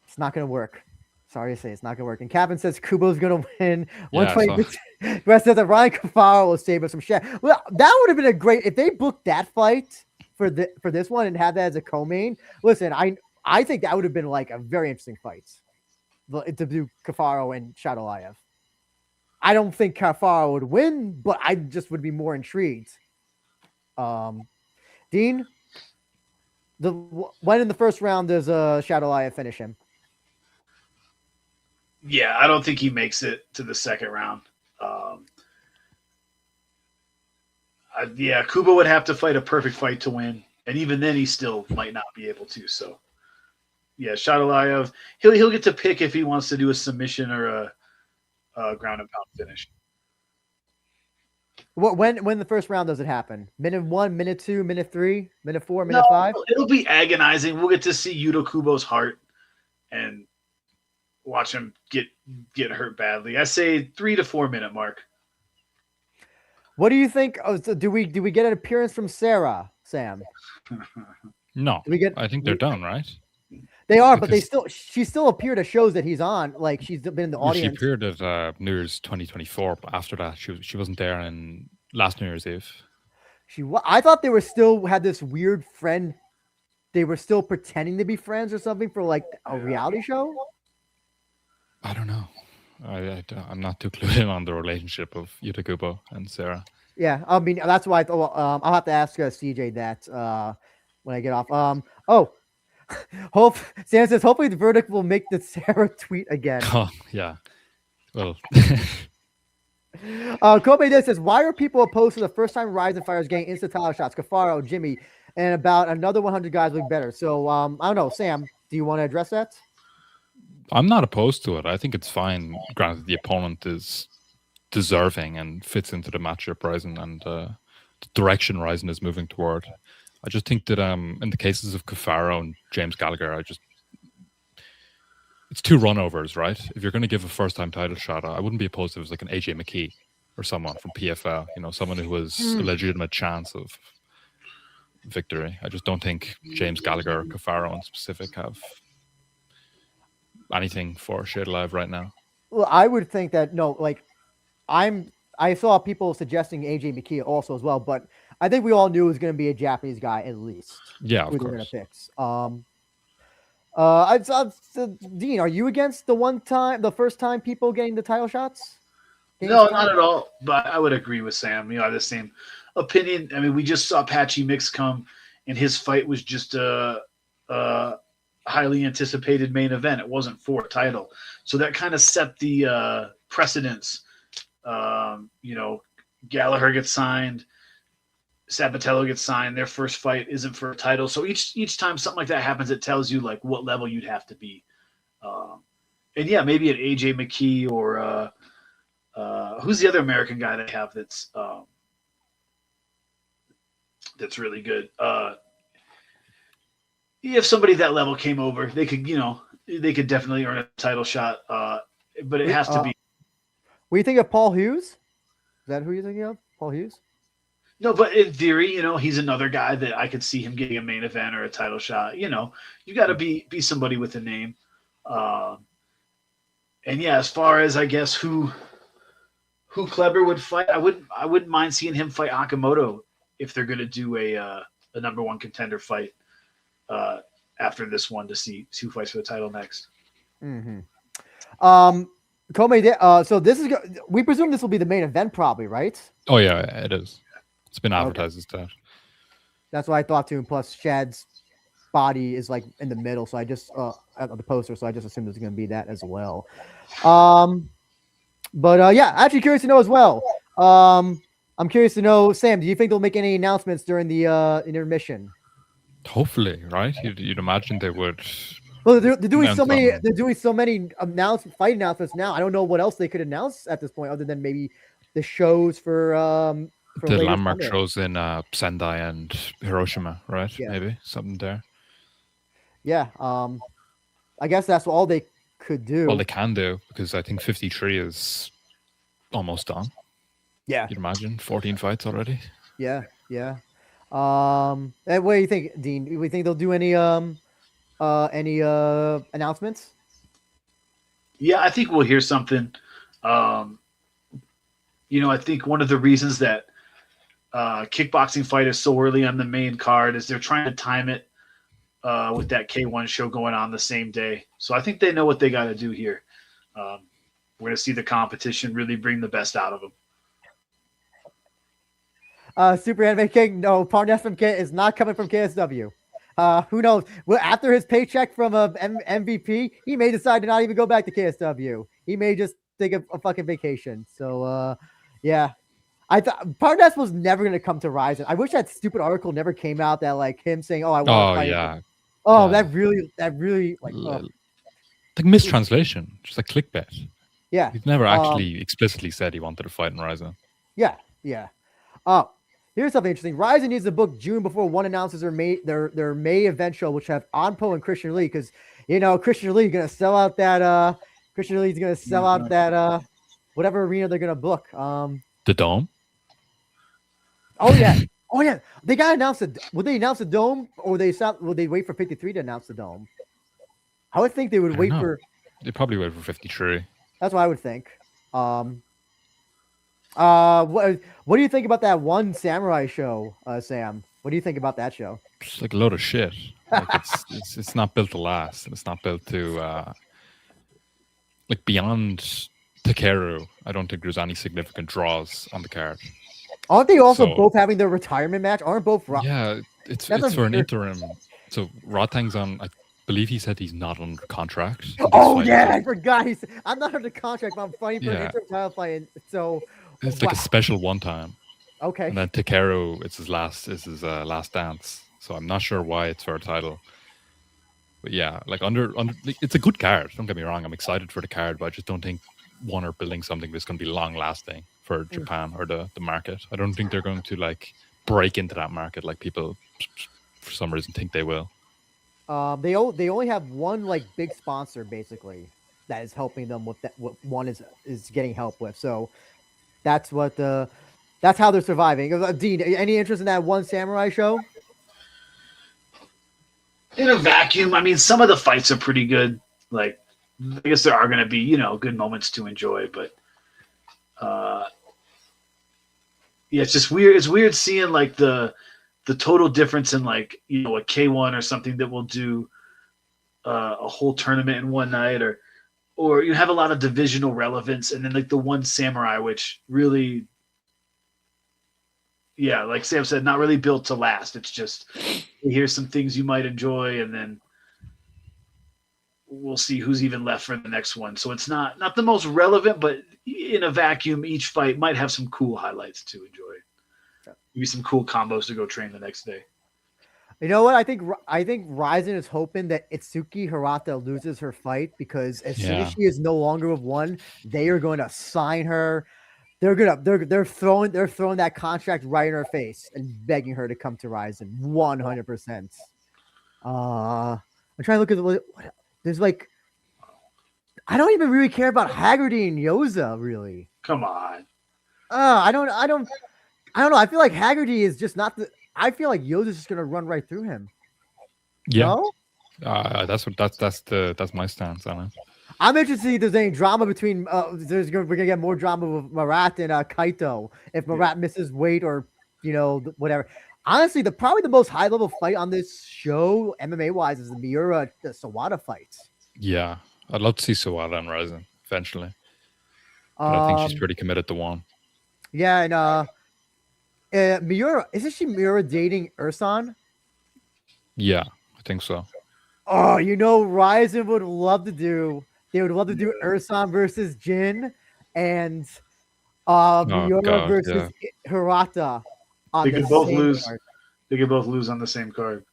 It's not going to work. Sorry to say, it's not going to work. And Captain says Kubo's going to win. 120. Rest says that Ryan Cafaro will save us from Shaq. Well, that would have been a great if they booked that fight for this one and had that as a co-main. Listen, I think that would have been like a very interesting fight to do Cafaro and Shaydullaev. I don't think Cafaro would win, but I just would be more intrigued. Dean, when in the first round does Shaydullaev finish him? Yeah, I don't think he makes it to the second round. Kubo would have to fight a perfect fight to win, and even then, he still might not be able to. So, yeah, Shaydullaev, he'll get to pick if he wants to do a submission or a ground and pound finish. When the first round does it happen? Minute 1, minute 2, minute 3, minute 4, minute No, 5? it'll be agonizing. We'll get to see Yuta Kubo's heart and watch him get hurt badly. I say 3 to 4 minute mark. What do you think? Oh, so do we get an appearance from Sarah, Sam? No, Do we get? I think they're done, right? They are, but Because- she still appeared at shows that he's on. Like she's been in the Well, she audience. appeared at New Year's 2024, but after that, she wasn't there in last New Year's Eve. I thought they were still had this weird friend. They were still pretending to be friends or something for like a reality show. I don't know. I'm not too clued in on the relationship of Yuta Kubo and Sarah. Yeah, I mean that's why I thought. I'll have to ask CJ that when I get off. Sam says hopefully the verdict will make the Sarah tweet again. Oh yeah. Well, Kobe Day says, why are people opposed to the first time RIZIN fighters getting instant title shots? Kafaro, Jimmy, and about another 100 guys look better. So I don't know, Sam. Do you want to address that? I'm not opposed to it. I think it's fine. Granted, the opponent is deserving and fits into the matchup RIZIN and the direction RIZIN is moving toward. I just think that in the cases of Kafaro and James Gallagher, it's 2 runovers, right? If you're going to give a first-time title shot, I wouldn't be opposed if it was like an AJ McKee or someone from PFL, someone who has a legitimate chance of victory. I just don't think James Gallagher or Kafaro in specific have anything for Shaydullaev right now. Well, I would think that I saw people suggesting AJ McKee also as well, but I think we all knew it was going to be a Japanese guy at least. Yeah, of who they're course. going to pick. Dean, are you against the first time people getting the title shots? No, not at all. But I would agree with Sam. I have the same opinion. I mean, we just saw Patchy Mix come, and his fight was just a highly anticipated main event. It wasn't for a title, so that kind of set the precedence. Gallagher gets signed, Sabatello gets signed. Their first fight isn't for a title, so each time something like that happens, it tells you like what level you'd have to be. And yeah, maybe an AJ McKee or who's the other American guy they have that's really good. If somebody at that level came over, they could definitely earn a title shot. But it has to be. What do you think of Paul Hughes? Is that who you're thinking of? Paul Hughes? No, but in theory, he's another guy that I could see him getting a main event or a title shot. You got to be somebody with a name. And yeah, as far as I guess who Kleber would fight, I wouldn't mind seeing him fight Akamoto if they're going to do a number one contender fight after this one to see who fights for the title next. Mm-hmm. So this is we presume this will be the main event, probably, right? Oh yeah, it is. It's been advertised as that. That's what I thought too. And plus, Shad's body is like in the middle, so I just at the poster, so I just assumed it's going to be that as well. But yeah, actually curious to know as well. I'm curious to know, Sam, do you think they'll make any announcements during the intermission? Hopefully, right? You'd imagine they would. Well, they're doing so many. They're doing so many fight announcements now. I don't know what else they could announce at this point, other than maybe the shows for the landmark shows in Sendai and Hiroshima, right? Yeah. Maybe something there. Yeah. I guess that's all they could do. Well, they can do, because I think 53 is almost done. Yeah. You'd imagine 14 fights already. Yeah. Yeah. And what do you think, Dean? Do we think they'll do any announcements? Yeah, I think we'll hear something. I think one of the reasons that kickboxing fight is so early on the main card is they're trying to time it with that K1 show going on the same day. So I think they know what they got to do here. We're going to see the competition really bring the best out of them. Super Anime King, no, Parnas from K is not coming from KSW. Who knows? Well, after his paycheck from MVP, he may decide to not even go back to KSW. He may just take a fucking vacation. So, yeah. I thought Parnas was never going to come to RIZIN. I wish that stupid article never came out, that like him saying, "Oh, I want to fight." Yeah. Oh, yeah. That really like mistranslation, just a clickbait. Yeah. He's never actually explicitly said he wanted to fight in RIZIN. Yeah. Yeah. Oh, here's something interesting. RIZIN needs to book June before one announces their May event show, which have Onpo and Christian Lee, because Christian Lee is gonna sell out that whatever arena they're gonna book. The Dome. Oh yeah. Oh yeah. They gotta announce it. Would they announce the Dome, or would they wait for 53 to announce the Dome? I would think they would wait for. They probably wait for 53. That's what I would think. What do you think about that one samurai show, Sam? What do you think about that show? It's like a load of shit. Like it's not built to last. It's not built to like beyond Takeru. I don't think there's any significant draws on the card. Aren't they also both having their retirement match? Aren't both? Yeah, it's for an interim. So Rotang's on. I believe he said he's not under contract. Oh yeah, I forgot. I'm not under contract, but I'm fighting for an interim title fight. So it's like a special one time. Okay. And then Takeru, it's his last dance. So I'm not sure why it's for a title. But yeah, like it's a good card. Don't get me wrong. I'm excited for the card, but I just don't think one are building something that's going to be long lasting for Japan or the market. I don't think they're going to like break into that market like people for some reason think they will. They only have one like big sponsor basically that is helping them with that. What one is getting help with. So that's how they're surviving. Dean, any interest in that one samurai show? In a vacuum, I mean, some of the fights are pretty good. Like, I guess there are going to be, good moments to enjoy, but yeah, it's just weird. It's weird seeing like the total difference in like, a K1 or something that will do a whole tournament in one night, or you have a lot of divisional relevance, and then like the one samurai, which really, yeah, like Sam said, not really built to last. It's just, here's some things you might enjoy, and then we'll see who's even left for the next one. So it's not the most relevant, but in a vacuum, each fight might have some cool highlights to enjoy. Maybe some cool combos to go train the next day. You know what? I think RIZIN is hoping that Itsuki Hirata loses her fight, because as soon as she is no longer with one, they are going to sign her. They're throwing that contract right in her face and begging her to come to RIZIN 100%. I'm trying to look at what there's like. I don't even really care about Haggerty and Yoza, really. Come on. I don't know. I feel like Haggerty is just not the. I feel like Yoza's just gonna run right through him. Yeah. No? That's my stance on it. I'm interested to see if there's any drama between. We're gonna get more drama with Marat and Kaito if Marat misses weight or whatever. Honestly, probably the most high level fight on this show, MMA wise, is the Miura Sawada fight. Yeah, I'd love to see Sawada and RIZIN eventually, but I think she's pretty committed to one. Yeah, and Miura, isn't she Miura dating Ursan? Yeah, I think so. Oh, RIZIN would love to do. They would love to do Ursan versus Jin, and Miura versus Hirata. They could both lose. They could both lose on the same card.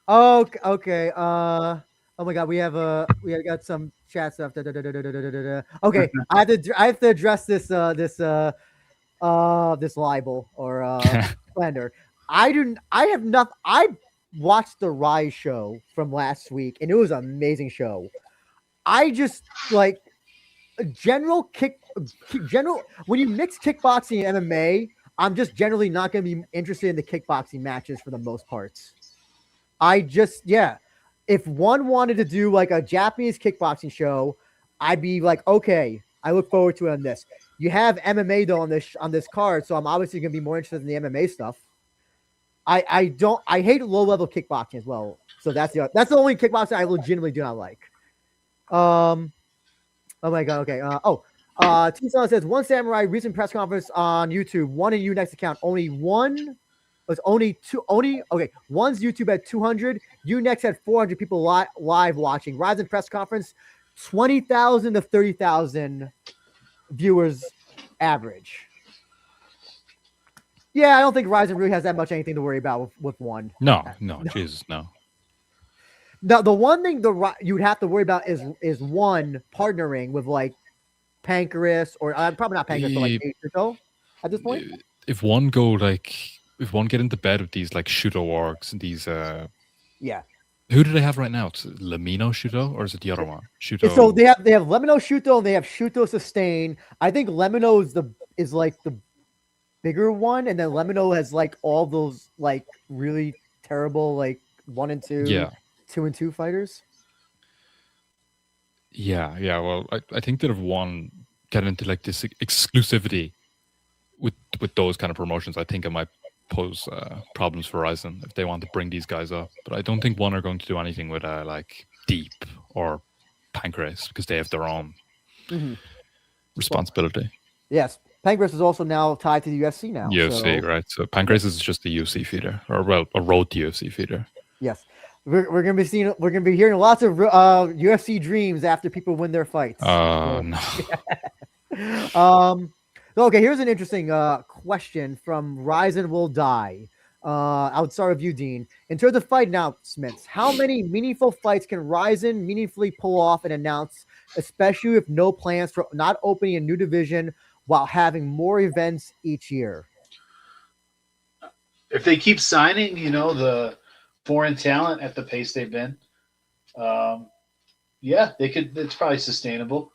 Oh, okay. Oh my God, we got some chat stuff. Okay, I have to address this libel or slander. I watched the Rise show from last week, and it was an amazing show. I just like general when you mix kickboxing and MMA, I'm just generally not going to be interested in the kickboxing matches for the most parts. If one wanted to do like a Japanese kickboxing show, I'd be like, okay, I look forward to it on this. You have MMA though on this card, so I'm obviously going to be more interested in the MMA stuff. I hate low level kickboxing as well, so that's the only kickboxing I legitimately do not like. Oh my God, okay. T-Son says one samurai recent press conference on YouTube, one in Unext account, only one. It's only two. One's YouTube at 200. Unext had 400 people live watching. RIZIN press conference, 20,000 to 30,000 viewers average. Yeah, I don't think RIZIN really has that much anything to worry about with one. No, Jesus, no. Now, the one thing you would have to worry about is one partnering with like Pancreas or probably not Pancreas, but like Acerto at this point. if one get into bed with these like Shuto orgs and these Yeah. who do they have right now? It's Lamino Shuto, or is it the other one? Shuto. So they have Lemino Shuto and they have Shuto Sustain. I think Lemino is like the bigger one, and then Lemino has like all those like really terrible like 1 and 2, Yeah. 2 and 2 fighters. Yeah. Well, I think that if one get into like this exclusivity with those kind of promotions, I think it might pose problems for RIZIN if they want to bring these guys up. But I don't think one are going to do anything with like Deep or Pancrase because they have their own responsibility. Yes, Pancrase is also now tied to the UFC now. UFC, right? So Pancrase is just the UFC feeder, or well, a road to UFC feeder. Yes, we're gonna be hearing lots of UFC dreams after people win their fights. No. Okay, here's an interesting question from RIZIN Will Die. I would start with you, Dean. In terms of fight announcements, how many meaningful fights can RIZIN meaningfully pull off and announce, especially with no plans for not opening a new division while having more events each year? If they keep signing, the foreign talent at the pace they've been, yeah, they could. It's probably sustainable.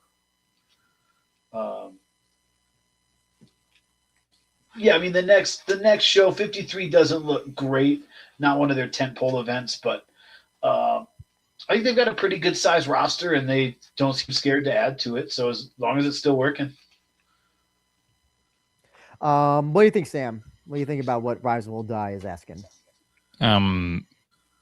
Yeah, I mean the next show, 53 doesn't look great. Not one of their tentpole events, but I think they've got a pretty good sized roster, and they don't seem scared to add to it. So as long as it's still working. What do you think, Sam? What do you think about what RIZIN Will Die is asking?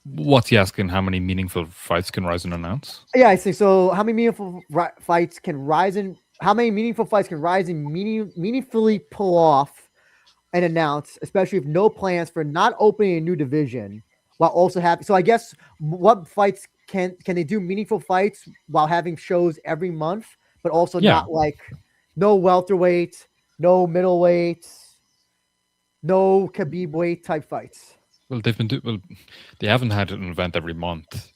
What's he asking? How many meaningful fights can RIZIN announce? Yeah, I see. So how many meaningful fights can RIZIN? How many meaningful fights can RIZIN meaningfully pull off and announce, especially if no plans for not opening a new division while also having? So I guess what fights can they do meaningful fights while having shows every month, but also not like no welterweight, no middleweight, no Khabib weight type fights? Well, they haven't had an event every month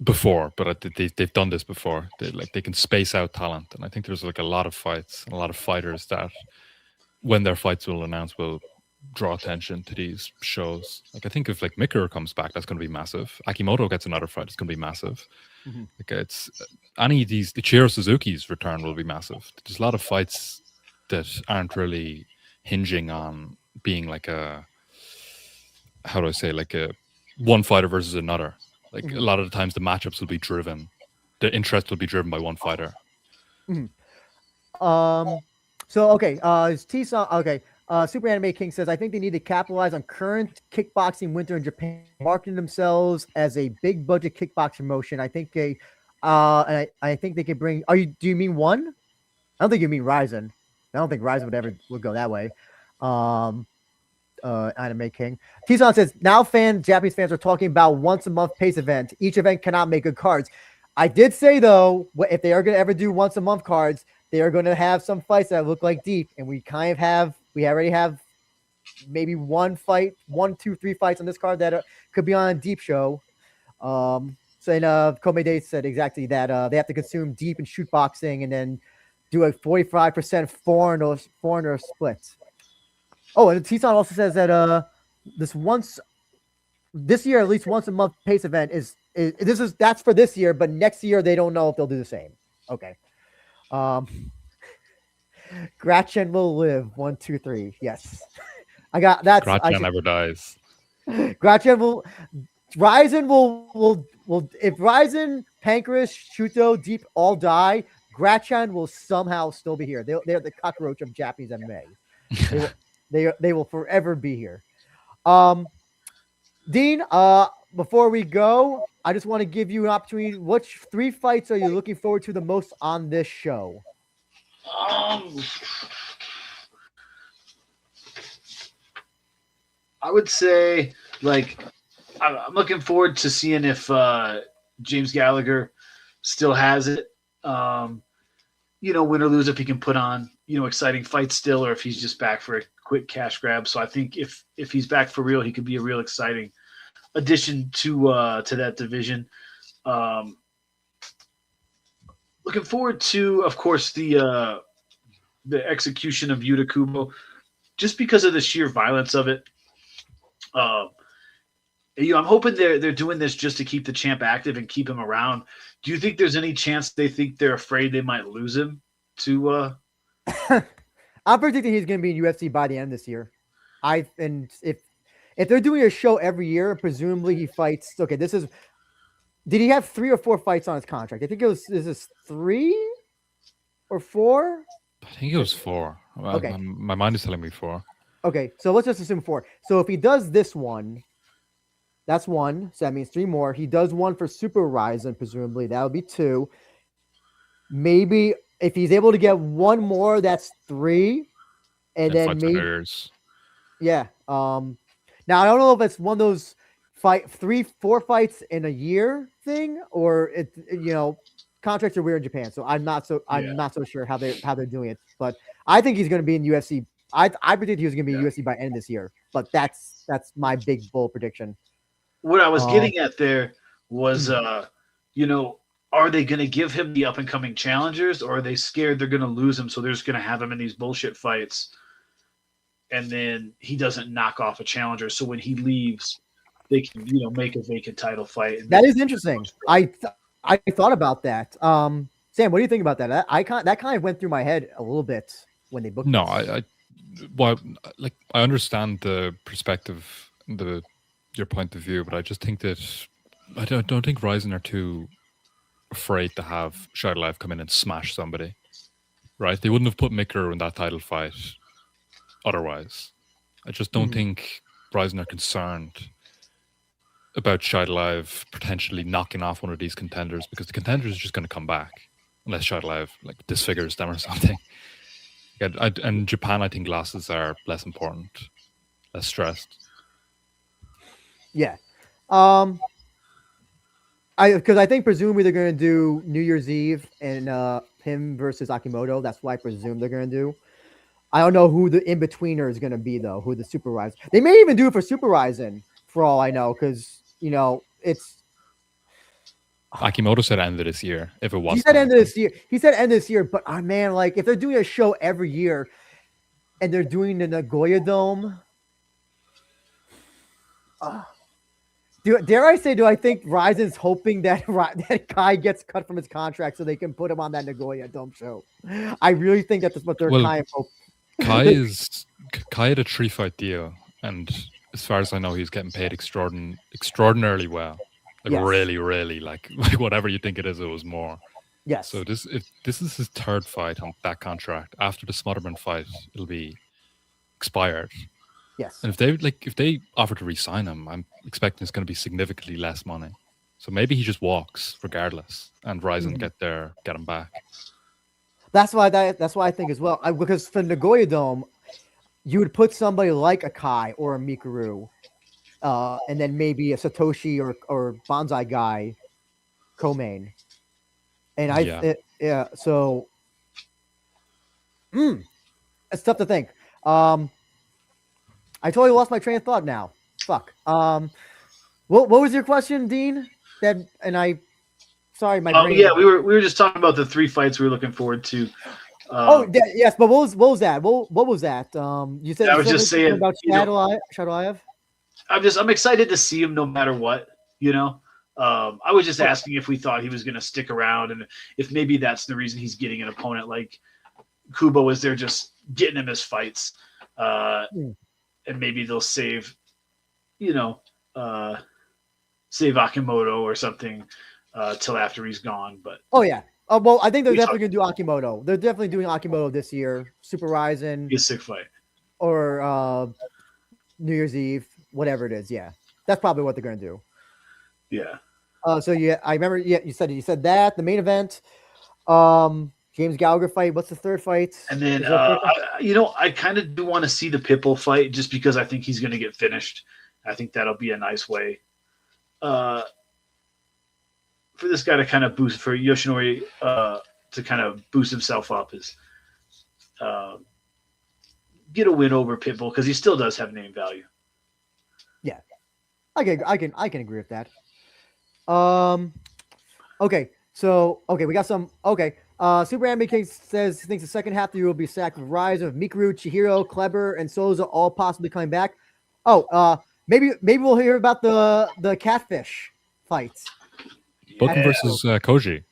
before, but they've done this before. They can space out talent, and I think there's like a lot of fights and a lot of fighters that, when their fights will announce, will draw attention to these shows. Like I think if like Mikura comes back, that's going to be massive. Akimoto gets another fight, it's going to be massive. Like it's any of these, the Chiro Suzuki's return will be massive. There's a lot of fights that aren't really hinging on being like a, how do I say, like a one fighter versus another. Like a lot of the times the matchups will be driven, the interest will be driven by one fighter. So okay, Super Anime King says, I think they need to capitalize on current kickboxing winter in Japan, marketing themselves as a big budget kickboxing motion. I think and I think they could bring. Do you mean one? I don't think you mean RIZIN. I don't think RIZIN would go that way. Anime King. Tison says, now Japanese fans are talking about once a month pace event. Each event cannot make good cards. I did say though, if they are going to ever do once a month cards, they are going to have some fights that look like deep, and we already have maybe 1, 2, 3 fights on this card that could be on a deep show. Komede said exactly that. They have to consume deep and shoot boxing, and then do a 45% foreigner split. Oh, and Tison also says that this year at least once a month pace event that's for this year, but next year they don't know if they'll do the same. Okay. Gratchen will live. 1, 2, 3. Yes. I got that. Gratchen never dies. Gratchen will. RIZIN will if RIZIN, Pancrase, Shuto, Deep all die, Gratchen will somehow still be here. They're the cockroach of Japanese MMA. They will forever be here. Dean, before we go, I just want to give you an opportunity. Which 3 fights are you looking forward to the most on this show? I would say, like, I'm looking forward to seeing if James Gallagher still has it. Win or lose, if he can put on, exciting fights still, or if he's just back for a quick cash grab. So I think if he's back for real, he could be a real exciting addition to that division. Looking forward to, of course, the execution of Yuta Kubo just because of the sheer violence of it. I'm hoping they're doing this just to keep the champ active and keep him around. Do you think there's any chance they think they're afraid they might lose him to? I'm predicting he's going to be in UFC by the end of this year. And if they're doing a show every year, presumably he fights. Okay, did he have 3 or 4 fights on his contract? I think this is 3 or 4. I think it was 4. Okay. My mind is telling me 4. Okay, so let's just assume 4. So if he does this one, that's 1. So that means 3 more. He does 1 for Super RIZIN, presumably. That would be 2. Maybe if he's able to get 1 more, that's 3. And then maybe. Yeah. Now I don't know if it's one of those 3-4 fights in a year thing, or contracts are weird in Japan, so I'm not so sure how they're doing it. But I think he's going to be in UFC. I predict he was going to be in UFC by end of this year. But that's my big bold prediction. What I was getting at there was, are they going to give him the up and coming challengers, or are they scared they're going to lose him, so they're just going to have him in these bullshit fights? And then he doesn't knock off a challenger. So when he leaves, they can, make a vacant title fight. That is interesting. I thought about that. Sam, what do you think about that? That kind of went through my head a little bit when they booked. No, I understand the perspective, your point of view, but I just think that I don't think RIZIN are too afraid to have Shaydullaev come in and smash somebody. Right? They wouldn't have put Mikuru in that title fight otherwise. I just don't think RIZIN are concerned about Shaydullaev potentially knocking off one of these contenders, because the contender is just going to come back unless Shaydullaev disfigures them or something. And Japan, I think losses are less important, less stressed. Yeah. Because I think presumably they're going to do New Year's Eve and him versus Akimoto. That's what I presume they're going to do. I don't know who the in-betweener is going to be, though, who the Super RIZIN. They may even do it for Super RIZIN, for all I know, because, it's... Akimoto said end of this year, if it was. He said end of this year. He said end of this year, but, man, if they're doing a show every year and they're doing the Nagoya Dome... dare I say, do I think RIZIN's hoping that Kai gets cut from his contract so they can put him on that Nagoya Dome show? I really think that's what they're kind of hoping. Kai had a 3-fight deal, and as far as I know, he's getting paid extraordinarily well. Really, really, whatever you think it is, it was more. Yes. So if this is his 3rd fight on that contract. After the Smotherman fight, it'll be expired. Yes. And if they offer to re-sign him, I'm expecting it's going to be significantly less money. So maybe he just walks regardless, and RIZIN get him back. That's why I think as well. Because for Nagoya Dome, you would put somebody like a Kai or a Mikuru, and then maybe a Satoshi or Bonsai guy co-main. And so it's tough to think. I totally lost my train of thought now. Fuck. What was your question, Dean? Sorry, my brain. Yeah, we were just talking about the 3 fights we were looking forward to. Yes, but what was that? What was that? You said I was just saying about Shaydullaev. I'm excited to see him no matter what. I was just asking if we thought he was going to stick around, and if maybe that's the reason he's getting an opponent like Kubo is they're just getting him his fights, and maybe they'll save Akimoto or something till after he's gone. But well, I think they're definitely going to do Akimoto. They're definitely doing Akimoto this year. Super RIZIN. Be a sick fight. Or New Year's Eve, whatever it is. Yeah, that's probably what they're going to do. Yeah. So I remember. Yeah, you said that the main event. James Gallagher fight. What's the 3rd fight? And then I kind of do want to see the Pitbull fight just because I think he's going to get finished. I think that'll be a nice way for this guy to kind of boost, for Yoshinori to kind of boost himself up, is get a win over Pitbull, because he still does have name value. Yeah, I can agree with that. Okay, we got some. Okay, Super Anime King says he thinks the second half of the year will be sacked with Rise of Mikuru, Chihiro, Kleber, and Souza all possibly coming back. Oh, maybe we'll hear about the catfish fights. Book him versus Koji.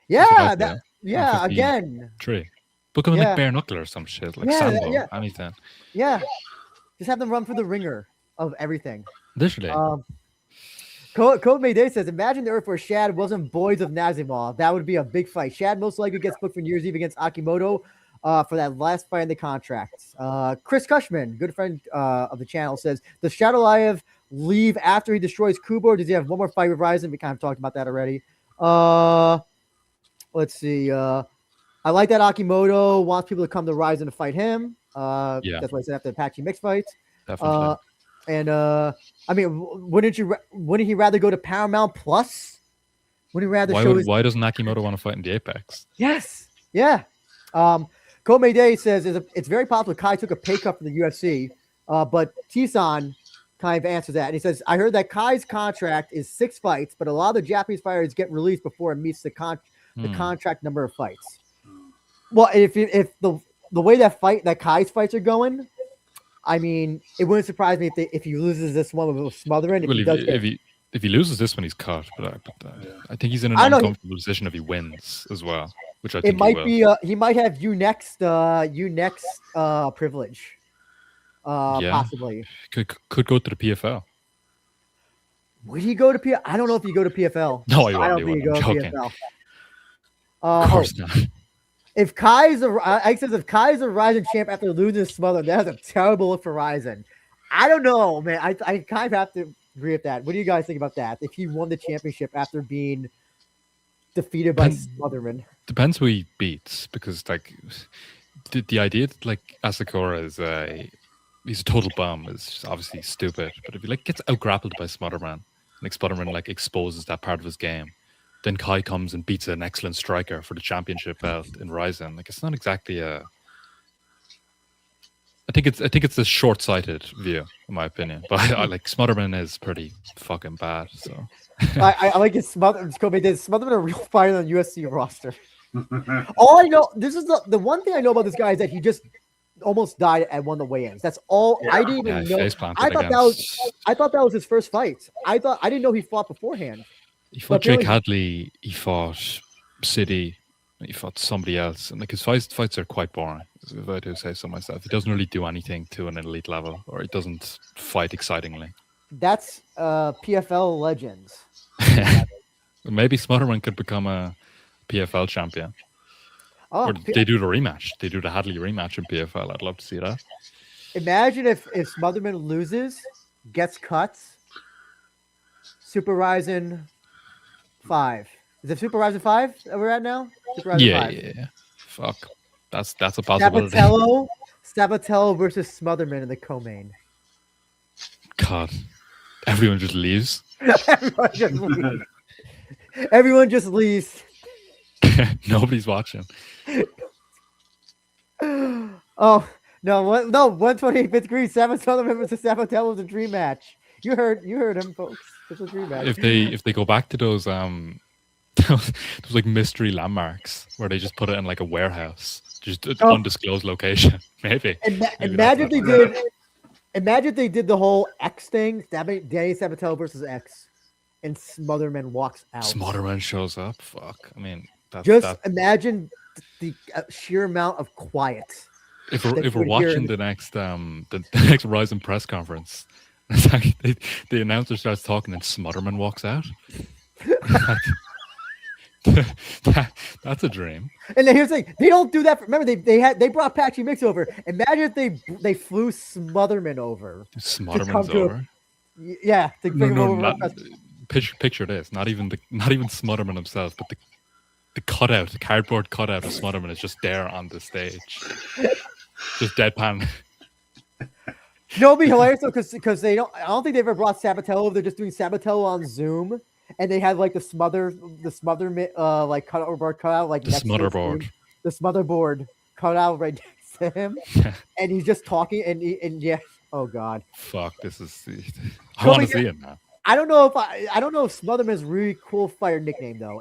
Yeah, That's again. Tree. Book him like bare knuckle or some shit, like Sambo, anything. Yeah, just have them run for the ringer of everything. Literally. Code Mayday says, imagine the Earth where Shad wasn't Boys of Nazimov. That would be a big fight. Shad most likely gets booked for New Year's Eve against Akimoto for that last fight in the contract. Chris Cushman, good friend of the channel, says, does Shaydullaev leave after he destroys Kubo, or does he have one more fight with Ryzen? We kind of talked about that already. Let's see. I like that Akimoto wants people to come to Ryzen to fight him. That's why I said after the Apache mixed fights. Definitely. I mean, wouldn't he rather go to Paramount Plus? Wouldn't he rather why doesn't Akimoto want to fight in the Apex? Yes. Yeah. Komei Day says it's very possible Kai took a pay cut from the UFC, but Tisan kind of answers that. And he says, I heard that Kai's contract is 6 fights, but a lot of the Japanese fighters get released before it meets the contract number of fights. Well, if the way that Kai's fights are going, I mean, it wouldn't surprise me if he loses this one with smothering. If he loses this one, he's cut. But I think he's in an uncomfortable position if he wins as well, which I think it might be. He might have you next privilege. Possibly could go to the PFL. Would he go to PFL? I don't know if he go to PFL. No, I don't think he go to PFL. Of course not. If Kai's a Ryzen champ after losing Smother, that's a terrible look for Ryzen. I don't know, man. I kind of have to agree with that. What do you guys think about that? If he won the championship after being defeated by Smotherman. Depends who he beats, because like the idea that like Asakura is he's a total bum is just obviously stupid. But if he like gets out grappled by Smotherman, and Smotherman like exposes that part of his game, then Kai comes and beats an excellent striker for the championship belt in Ryzen. Like, it's not exactly a. I think it's a short-sighted view, in my opinion. But I like Smotherman is pretty fucking bad. So I like his Smotherman a real fighter on the UFC roster. All I know, this is the one thing I know about this guy is that he just almost died at one of the weigh-ins. That's all. I didn't even know. I thought that was his first fight. I didn't know he fought beforehand. He fought Jake Hadley, he fought City, he fought somebody else. And like his fights are quite boring, if I do say so myself. He doesn't really do anything to an elite level, or he doesn't fight excitingly. That's PFL legends. Maybe Smotherman could become a PFL champion. Or they do the rematch. They do the Hadley rematch in PFL. I'd love to see that. Imagine if Smotherman loses, gets cuts, Super Ryzen 5. Is it Super Ryzen 5 that we're at now? Super Ryzen 5. Yeah. Fuck. That's a possibility. Sabatello versus Smotherman in the co-main. God. Everyone just leaves. Everyone just leaves. Nobody's watching. Oh, no, 128th degree. Sabatello versus Sabatello was a dream match. You heard him, folks. It's a dream match. If they go back to those like mystery landmarks where they just put it in like a warehouse, just an undisclosed location, maybe. Imagine if they did the whole X thing, Danny Sabatello versus X, and Smotherman walks out. Smotherman shows up. Fuck. I mean, imagine the sheer amount of quiet. If we're watching the next Ryzen press conference, it's like the announcer starts talking and Smotherman walks out. That's a dream. And then here's the thing: they don't do that. Remember, they brought Patchy Mix over. Imagine if they flew Smotherman over. Smotherman's over. To bring him over. Picture this: not even Smotherman himself, but the cardboard cutout of Smotherman is just there on the stage, just deadpan. It'll be hilarious though, because I don't think they've ever brought Sabatello over. They're just doing Sabatello on Zoom, and they have like the smother like cutout like the smotherboard. The smotherboard cut out right next to him, and he's just talking and yeah. Oh God. Fuck! This is. I want to see it now. I don't know if Smotherman's really cool fighter nickname though.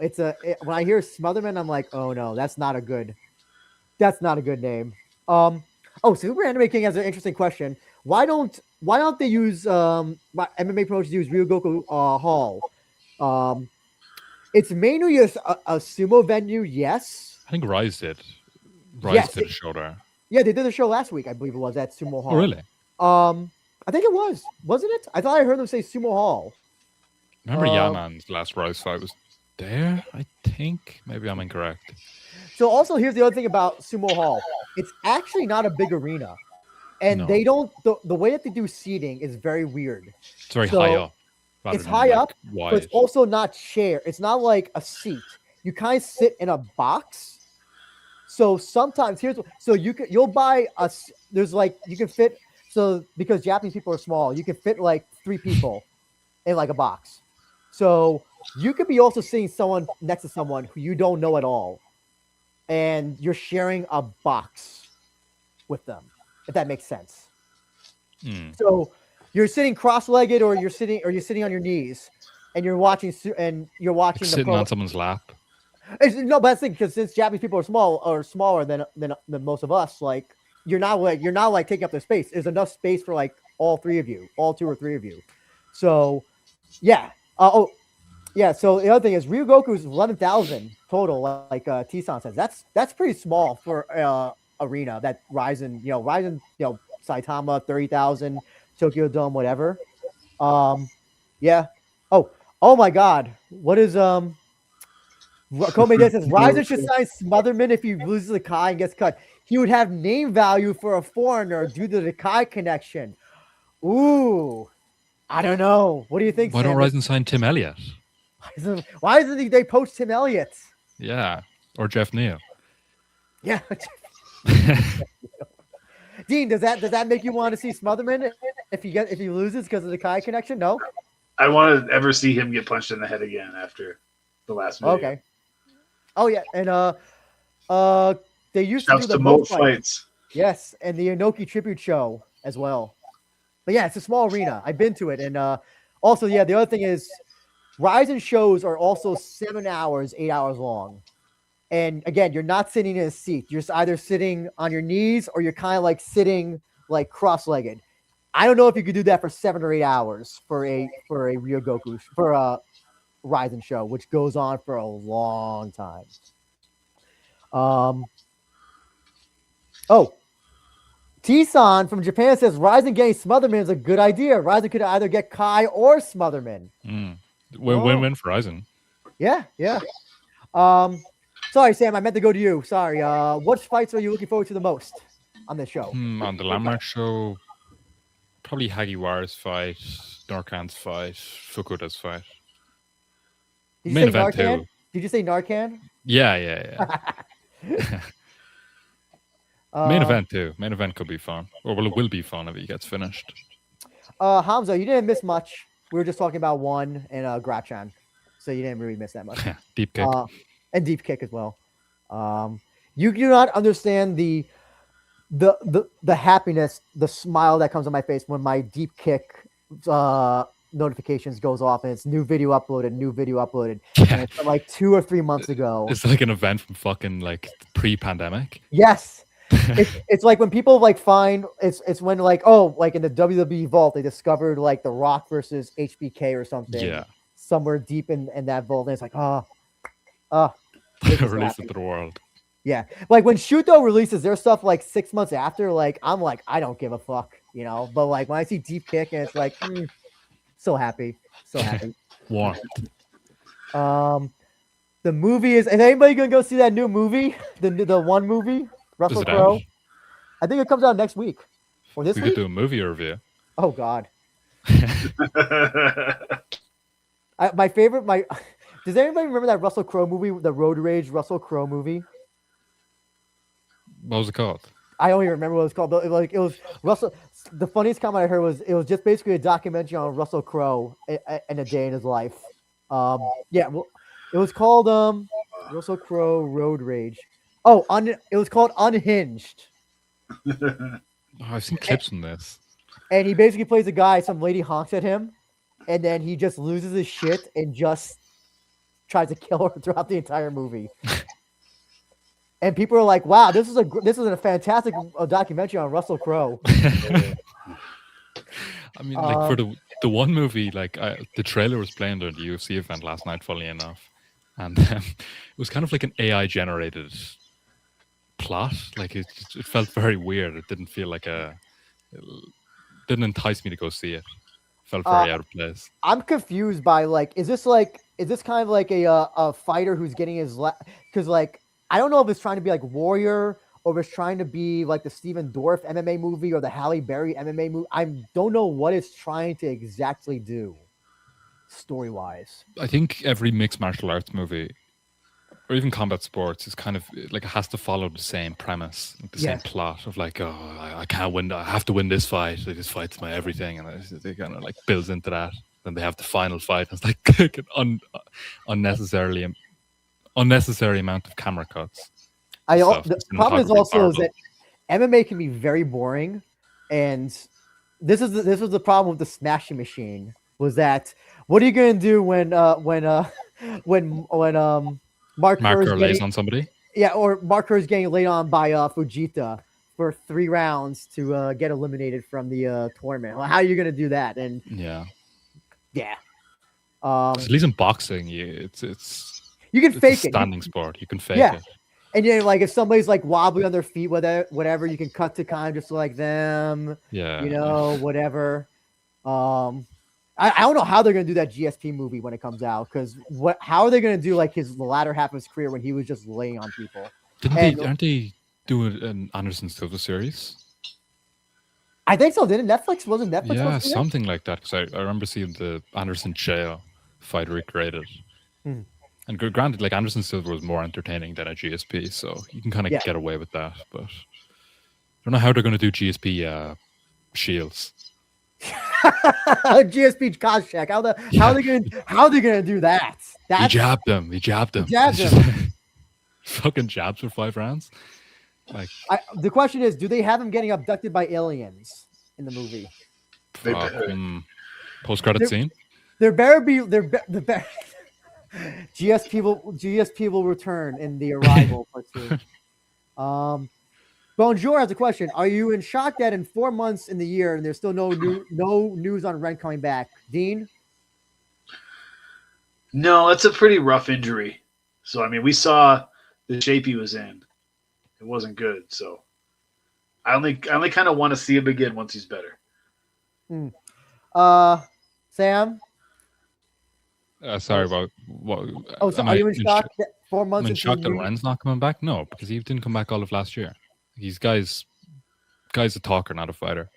When I hear Smotherman, I'm like, oh no, that's not a good name. Super Anime King has an interesting question. Why don't they use MMA promotions use Ryogoku Hall? It's mainly a sumo venue, yes. I think Rise did. Yes, did a show there. Yeah, they did a show last week, I believe it was at Sumo Hall. Oh, really? I think it was. Wasn't it? I thought I heard them say Sumo Hall. Remember Yaman's last Rise fight was there, I think? Maybe I'm incorrect. So also, here's the other thing about Sumo Hall. It's actually not a big arena. And they don't, the way that they do seating is very weird. It's very high up. It's high up, but it's also not chair. It's not like a seat. You kind of sit in a box. So sometimes you'll buy you can fit, so because Japanese people are small, you can fit like 3 people in like a box. So you could be also seeing someone next to someone who you don't know at all. And you're sharing a box with them, if that makes sense. So you're sitting cross-legged, or you're sitting on your knees, and you're watching sitting on someone's lap. No, but that's the thing, because since Japanese people are smaller than most of us, like you're not like taking up their space. There's enough space for like all 2 or 3 of you. So yeah. So the other thing is Ryogoku's 11,000 total, like T-san says. That's pretty small for arena. That Ryzen, Saitama 30,000, Tokyo Dome, whatever. Yeah. Oh my God. What is Komei says Ryzen should sign Smotherman if he loses the Kai and gets cut. He would have name value for a foreigner due to the Kai connection. Ooh, I don't know. What do you think? Why don't Ryzen sign Tim Elliott? Why isn't they poach Tim Elliott? Yeah, or Jeff Neal. Yeah. Dean, does that make you want to see Smotherman if he loses because of the Kai connection? No. I want to ever see him get punched in the head again after the last video. Okay. Oh yeah, and they used to do the boat fights. Yes, and the Inoki tribute show as well. But yeah, it's a small arena. I've been to it, and also the other thing is, Ryzen shows are also 7 hours, 8 hours long. And again, you're not sitting in a seat. You're either sitting on your knees or you're kind of like sitting like cross-legged. I don't know if you could do that for 7 or 8 hours for a Ryogoku, for a Ryzen show, which goes on for a long time. T-san from Japan says Ryzen getting Smotherman is a good idea. Ryzen could either get Kai or Smotherman. Win-win for Ryzen. Yeah. Sorry, Sam, I meant to go to you. Sorry. What fights are you looking forward to the most on this show? On the Landmark show, probably Hagiwara's fight, Nurkhan's fight, Fukuda's fight. Main event Nurkhan? Too. Did you say Nurkhan? Yeah. Main event too. Main event could be fun. Or well, it will be fun if he gets finished. Hamza, you didn't miss much. We were just talking about one and Grachan. So you didn't really miss that much. Deep kick. And deep kick as well. You do not understand the happiness, the smile that comes on my face when my deep kick notifications goes off and it's new video uploaded. And it's from like 2 or 3 months ago. It's like an event from fucking like pre-pandemic. Yes. It's like when people like find it's when like like in the WWE vault they discovered like The Rock versus HBK or something. Yeah. Somewhere deep in that vault, and it's like release it to the world. Yeah, like when Shuto releases their stuff like 6 months after, like I'm like I don't give a fuck, But like when I see Deep Kick and it's like so happy. Warm. The movie is anybody gonna go see that new movie? The one movie, Russell Crowe. I think it comes out next week or this week. We could do a movie review. Oh God. My favorite. Does anybody remember that Russell Crowe movie, the Road Rage Russell Crowe movie? What was it called? I don't even remember what it was called, but it was Russell. The funniest comment I heard was it was just basically a documentary on Russell Crowe and a day in his life. It was called Russell Crowe Road Rage. It was called Unhinged. I've seen clips from this. And he basically plays a guy. Some lady honks at him, and then he just loses his shit and just tries to kill her throughout the entire movie. And people are like, "Wow, this is a fantastic documentary on Russell Crowe." I mean, like for the one movie, like the trailer was playing during the UFC event last night, funnily enough, and it was kind of like an AI generated plot. Like it felt very weird. It didn't feel like it didn't entice me to go see it. Felt very out of place. I'm confused by like, is this kind of like a fighter who's getting his because like I don't know if it's trying to be like Warrior or if it's trying to be like the Steven Dorff MMA movie or the Halle Berry MMA movie. I don't know what it's trying to exactly do story wise. I think every mixed martial arts movie or even combat sports is kind of like it has to follow the same premise, like the same plot of like, oh, I can't win. I have to win this fight. Like, this fight's my everything, and they kind of like builds into that. Then they have the final fight. And it's like an unnecessary amount of camera cuts. The problem is also that MMA can be very boring, and this was the problem with the Smashing Machine. Was that what are you going to do when Mark Kerr lays on somebody? Yeah, or Mark Kerr is getting laid on by Fujita for 3 rounds to get eliminated from the tournament. Well, how are you going to do that? And yeah. At least in boxing, it's you can fake it. Standing sport, you can fake it. And like if somebody's like wobbly on their feet, whatever, you can cut to kind of just like them. Yeah. Whatever. I don't know how they're gonna do that GSP movie when it comes out, because how are they gonna do like the latter half of his career when he was just laying on people? Aren't they doing an Anderson Silva series? I think so. Didn't Netflix? Wasn't Netflix? Yeah, something like that. Because I remember seeing the Anderson Cheo fight recreated. And granted, like Anderson Silva was more entertaining than a GSP, so you can kind of get away with that. But I don't know how they're going to do GSP Shields. GSP Koscheck. How are they gonna do that? He jabbed him. Fucking jabs for 5 rounds. Like the question is, do they have him getting abducted by aliens in the movie? Post-credit scene. There better be GSP will return in the Arrival platoon. Bonjour has a question. Are you in shock that in 4 months in the year and there's still no news on Ren coming back? Dean? No, it's a pretty rough injury. So, I mean, we saw the shape he was in. It wasn't good. So, I only kind of want to see him again once he's better. Sam? Sorry about what? Oh, so are you in shock that 4 months? I'm in shock that Ren's not coming back? No, because he didn't come back all of last year. He's guy's a talker, not a fighter.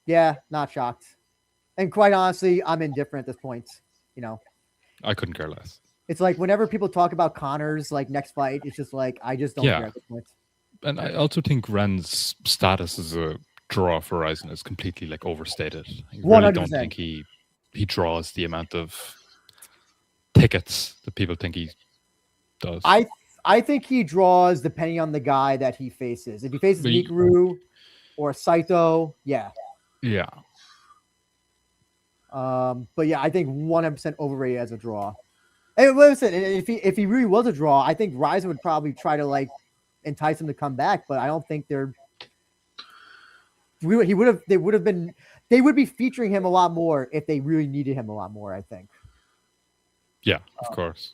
Yeah, not shocked. And quite honestly, I'm indifferent at this point. I couldn't care less. It's like whenever people talk about Connor's like next fight, it's just like I just don't care at this point. And I also think Ren's status as a draw for RIZIN is completely like overstated. I really 100%. don't think he draws the amount of tickets that people think he does. I think he draws depending on the guy that he faces. If he faces Mikuru or Saito, yeah. Yeah. But yeah, I think 100% overrated as a draw. And listen, if he really was a draw, I think RIZIN would probably try to like entice him to come back. But I don't think they would be featuring him a lot more if they really needed him a lot more, I think. Yeah, of course.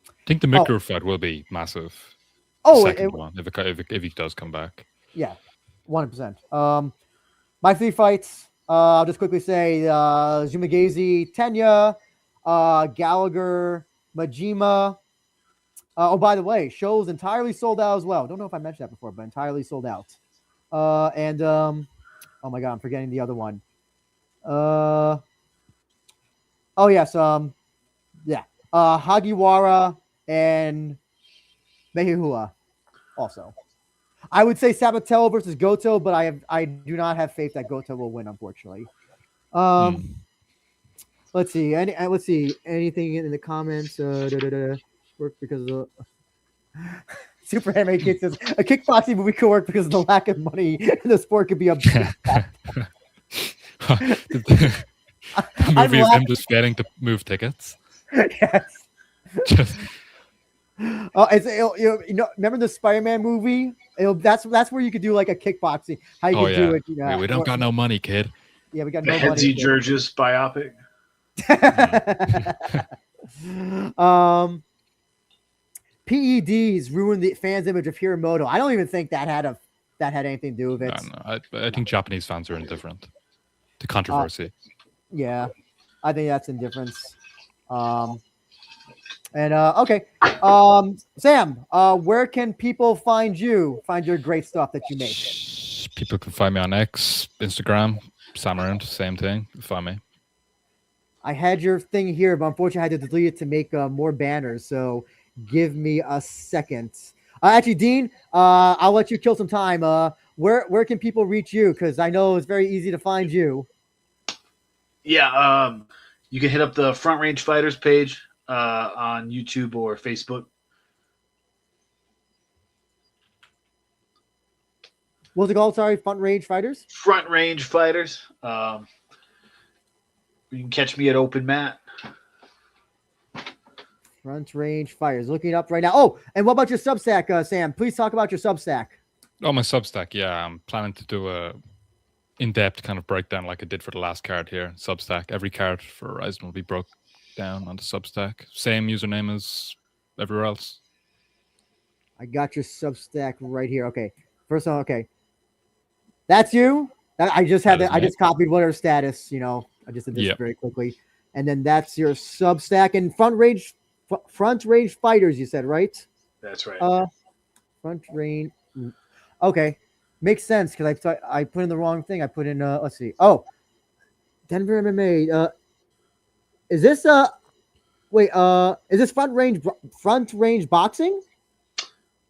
I think the Mikuru fight will be massive. Second one, if he does come back. Yeah, 100%. My 3 fights, I'll just quickly say Zhumagazy, Tenya, Gallagher, Majima. Oh, by the way, show's entirely sold out as well. Don't know if I mentioned that before, but entirely sold out. Oh my God, I'm forgetting the other one. Hagiwara and Meheula also. I would say Sabatello versus Goto, but I do not have faith that Goto will win, unfortunately. Let's see. Anything in the comments? Work because of the Super Anime Kid says a kickboxing movie could work because of the lack of money in the sport could be a The movie is him just failing to move tickets. Yes. Just Remember the Spider-Man movie? That's where you could do like a kickboxing. How you could do it? You know, we don't got no money, kid. Yeah, we got The no money. Headsy Georges biopic. PEDs ruined the fans' image of Hiromoto. I don't even think that had anything to do with it. No. I think Japanese fans are indifferent to controversy. Yeah, I think that's indifference. Okay. Sam, where can people find your great stuff that you make? People can find me on X, Instagram, Samaround, same thing. Find me. I had your thing here, but unfortunately I had to delete it to make more banners. So give me a second. Actually, Dean, I'll let you kill some time. Where can people reach you? Because I know it's very easy to find you. Yeah, you can hit up the Front Range Fighters page on YouTube or Facebook. What's it called? Sorry, Front Range Fighters? Front Range Fighters. You can catch me at Open Mat. Front Range Fighters. Looking it up right now. Oh, and what about your Substack, Sam? Please talk about your Substack. Oh, my Substack. Yeah, I'm planning to do a in-depth kind of breakdown like I did for the last card here. Substack. Every card for RIZIN will be broke down on the Substack. Same username as everywhere else. I got your Substack right here. Okay. First one, okay. That's you. I just had that. I just copied whatever status, I just did this very quickly. And then that's your Substack and Front Range Fighters, you said, right? That's right. Front Range. Okay. Makes sense because I put in the wrong thing. I put in let's see. Oh, Denver MMA. Is this is this Front Range Boxing?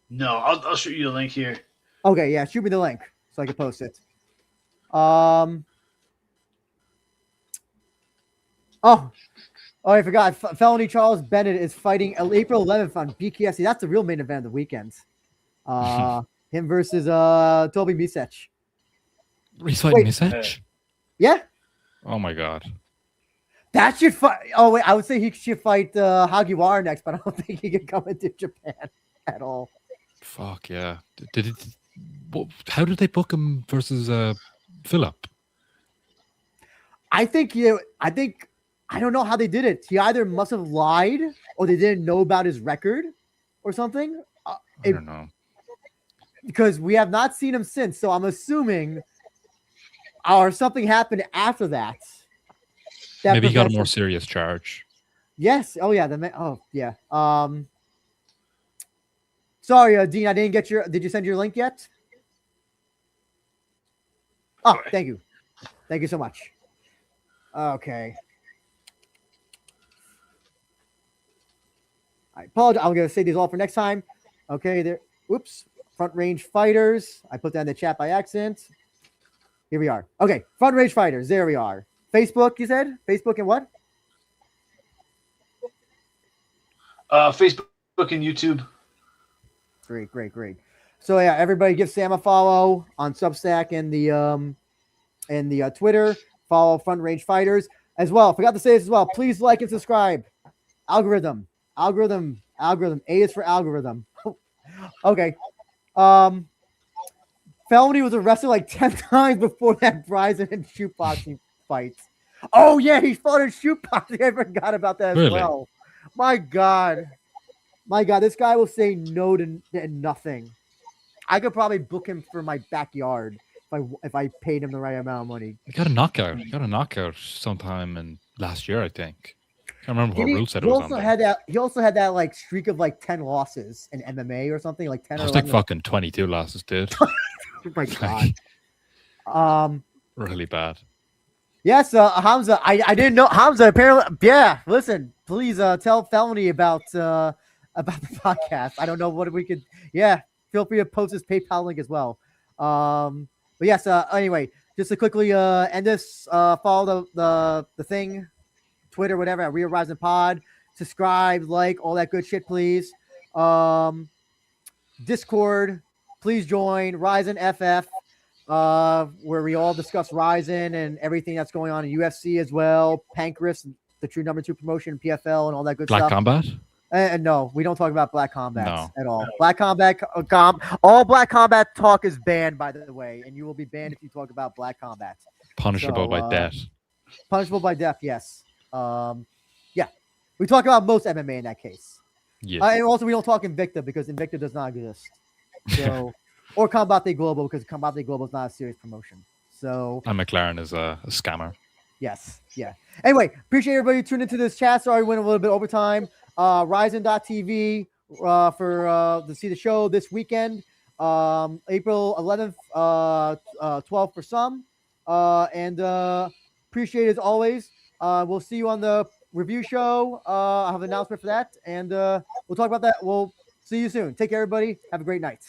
No, I'll shoot you the link here. Okay, yeah, shoot me the link so I can post it. Oh, I forgot. Felony Charles Bennett is fighting April 11th on BKFC. That's the real main event of the weekend. Him versus Toby Misech. He's fighting Misech? Yeah. Oh my god. That should fight. Oh wait, I would say he should fight Hagiwara next, but I don't think he can come into Japan at all. Fuck yeah! How did they book him versus Philip? I don't know how they did it. He either must have lied or they didn't know about his record or something. I don't know. Because we have not seen him since, so I'm assuming or something happened after that. Maybe he got a more serious charge. Yes. Oh yeah. Oh yeah. Sorry, Dean, I didn't get your. Did you send your link yet? Oh, thank you. Thank you so much. Okay. I apologize. I'm going to say these all for next time. Okay, there. Oops. Front Range Fighters. I put that in the chat by accident. Here we are. Okay, Front Range Fighters. There we are. Facebook, you said? Facebook and what? Facebook and YouTube. Great. So yeah, everybody give Sam a follow on Substack and the Twitter. Follow Front Range Fighters as well. Forgot to say this as well. Please like and subscribe. Algorithm. A is for algorithm. Okay. Felony was arrested like 10 times before that RIZIN and shootboxing fight. Oh yeah, he fought in shootboxing. I forgot about that as well. My God, this guy will say no to nothing. I could probably book him for my backyard if I paid him the right amount of money. He got a knockout sometime in last year, I think. I can't remember what rule set it was on. He also had that like streak of like 10 losses in MMA or something, like 10 or 11. Like fucking 22 losses, dude. Oh my God. Really bad. Yes, Hamza. I didn't know Hamza. Apparently, yeah. Listen, please tell Felony about the podcast. I don't know what we could. Yeah, feel free to post his PayPal link as well. But yes. Anyway, just to quickly end this. Follow the thing, Twitter, whatever at Real RIZIN Pod. Subscribe, like, all that good shit, please. Discord, please join RIZIN FF. where we all discuss RIZIN and everything that's going on in UFC as well. Pancras, the true number 2 promotion, PFL, and all that good Black stuff. Combat? And no, we don't talk about Black Combat No. at all. Black Combat, all Black Combat talk is banned, by the way, and you will be banned if you talk about Black Combat. Punishable by death. Punishable by death, yes. Yeah, we talk about most MMA in that case. Yes. And also, we don't talk Invicta because Invicta does not exist. So, or Combate Global because Combate Global is not a serious promotion. So, And McLaren is a scammer. yes, yeah. Anyway, appreciate everybody tuning into this chat. Sorry, we went a little bit over time. RIZIN.tv to see the show this weekend. April 11th, 12th for some. And appreciate it as always. We'll see you on the review show. I have an announcement for that. And we'll talk about that. We'll see you soon. Take care, everybody. Have a great night.